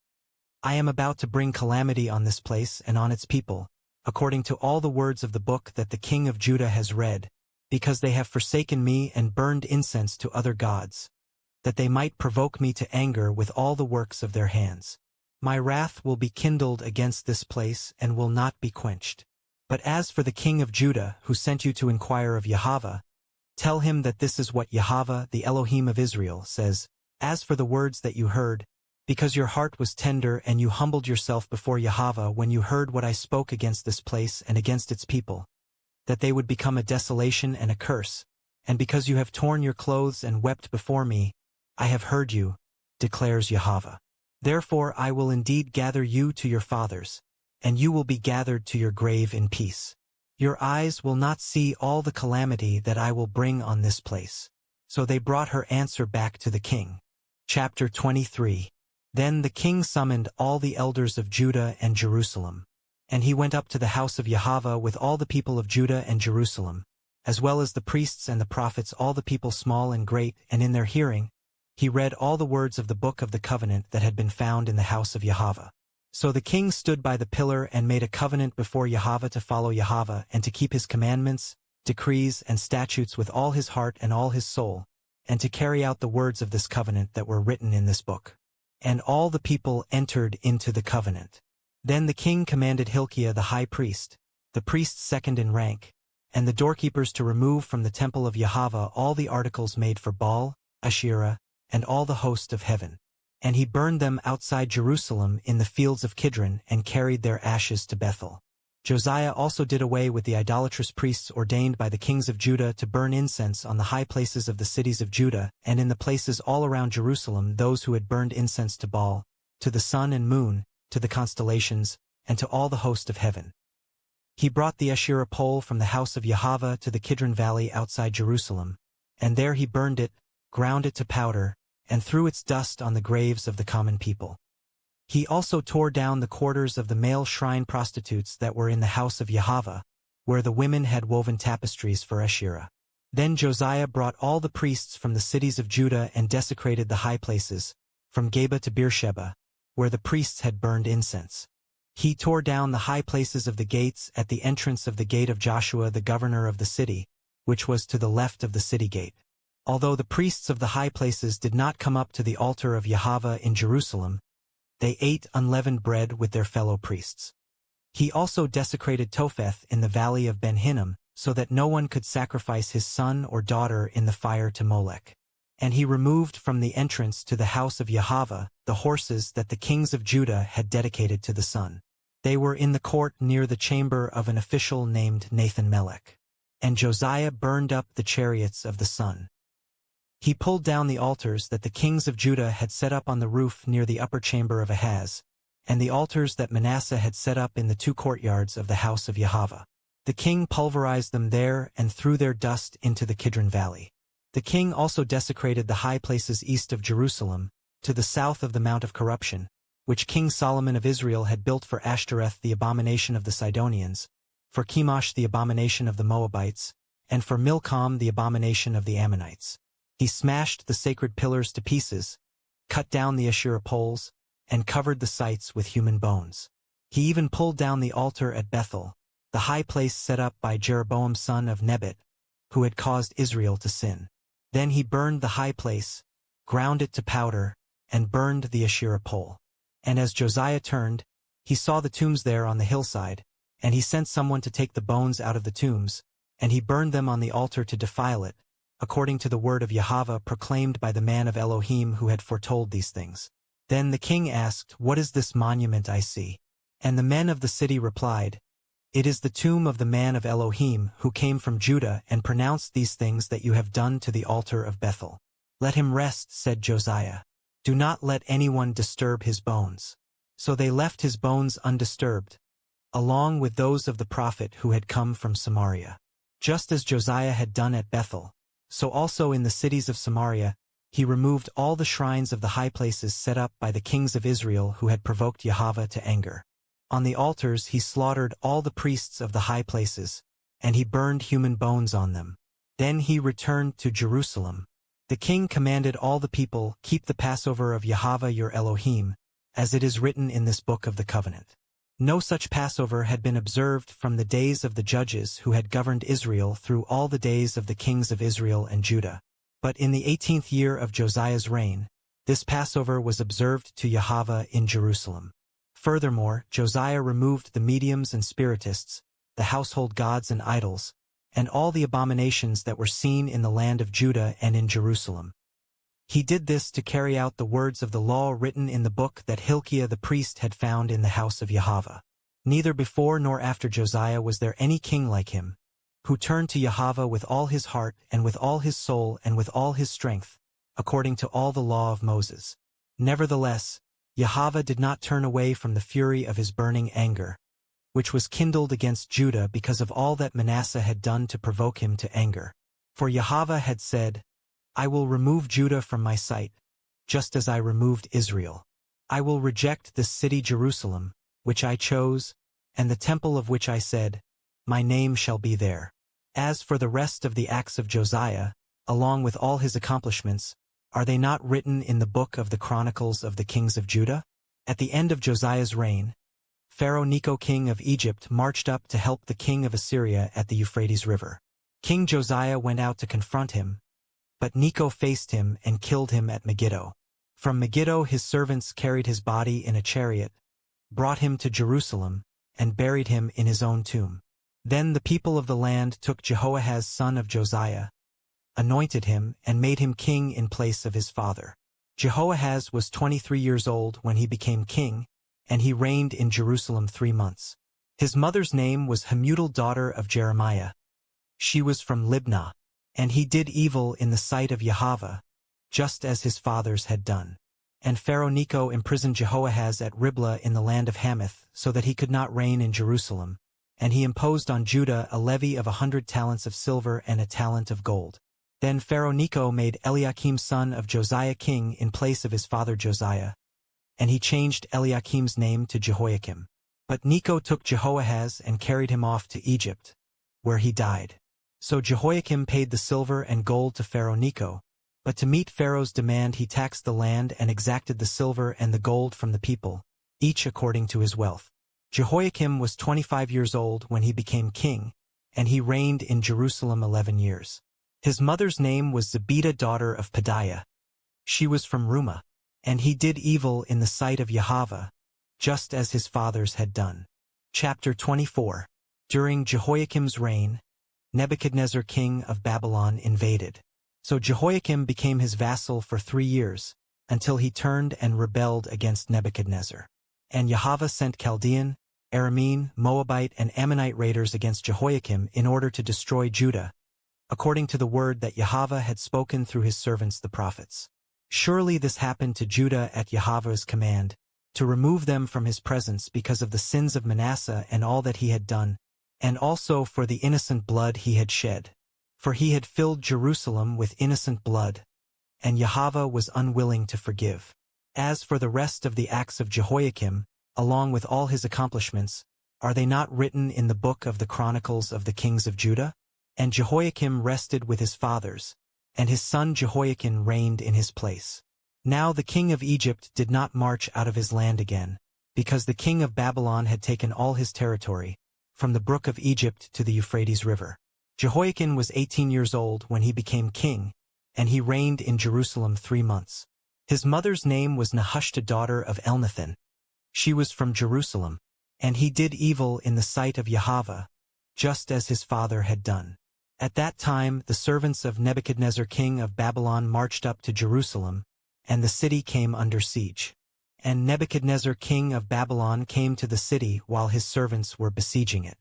I am about to bring calamity on this place and on its people, according to all the words of the book that the king of Judah has read, because they have forsaken me and burned incense to other gods, that they might provoke me to anger with all the works of their hands. My wrath will be kindled against this place and will not be quenched. But as for the king of Judah, who sent you to inquire of Yahweh, tell him that this is what Yahweh, the Elohim of Israel, says. As for the words that you heard, because your heart was tender and you humbled yourself before Yahweh when you heard what I spoke against this place and against its people, that they would become a desolation and a curse, and because you have torn your clothes and wept before me, I have heard you, declares Yahweh. Therefore I will indeed gather you to your fathers, and you will be gathered to your grave in peace. Your eyes will not see all the calamity that I will bring on this place. So they brought her answer back to the king. Chapter 23. Then the king summoned all the elders of Judah and Jerusalem. And he went up to the house of Yahweh with all the people of Judah and Jerusalem, as well as the priests and the prophets, all the people small and great, and in their hearing, he read all the words of the book of the covenant that had been found in the house of Yahweh. So the king stood by the pillar and made a covenant before Yahweh to follow Yahweh and to keep his commandments, decrees, and statutes with all his heart and all his soul, and to carry out the words of this covenant that were written in this book. And all the people entered into the covenant. Then the king commanded Hilkiah the high priest, the priest second in rank, and the doorkeepers to remove from the temple of Yahweh all the articles made for Baal, Asherah, and all the host of heaven. And he burned them outside Jerusalem in the fields of Kidron and carried their ashes to Bethel. Josiah also did away with the idolatrous priests ordained by the kings of Judah to burn incense on the high places of the cities of Judah, and in the places all around Jerusalem those who had burned incense to Baal, to the sun and moon, to the constellations, and to all the host of heaven. He brought the Asherah pole from the house of Yahweh to the Kidron valley outside Jerusalem, and there he burned it, ground it to powder, and threw its dust on the graves of the common people. He also tore down the quarters of the male shrine prostitutes that were in the house of Yahweh, where the women had woven tapestries for Asherah. Then Josiah brought all the priests from the cities of Judah and desecrated the high places, from Geba to Beersheba, where the priests had burned incense. He tore down the high places of the gates at the entrance of the gate of Joshua the governor of the city, which was to the left of the city gate. Although the priests of the high places did not come up to the altar of Yahweh in Jerusalem, they ate unleavened bread with their fellow priests. He also desecrated Topheth in the valley of Ben Hinnom, so that no one could sacrifice his son or daughter in the fire to Molech. And he removed from the entrance to the house of Yahweh the horses that the kings of Judah had dedicated to the sun. They were in the court near the chamber of an official named Nathan-Melech. And Josiah burned up the chariots of the sun. He pulled down the altars that the kings of Judah had set up on the roof near the upper chamber of Ahaz, and the altars that Manasseh had set up in the two courtyards of the house of Yahweh. The king pulverized them there and threw their dust into the Kidron Valley. The king also desecrated the high places east of Jerusalem, to the south of the Mount of Corruption, which King Solomon of Israel had built for Ashtoreth the abomination of the Sidonians, for Chemosh the abomination of the Moabites, and for Milcom the abomination of the Ammonites. He smashed the sacred pillars to pieces, cut down the Asherah poles, and covered the sites with human bones. He even pulled down the altar at Bethel, the high place set up by Jeroboam son of Nebat, who had caused Israel to sin. Then he burned the high place, ground it to powder, and burned the Asherah pole. And as Josiah turned, he saw the tombs there on the hillside, and he sent someone to take the bones out of the tombs, and he burned them on the altar to defile it, according to the word of Yahweh proclaimed by the man of Elohim who had foretold these things. Then the king asked, "What is this monument I see?" And the men of the city replied, "It is the tomb of the man of Elohim who came from Judah and pronounced these things that you have done to the altar of Bethel." "Let him rest," said Josiah. "Do not let anyone disturb his bones." So they left his bones undisturbed, along with those of the prophet who had come from Samaria. Just as Josiah had done at Bethel, so also in the cities of Samaria, he removed all the shrines of the high places set up by the kings of Israel who had provoked Yahweh to anger. On the altars he slaughtered all the priests of the high places, and he burned human bones on them. Then he returned to Jerusalem. The king commanded all the people, "Keep the Passover of Yahweh your Elohim, as it is written in this book of the covenant." No such Passover had been observed from the days of the judges who had governed Israel through all the days of the kings of Israel and Judah. But in the 18th year of Josiah's reign, this Passover was observed to Yahweh in Jerusalem. Furthermore, Josiah removed the mediums and spiritists, the household gods and idols, and all the abominations that were seen in the land of Judah and in Jerusalem. He did this to carry out the words of the law written in the book that Hilkiah the priest had found in the house of Yahweh. Neither before nor after Josiah was there any king like him, who turned to Yahweh with all his heart and with all his soul and with all his strength, according to all the law of Moses. Nevertheless, Yahweh did not turn away from the fury of his burning anger, which was kindled against Judah because of all that Manasseh had done to provoke him to anger. For Yahweh had said, "I will remove Judah from my sight, just as I removed Israel. I will reject this city Jerusalem, which I chose, and the temple of which I said, My name shall be there." As for the rest of the acts of Josiah, along with all his accomplishments, are they not written in the book of the Chronicles of the kings of Judah? At the end of Josiah's reign, Pharaoh Necho king of Egypt marched up to help the king of Assyria at the Euphrates River. King Josiah went out to confront him, but Necho faced him and killed him at Megiddo. From Megiddo his servants carried his body in a chariot, brought him to Jerusalem, and buried him in his own tomb. Then the people of the land took Jehoahaz son of Josiah, anointed him, and made him king in place of his father. Jehoahaz was 23 years old when he became king, and he reigned in Jerusalem 3 months. His mother's name was Hamutal daughter of Jeremiah. She was from Libnah. And he did evil in the sight of Yahweh, just as his fathers had done. And Pharaoh Necho imprisoned Jehoahaz at Riblah in the land of Hamath, so that he could not reign in Jerusalem, and he imposed on Judah a levy of 100 talents of silver and a talent of gold. Then Pharaoh Necho made Eliakim son of Josiah king in place of his father Josiah, and he changed Eliakim's name to Jehoiakim. But Necho took Jehoahaz and carried him off to Egypt, where he died. So Jehoiakim paid the silver and gold to Pharaoh Necho, but to meet Pharaoh's demand he taxed the land and exacted the silver and the gold from the people, each according to his wealth. Jehoiakim was 25 years old when he became king, and he reigned in Jerusalem 11 years. His mother's name was Zebidah daughter of Pedaiah. She was from Rumah, and he did evil in the sight of Yahweh, just as his fathers had done. Chapter 24. During Jehoiakim's reign, Nebuchadnezzar king of Babylon invaded. So Jehoiakim became his vassal for 3 years, until he turned and rebelled against Nebuchadnezzar. And Yahweh sent Chaldean, Aramean, Moabite, and Ammonite raiders against Jehoiakim in order to destroy Judah, according to the word that Yahweh had spoken through his servants the prophets. Surely this happened to Judah at Yahweh's command, to remove them from his presence because of the sins of Manasseh and all that he had done, and also for the innocent blood he had shed. For he had filled Jerusalem with innocent blood, and Yahweh was unwilling to forgive. As for the rest of the acts of Jehoiakim, along with all his accomplishments, are they not written in the book of the Chronicles of the Kings of Judah? And Jehoiakim rested with his fathers, and his son Jehoiakim reigned in his place. Now the king of Egypt did not march out of his land again, because the king of Babylon had taken all his territory, from the brook of Egypt to the Euphrates River. Jehoiakim was 18 years old when he became king, and he reigned in Jerusalem 3 months. His mother's name was Nehushta, daughter of Elnathan. She was from Jerusalem, and he did evil in the sight of Yahweh, just as his father had done. At that time the servants of Nebuchadnezzar king of Babylon marched up to Jerusalem, and the city came under siege. And Nebuchadnezzar king of Babylon came to the city while his servants were besieging it.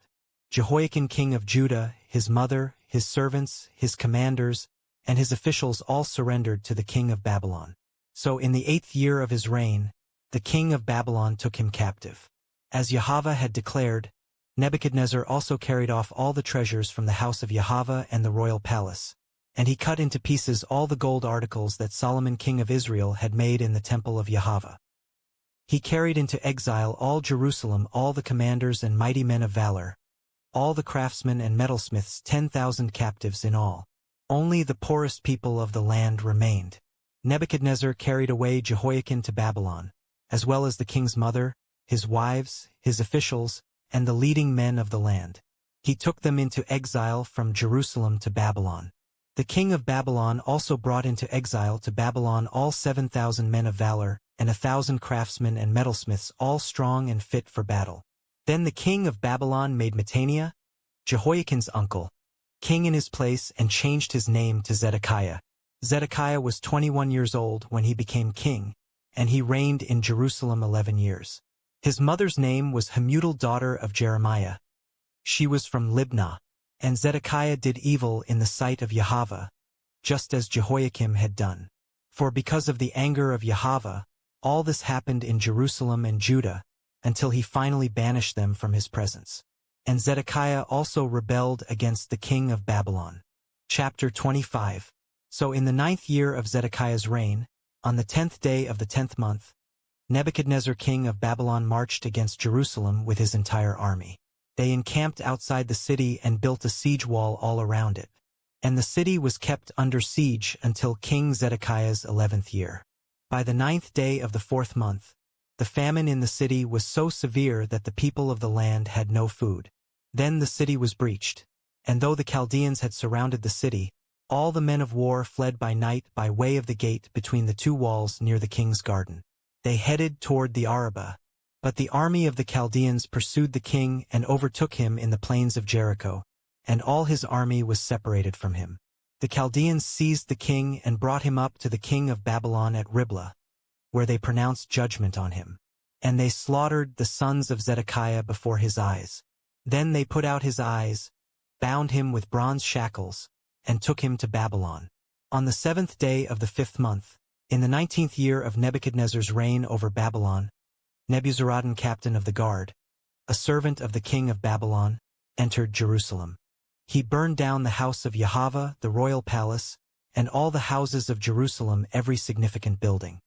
Jehoiakim king of Judah, his mother, his servants, his commanders, and his officials all surrendered to the king of Babylon. So in the 8th year of his reign, the king of Babylon took him captive. As Yahweh had declared, Nebuchadnezzar also carried off all the treasures from the house of Yahweh and the royal palace, and he cut into pieces all the gold articles that Solomon king of Israel had made in the temple of Yahweh. He carried into exile all Jerusalem all the commanders and mighty men of valor, all the craftsmen and metalsmiths, 10,000 captives in all. Only the poorest people of the land remained. Nebuchadnezzar carried away Jehoiakim to Babylon, as well as the king's mother, his wives, his officials, and the leading men of the land. He took them into exile from Jerusalem to Babylon. The king of Babylon also brought into exile to Babylon all 7,000 men of valor, and 1,000 craftsmen and metalsmiths, all strong and fit for battle. Then the king of Babylon made Mattaniah, Jehoiakim's uncle, king in his place, and changed his name to Zedekiah. Zedekiah was 21 years old when he became king, and he reigned in Jerusalem 11 years. His mother's name was Hamutal, daughter of Jeremiah. She was from Libnah. And Zedekiah did evil in the sight of Yahweh, just as Jehoiakim had done. For because of the anger of Yahweh, all this happened in Jerusalem and Judah, until he finally banished them from his presence. And Zedekiah also rebelled against the king of Babylon. Chapter 25. So in the 9th year of Zedekiah's reign, on the 10th day of the 10th month, Nebuchadnezzar king of Babylon marched against Jerusalem with his entire army. They encamped outside the city and built a siege wall all around it. And the city was kept under siege until King Zedekiah's 11th year. By the 9th day of the 4th month, the famine in the city was so severe that the people of the land had no food. Then the city was breached, and though the Chaldeans had surrounded the city, all the men of war fled by night by way of the gate between the 2 walls near the king's garden. They headed toward the Arabah. But the army of the Chaldeans pursued the king and overtook him in the plains of Jericho, and all his army was separated from him. The Chaldeans seized the king and brought him up to the king of Babylon at Riblah, where they pronounced judgment on him. And they slaughtered the sons of Zedekiah before his eyes. Then they put out his eyes, bound him with bronze shackles, and took him to Babylon. On the 7th day of the 5th month, in the 19th year of Nebuchadnezzar's reign over Babylon, Nebuzaradan, captain of the guard, a servant of the king of Babylon, entered Jerusalem. He burned down the house of Yahweh, the royal palace, and all the houses of Jerusalem, every significant building.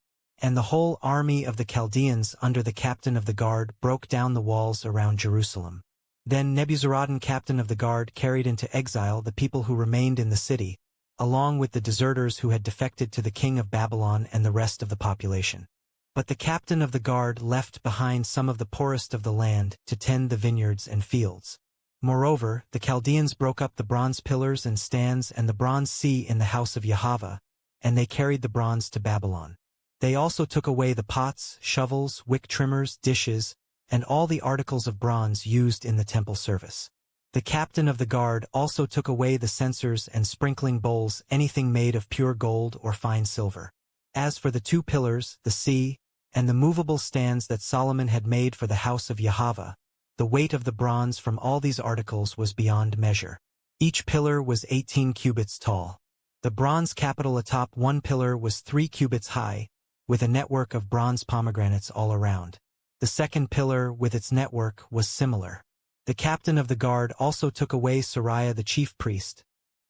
And the whole army of the Chaldeans under the captain of the guard broke down the walls around Jerusalem. Then Nebuzaradan, captain of the guard, carried into exile the people who remained in the city, along with the deserters who had defected to the king of Babylon and the rest of the population. But the captain of the guard left behind some of the poorest of the land to tend the vineyards and fields. Moreover, the Chaldeans broke up the bronze pillars and stands and the bronze sea in the house of Yahweh, and they carried the bronze to Babylon. They also took away the pots, shovels, wick trimmers, dishes, and all the articles of bronze used in the temple service. The captain of the guard also took away the censers and sprinkling bowls, anything made of pure gold or fine silver. As for the 2 pillars, the sea, and the movable stands that Solomon had made for the house of Yahweh, the weight of the bronze from all these articles was beyond measure. Each pillar was 18 cubits tall. The bronze capital atop one pillar was 3 cubits high, with a network of bronze pomegranates all around. The second pillar, with its network, was similar. The captain of the guard also took away Sariah the chief priest,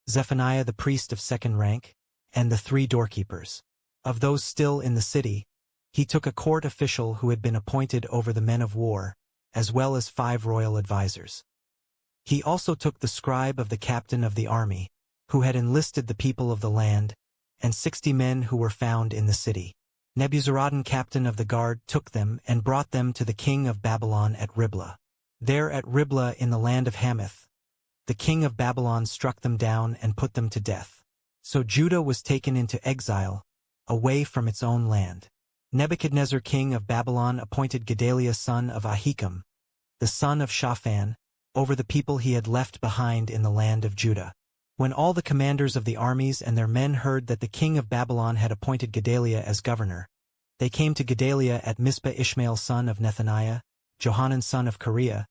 Zephaniah the priest of second rank, and the 3 doorkeepers. Of those still in the city, he took a court official who had been appointed over the men of war, as well as 5 royal advisers. He also took the scribe of the captain of the army, who had enlisted the people of the land, and 60 men who were found in the city. Nebuzaradan, captain of the guard, took them and brought them to the king of Babylon at Riblah. There at Riblah in the land of Hamath, the king of Babylon struck them down and put them to death. So Judah was taken into exile, away from its own land. Nebuchadnezzar king of Babylon appointed Gedaliah son of Ahikam, the son of Shaphan, over the people he had left behind in the land of Judah. When all the commanders of the armies and their men heard that the king of Babylon had appointed Gedaliah as governor, they came to Gedaliah at Mizpah. Ishmael son of Nethaniah, Johanan son of Kareah,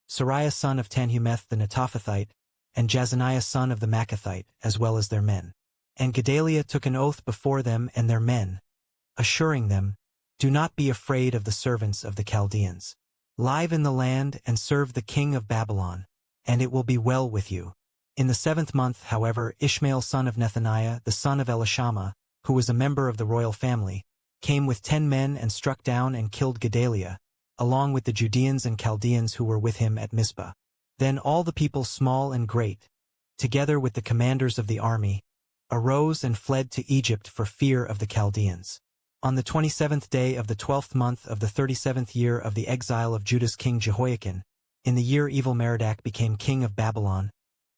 Sariah son of Tanhumeth the Netophathite, and Jazaniah son of the Maccathite, as well as their men. And Gedaliah took an oath before them and their men, assuring them, "Do not be afraid of the servants of the Chaldeans. Live in the land and serve the king of Babylon, and it will be well with you." In the 7th month, however, Ishmael son of Nethaniah, the son of Elishama, who was a member of the royal family, came with 10 men and struck down and killed Gedaliah, along with the Judeans and Chaldeans who were with him at Mizpah. Then all the people, small and great, together with the commanders of the army, arose and fled to Egypt for fear of the Chaldeans. On the 27th day of the 12th month of the 37th year of the exile of Judah's king Jehoiakim, in the year Evil-Merodach became king of Babylon,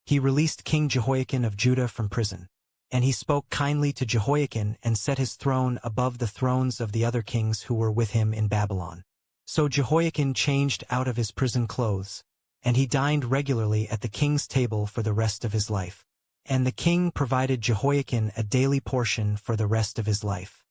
he released King Jehoiakim of Judah from prison. And he spoke kindly to Jehoiakim and set his throne above the thrones of the other kings who were with him in Babylon. So Jehoiakim changed out of his prison clothes, and he dined regularly at the king's table for the rest of his life. And the king provided Jehoiakim a daily portion for the rest of his life.